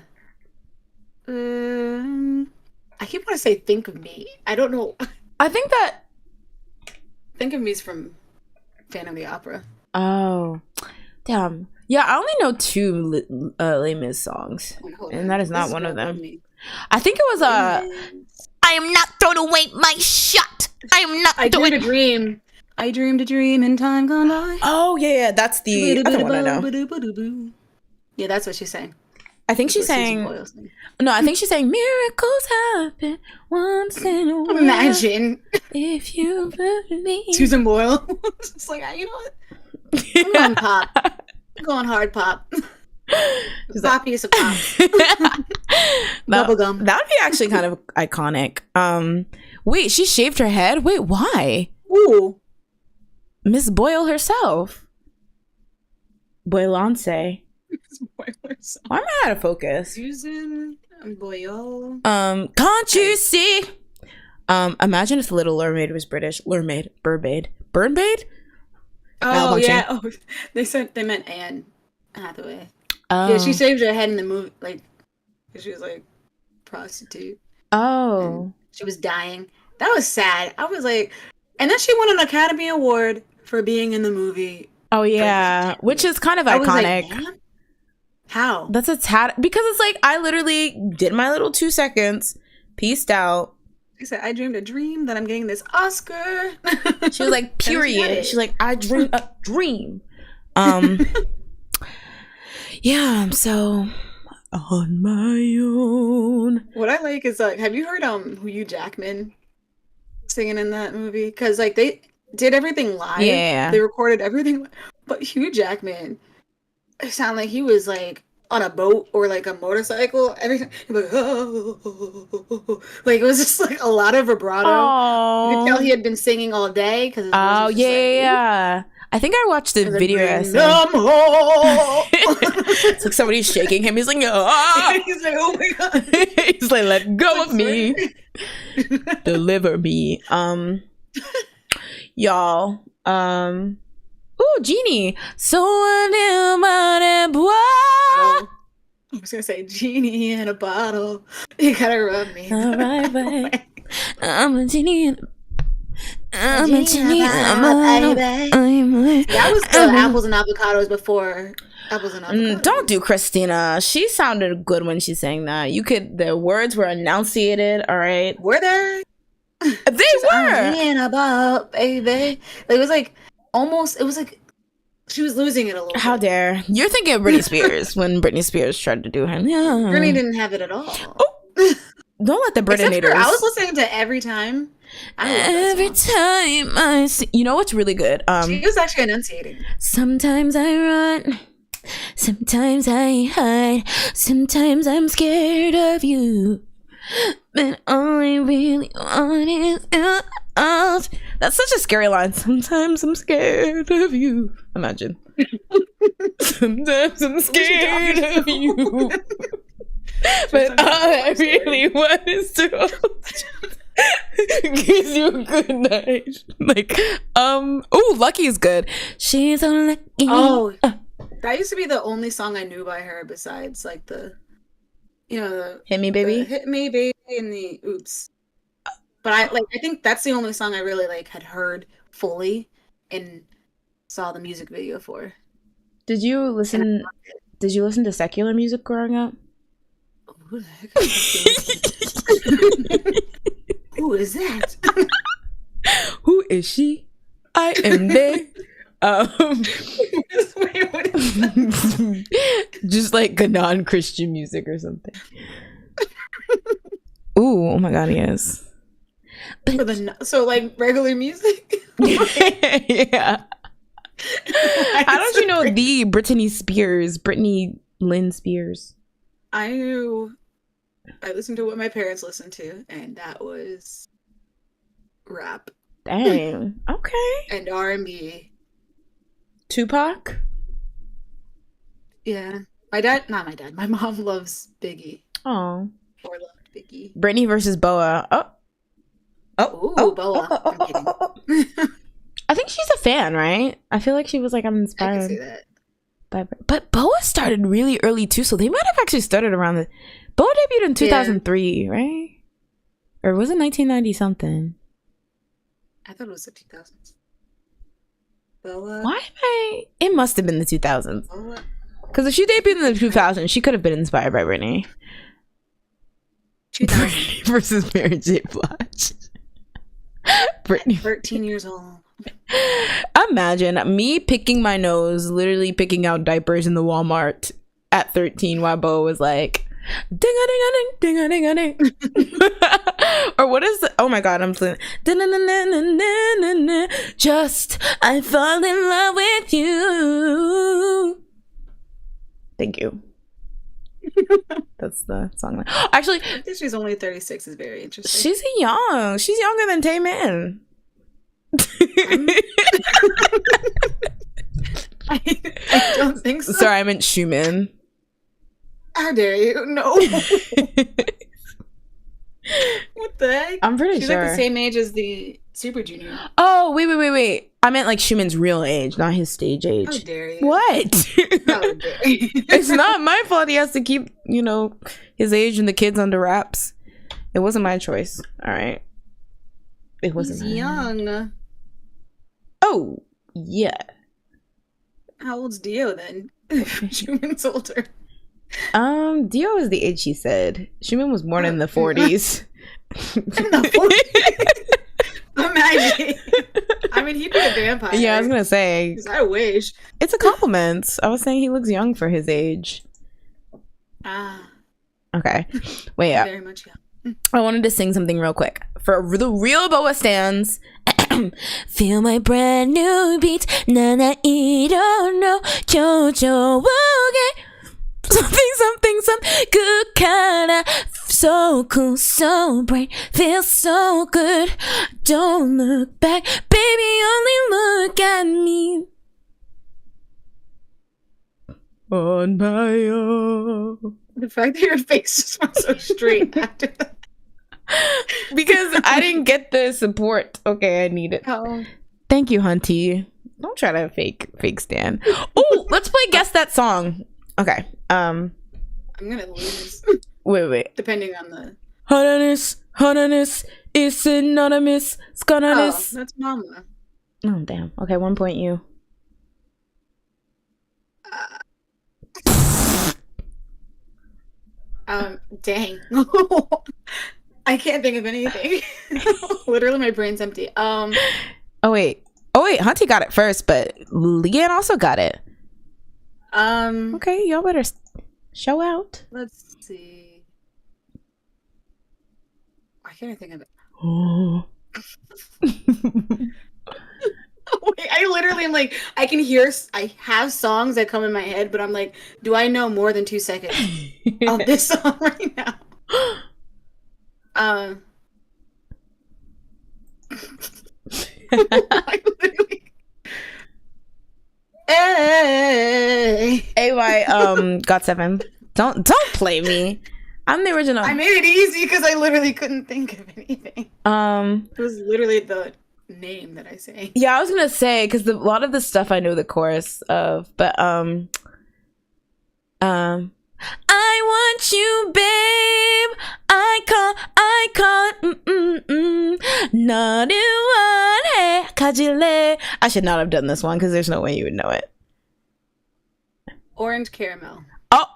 I keep wanting to say "Think of Me." I don't know. I think that "Think of Me" is from Phantom of the Opera. Oh, damn. Yeah, I only know two Les Mis songs, and that is not one of them. I think it was I am not throwing away my shot. I am not. I dreamed a dream. I dreamed a dream in time gone by. Oh yeah, that's the other one I know. Yeah, that's what she's saying. I think she sang. No, I think she's saying "Miracles happen once in a while." Imagine if you believe. Susan Boyle. It's like, you know what? I'm going pop. I'm going hard pop. Pop piece of pop. Bubblegum. That would be actually kind of iconic. Wait, she shaved her head? Wait, why? Ooh. Miss Boyle herself. Boylance. Why am I out of focus? Susan Boyle. Can't you see? Imagine if Little Mermaid was British. Mermaid. Oh yeah. Oh, they meant Anne Hathaway. Oh. Yeah, she shaved her head in the movie, like, because she was like prostitute. Oh. She was dying. That was sad. I was like, and then she won an Academy Award for being in the movie. Oh yeah, which is kind of iconic. Like, how? That's a tad, because it's like I literally did my little 2 seconds, peaced out. She said, "I dreamed a dream that I'm getting this Oscar." She was like, period. She's like, "I dreamed a dream." Yeah, so on my own. What I like is like, have you heard Hugh Jackman singing in that movie? Because like they did everything live. Yeah, they recorded everything, but Hugh Jackman, it sounded like he was like on a boat or like a motorcycle. Everything like, oh. Like it was just like a lot of vibrato. Aww. You could tell he had been singing all day because yeah. I think I watched the video. It's like somebody's shaking him. He's like, oh. He's like, oh my god. He's like, let go of me. Deliver me. Y'all. Ooh, Genie. So I was gonna say genie in a bottle. You gotta rub me. All right, babe. I'm a genie in I'm a genie. That was the apples and avocados before apples and avocados. Don't do Christina. She sounded good when she sang that. The words were enunciated. All right. Were they? They were. In about, baby. Like, it was like almost. It was like she was losing it a little. How bit. dare you're thinking of Britney Spears when Britney Spears tried to do him? Yeah, Britney didn't have it at all. Oh, don't let the Britneyators. I was listening to Every Time. Every time I see, you know what's really good? She was actually enunciating. Sometimes I run, sometimes I hide, sometimes I'm scared of you, but all I really want is out. That's such a scary line. Sometimes I'm scared of you. Imagine. Sometimes I'm scared of you, but all I really want is to kiss you good night. Like, oh, Lucky is good. She's so lucky. Oh, that used to be the only song I knew by her besides like the, the Hit Me Baby, Hit Me Baby, and the Oops. But I think that's the only song I really like had heard fully and saw the music video for. Did you listen to secular music growing up? Who the heck Who is that? Who is she? I am they. Wait, what is that? Just like a non-Christian music or something. Ooh, oh my god, yes. So like regular music? Yeah. How don't you know the Britney Lynn Spears? I listened to what my parents listened to, and that was rap. Dang. Okay. And R&B. Tupac? Yeah. My mom loves Biggie. Oh. Or loved Biggie. Britney versus Boa. Ooh, Boa. I'm kidding. I think she's a fan, right? I feel like she was like, I'm inspired. I can see that. But Boa started really early too, so they might have actually started around the. Boa debuted in 2003, right? Or was it 1990 something? I thought it was the 2000s. Boa. Why am I? It must have been the 2000s. Boa. Because if she debuted in the 2000s, she could have been inspired by Britney. 2000 Britney versus Mary J. Blige. Britney. 13 years old. Imagine me picking my nose, literally picking out diapers in the Walmart at 13 while Bo was like, ding a ding a ding, ding a ding a ding. Or what is the, oh my god, I'm saying, just I fall in love with you. Thank you. That's the song. Actually, I think she's only 36 is very interesting. she's young. She's younger than Taemin. I don't think so. Sorry, I meant Xiumin. How dare you? No. What the heck? I'm pretty She's sure. like the same age as the Super Junior. Oh, wait. I meant like Xiumin's real age, not his stage age. How dare you? What? How dare you? It's not my fault he has to keep, his age and the kids under wraps. It wasn't my choice. All right. It wasn't. He's young. Oh, yeah. How old's Dio then? Xiumin's older. Dio is the age she said. Xiumin was born in the 40s. In the 40s? Imagine. I mean, he'd be a vampire. Yeah, I was gonna say. I wish. It's a compliment. I was saying he looks young for his age. Ah. Okay. Wait. Very much young. I wanted to sing something real quick for the real Boa stands. Feel my brand new beat. Nana no jojo woge. Something good kinda. So cool, so bright, feels so good. Don't look back, baby, only look at me. On my own. The fact that your face just went so straight after that. Because I didn't get the support. Okay, I need it. Oh. Thank you, Hunty. Don't try to fake stand. Oh, let's play Guess That Song. Okay. I'm gonna lose. Wait. Depending on the Honanis, is synonymous, sconanis. Oh, that's Mama. Oh, damn. Okay, 1 point you. Dang. I can't think of anything. Literally, my brain's empty. Oh wait, Hunty got it first, but Leanne also got it. Okay, y'all better show out. Let's see. Why can't I think of it? Oh. Wait, I literally am like, I have songs that come in my head, but I'm like, do I know more than 2 seconds of this song right now? I literally... Hey. AY got 7. Don't play me. I'm the original. I made it easy because I literally couldn't think of anything. It was literally the name that I sang. Yeah, I was gonna say because a lot of the stuff I know the chorus of, but I want you, babe. I can't, not one, hey, kajile. I should not have done this one because there's no way you would know it. Orange caramel. Oh,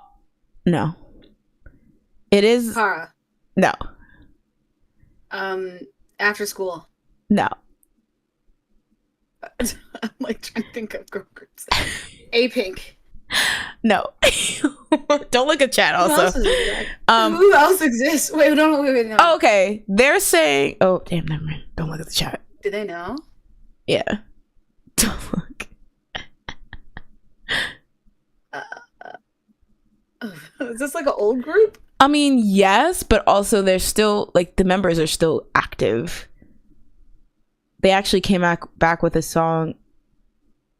no. It is. Kara. No. After school. No. I'm like trying to think of girl groups. A-Pink. No. Don't look at chat also. Who else exists? Wait, wait, no. Oh, okay. They're saying, oh damn, never mind. Don't look at the chat. Do they know? Yeah. Don't look. Is this like an old group? I mean, yes, but also they're still like the members are still active. They actually came back with a song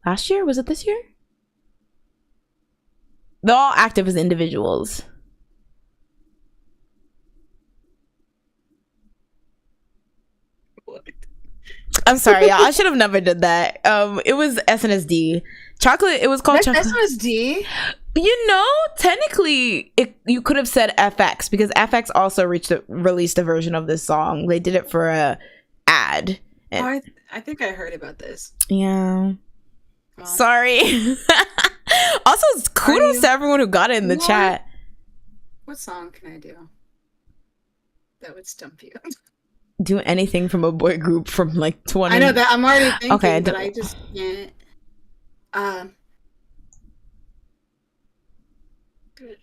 last year. Was it this year? They're all active as individuals. What? I'm sorry, y'all. I should have never did that. It was SNSD. Chocolate. It was called Chocolate. SNSD. You know, technically, you could have said FX because FX also released a version of this song. They did it for a ad. I think I heard about this. Yeah. Well. Sorry. Also, kudos to everyone who got it in the chat. What song can I do that would stump you? Do anything from a boy group from like 20. I know that I'm already thinking, okay, but I just can't.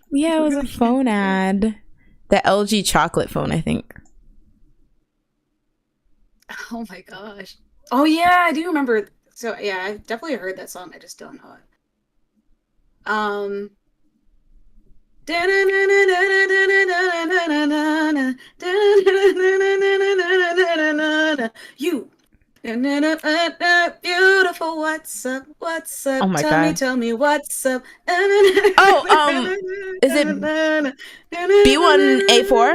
Yeah, it was a phone ad. The LG chocolate phone, I think. Oh my gosh. Oh yeah, I do remember. So yeah, I've definitely heard that song. I just don't know it. You. Beautiful, what's up? Oh my God. Tell me what's up. Oh, is it B1A4?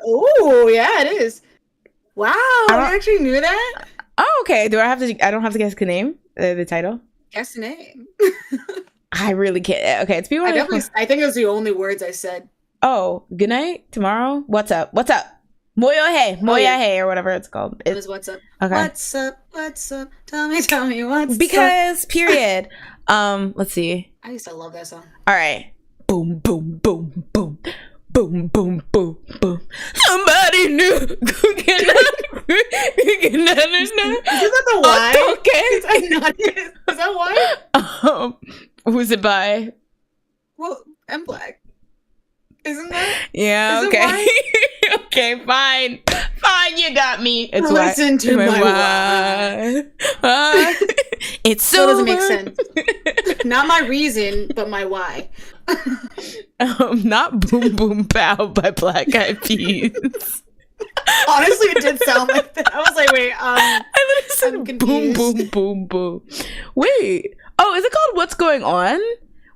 Oh, yeah, it is. Wow, I actually knew that. Oh, okay. I don't have to guess the name, the title? Guess the name. I really can't. Okay, it's B1A4. I think it was the only words I said. Oh, good night, tomorrow. What's up? Moyo hey, or whatever it's called. It was what's up. Okay. What's up? Tell me what's because, up. Period. Let's see. I used to love that song. All right. Boom, boom, boom, boom. Boom, boom, boom, boom. Somebody new. Is that the why? Okay. Is that why? Who's it by? Well, M Black. Isn't that? Yeah, okay. Okay, fine. Fine, you got me. It's listen to my why. It's so doesn't make sense. Not my reason, but my why. Not Boom Boom Pow by Black Eyed Peas. Honestly, it did sound like that. I was like, wait, I literally said boom, boom, boom, boom. Wait. Oh, is it called What's Going On?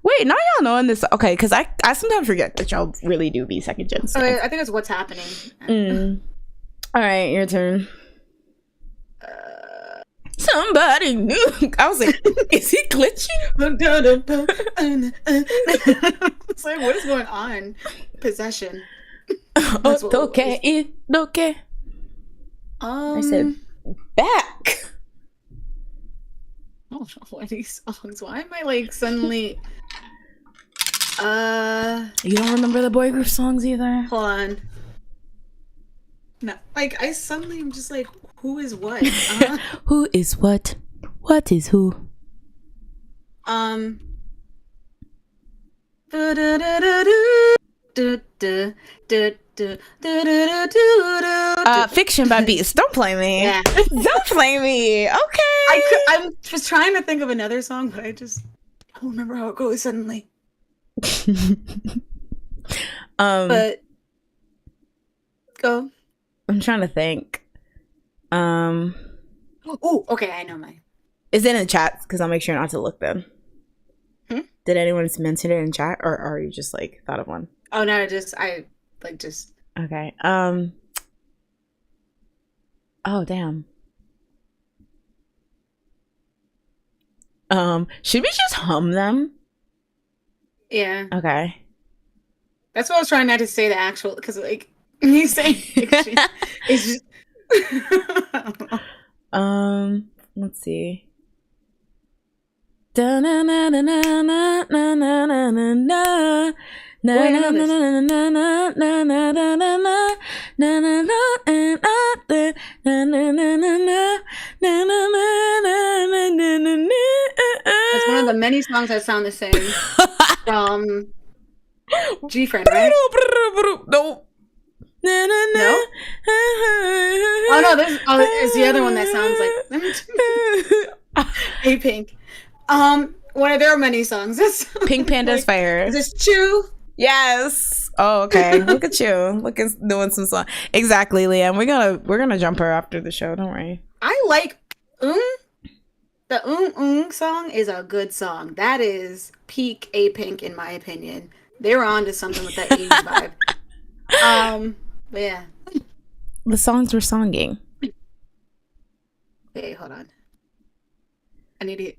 Wait, now y'all knowing this. Okay, because I sometimes forget that y'all really do be second gen. So I think it's What's Happening. All right, your turn. Somebody new. I was like, is he glitching? It's like, what is going on? Possession. Okay. I said back. I don't know why these songs. Why am I like suddenly? You don't remember the boy group songs either? Hold on. No, like I suddenly am just like, who is what? Who is what? What is who? Fiction by Beast. Don't play me. Yeah. Don't play me. Okay. I was trying to think of another song, but I just don't remember how it goes suddenly. But go. I'm trying to think. Oh, okay, I know mine. Is it in chat? Because I'll make sure not to look then. Hmm? Did anyone mention it in chat, or are you just like thought of one? Oh no, Okay. Oh damn. Should we just hum them? Yeah. Okay. That's why I was trying not to say the actual, because like me saying fiction is just. Let's see. Da na na na na na na na na na na. Na na na na na na na na na na na na na na na na. It's one of the many songs that sound the same from G-Friend, right? No. No? Oh no, there's the other one that sounds like Hey Pink. There are many songs. Pink Panda's Fire. Is this Chew? Yes. Oh, okay. Look at you. Look at doing some song. Exactly, Liam. We're gonna jump her after the show. Don't worry. I like the song is a good song. That is peak A Pink in my opinion. They were on to something with that 80s vibe. But yeah. The songs were songing. Okay, hold on. I need to.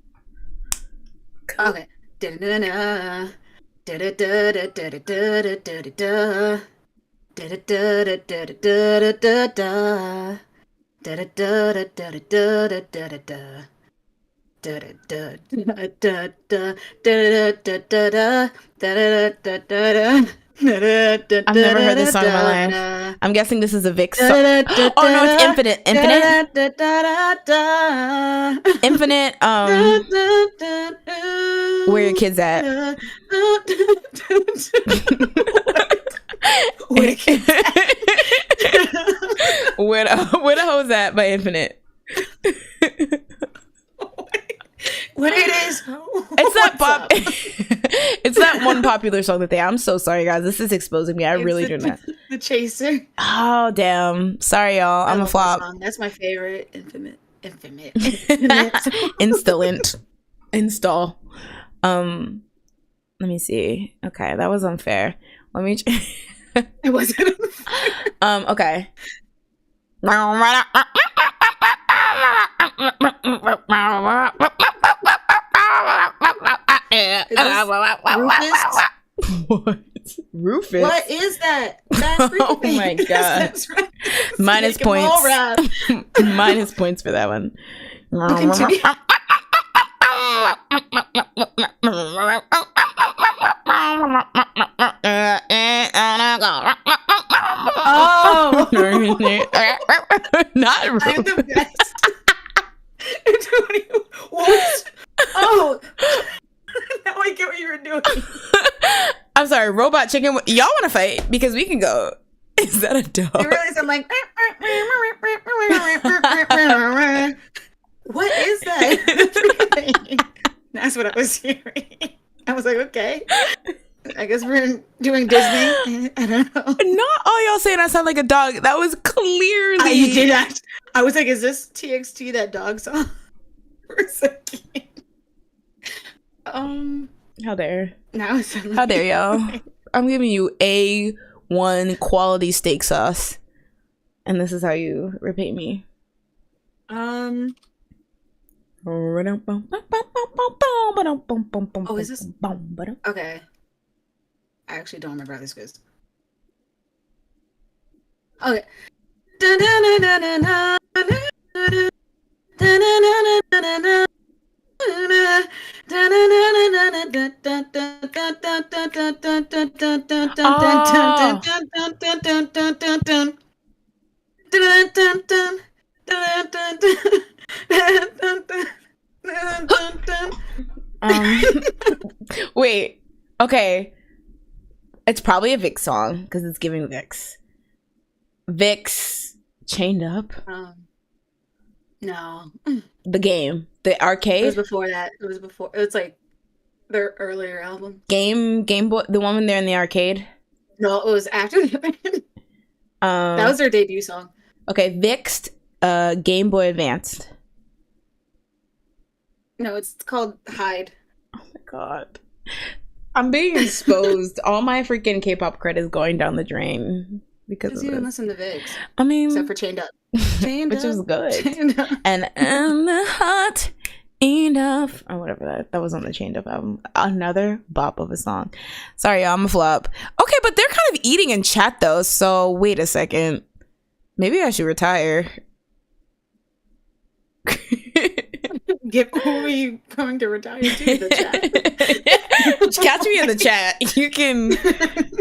Okay. Da-da-da-da. Da-da-da-da-da-da-da-da-da. Da-da-da-da-da-da-da-da-da. Da-da-da-da-da-da-da-da-da. I've never heard this song in my life. I'm guessing this is a Vic song. Oh no, it's Infinite. Infinite. Where your kids at? Where the kids at? Where the hoes at by Infinite? What it is? It's that pop. It's that one popular song that they. I'm so sorry, guys. This is exposing me. I really do not. The Chaser. Oh damn! Sorry, y'all. I'm a flop. That's my favorite. Infinite. Install. Let me see. Okay, that was unfair. Let me. It wasn't. Okay. What? Rufus? What is that? Oh my god. Right. Minus points. Minus points for that one. Oh, not Rufus. I'm the best. What? Oh, now I get what you were doing. I'm sorry, Robot Chicken. Y'all want to fight? Because we can go. Is that a dog? You realize I'm like. What is that? That's what I was hearing. I was like, okay. I guess we're doing Disney. I don't know. Not all y'all saying I sound like a dog. That was clearly. You did that. I was like, is this TXT that dog song? For a second. How dare? Now How dare y'all? I'm giving you A1 quality steak sauce, and this is how you repay me. Oh, is this? Okay. I actually don't remember how this goes. Okay. Dun, dun, dun, dun, dun, dun, dun, dun, dun, dun, dun. Wait. Okay. It's probably a Vix song because it's giving Vix. Vix Chained Up. No. The game. The arcade. It was before that. It was like their earlier album. Game Boy, the one when they're in the arcade. No, it was after that. That was their debut song. Okay, Vixed, Game Boy Advanced. No, it's called Hide. Oh my god. I'm being exposed. All my freaking K-pop credit is going down the drain because you of didn't this. listen to Vix. I mean, Except for Chained Up. Chained which Up, was good. Chained Up. And hot enough, or whatever that was on the Chained Up album. Another bop of a song. Sorry, y'all, I'm a flop. Okay, but they're kind of eating in chat though. So wait a second. Maybe I should retire. Who are you going to retire to? The chat. Catch me in the chat. You can.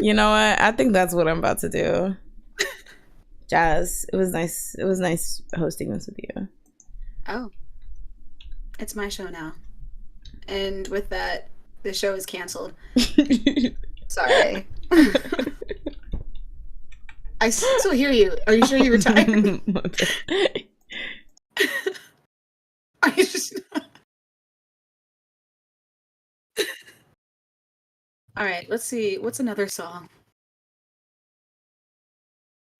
You know what? I think that's what I'm about to do. Jazz, it was nice. It was nice hosting this with you. Oh, it's my show now, and with that, the show is canceled. Sorry. I still hear you. Are you sure you retired? Are you just... All right, let's see. What's another song?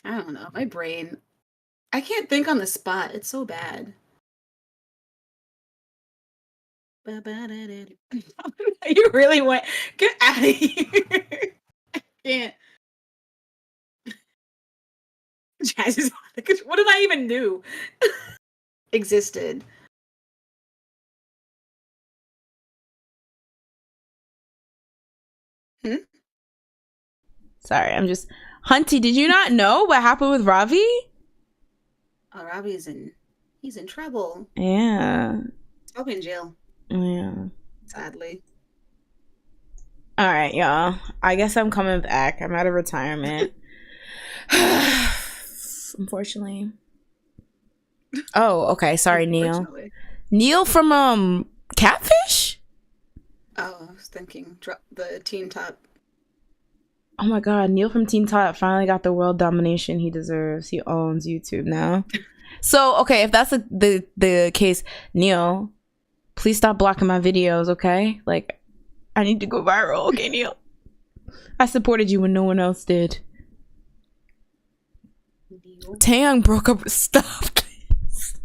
I don't know. My brain. I can't think on the spot. It's so bad. You really went. Get out of here. I can't. Jazz is. What did I even do? Existed. Sorry, I'm just. Hunty, did you not know what happened with Ravi? Oh, Ravi's he's in trouble. Yeah. He's probably in jail. Yeah. Sadly. All right, y'all. I guess I'm coming back. I'm out of retirement. Unfortunately. Oh, okay. Sorry, Neil. Neil from Catfish? Oh, I was thinking the Teen Top. Oh my god, Neil from Teen Top finally got the world domination he deserves. He owns YouTube now. So, okay, if that's the case, Neil, please stop blocking my videos, okay? Like, I need to go viral, okay, Neil? I supported you when no one else did. Taeyang broke up. Stop this.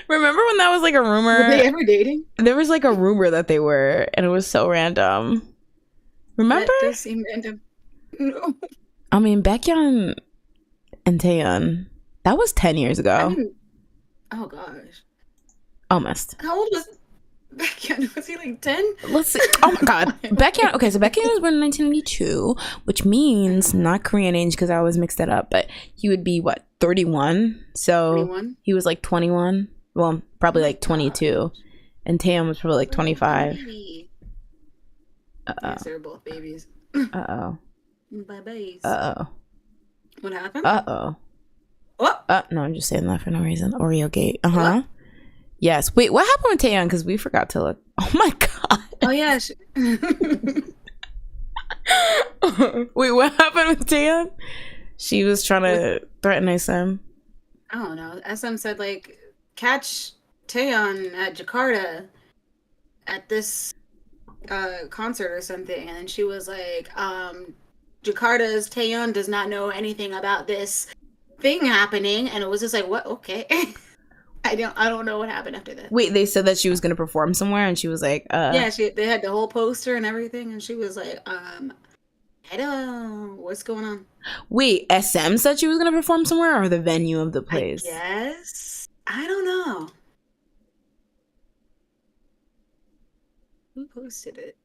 Remember when that was like a rumor? Were they ever dating? There was like a rumor that they were, and it was so random. Remember? That does seem random. No. I mean, Baekhyun and Taeyeon, that was 10 years ago. I mean, oh gosh. Almost. How old was Baekhyun? Was he like 10? Let's see. Oh my god. Baekhyun, okay, so Baekhyun was born in 1992, which means not Korean age because I always mix that up, but he would be what, 31? So 21? he was like 21. Well, probably like 22. And Taeyeon was probably like 25. Uh-oh. Yes, they're both babies. Uh-oh. Bye-bye. Uh-oh. What happened? Uh-oh. What? No, I'm just saying that for no reason. Oreo gate. Uh-huh. What? Yes. Wait, what happened with Taeyeon? Because we forgot to look. Oh my god. Oh yeah. Wait, what happened with Taeyeon? She was trying to threaten SM. I don't know. SM said like, catch Taeyeon at Jakarta at this concert or something, and then she was like, Jakarta's Taeyeon does not know anything about this thing happening, and it was just like, what? Okay. I don't know what happened after that. Wait, they said that she was going to perform somewhere, and she was like, yeah, they had the whole poster and everything, and she was like, I don't, what's going on? Wait, SM said she was going to perform somewhere, or the venue of the place? Yes. I don't know. Who posted it?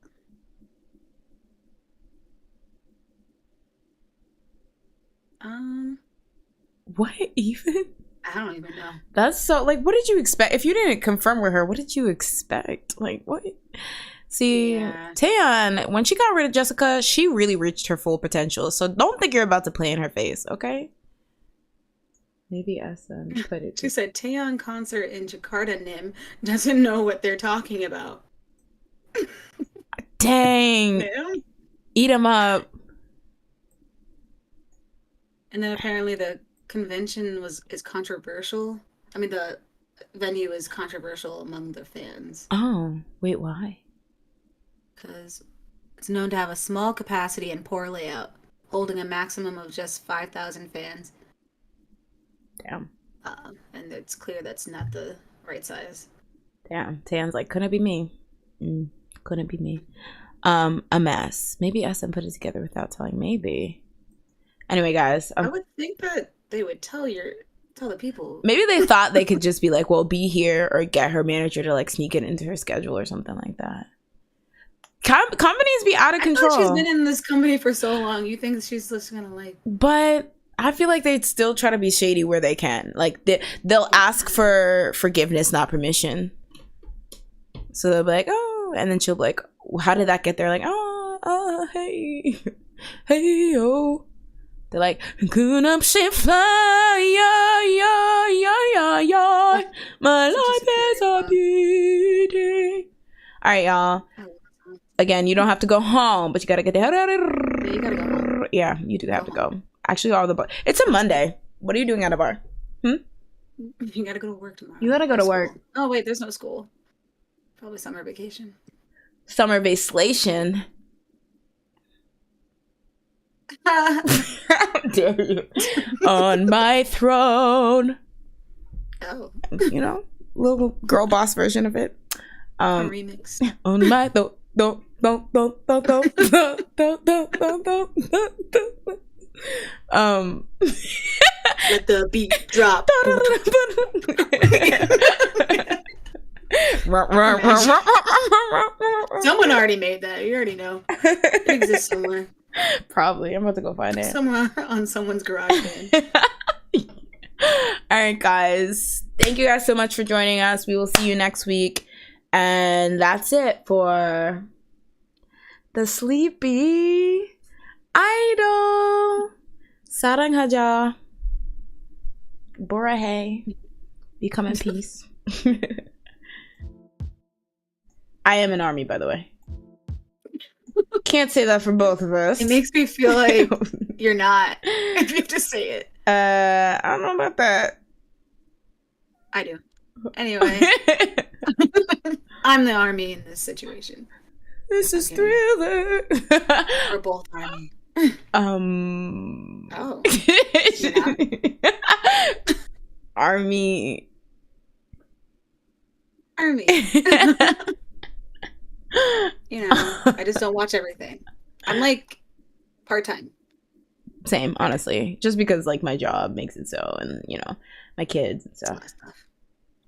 What even? I don't even know. That's so, like, what did you expect? If you didn't confirm with her, what did you expect? Like, what? See, Yeah. Taeyeon, when she got rid of Jessica, she really reached her full potential. So don't think you're about to play in her face, okay? Maybe SM put it. She said Taeyeon concert in Jakarta Nim doesn't know what they're talking about. Dang. Nim? Eat them up. And then apparently the convention is controversial. I mean, the venue is controversial among the fans. Oh, wait, why? Because it's known to have a small capacity and poor layout, holding a maximum of just 5,000 fans. Damn. And it's clear that's not the right size. Damn. Taeyeon's like, couldn't be me. Couldn't be me. A mess. Maybe SM put it together without telling. Maybe. Anyway, guys. I would think that they would tell the people. Maybe they thought they could just be like, well, be here, or get her manager to like sneak it into her schedule or something like that. Companies be out of control. She's been in this company for so long. You think she's just gonna like? But I feel like they'd still try to be shady where they can. Like they'll ask for forgiveness, not permission. So they'll be like, oh, and then she'll be like, how did that get there? Like, hey, hey, yo. They're like, good up, shit, fly, yeah. My life is a beauty. All right, y'all. Again, you don't have to go home, but you gotta get the hell out of here. Yeah, you gotta go home. Yeah, you do have to go. Actually, all the bar. It's a Monday. What are you doing at a bar? You gotta go to work tomorrow. You gotta go to School. work. Oh wait, there's no school. Probably summer vacation. Summer vacation. How dare you? On my throne. Oh. You know, little girl boss version of it. A remix. On my throne. Let the beat drop. Someone already made that. You already know. It exists somewhere. Probably. I'm about to go find it. Somewhere on someone's garage band. All right, guys. Thank you guys so much for joining us. We will see you next week. And that's it for the Sleepy Idol. 사랑하자. 보라해. Become in peace. I am an army, by the way. Can't say that for both of us. It makes me feel like you're not. If you have to say it. I don't know about that. I do. Anyway. I'm the army in this situation. This is Thriller. We're both army. Oh. Army. You know, I just don't watch everything. I'm like part-time. Same, honestly. Just because like my job makes it so, and you know, my kids and stuff.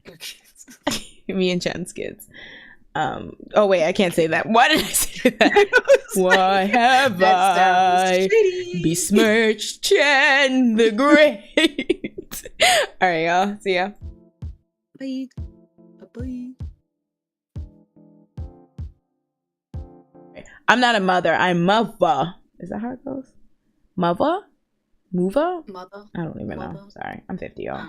Your kids. Me and Chen's kids. Oh wait, I can't say that. Why did I say that? Why have I besmirched Chen the Great? All right, y'all. See ya. Bye. Bye. I'm not a mother. I'm mother. Is that how it goes? Mother? Mover? Mother. I don't even know. Sorry. I'm 50, y'all.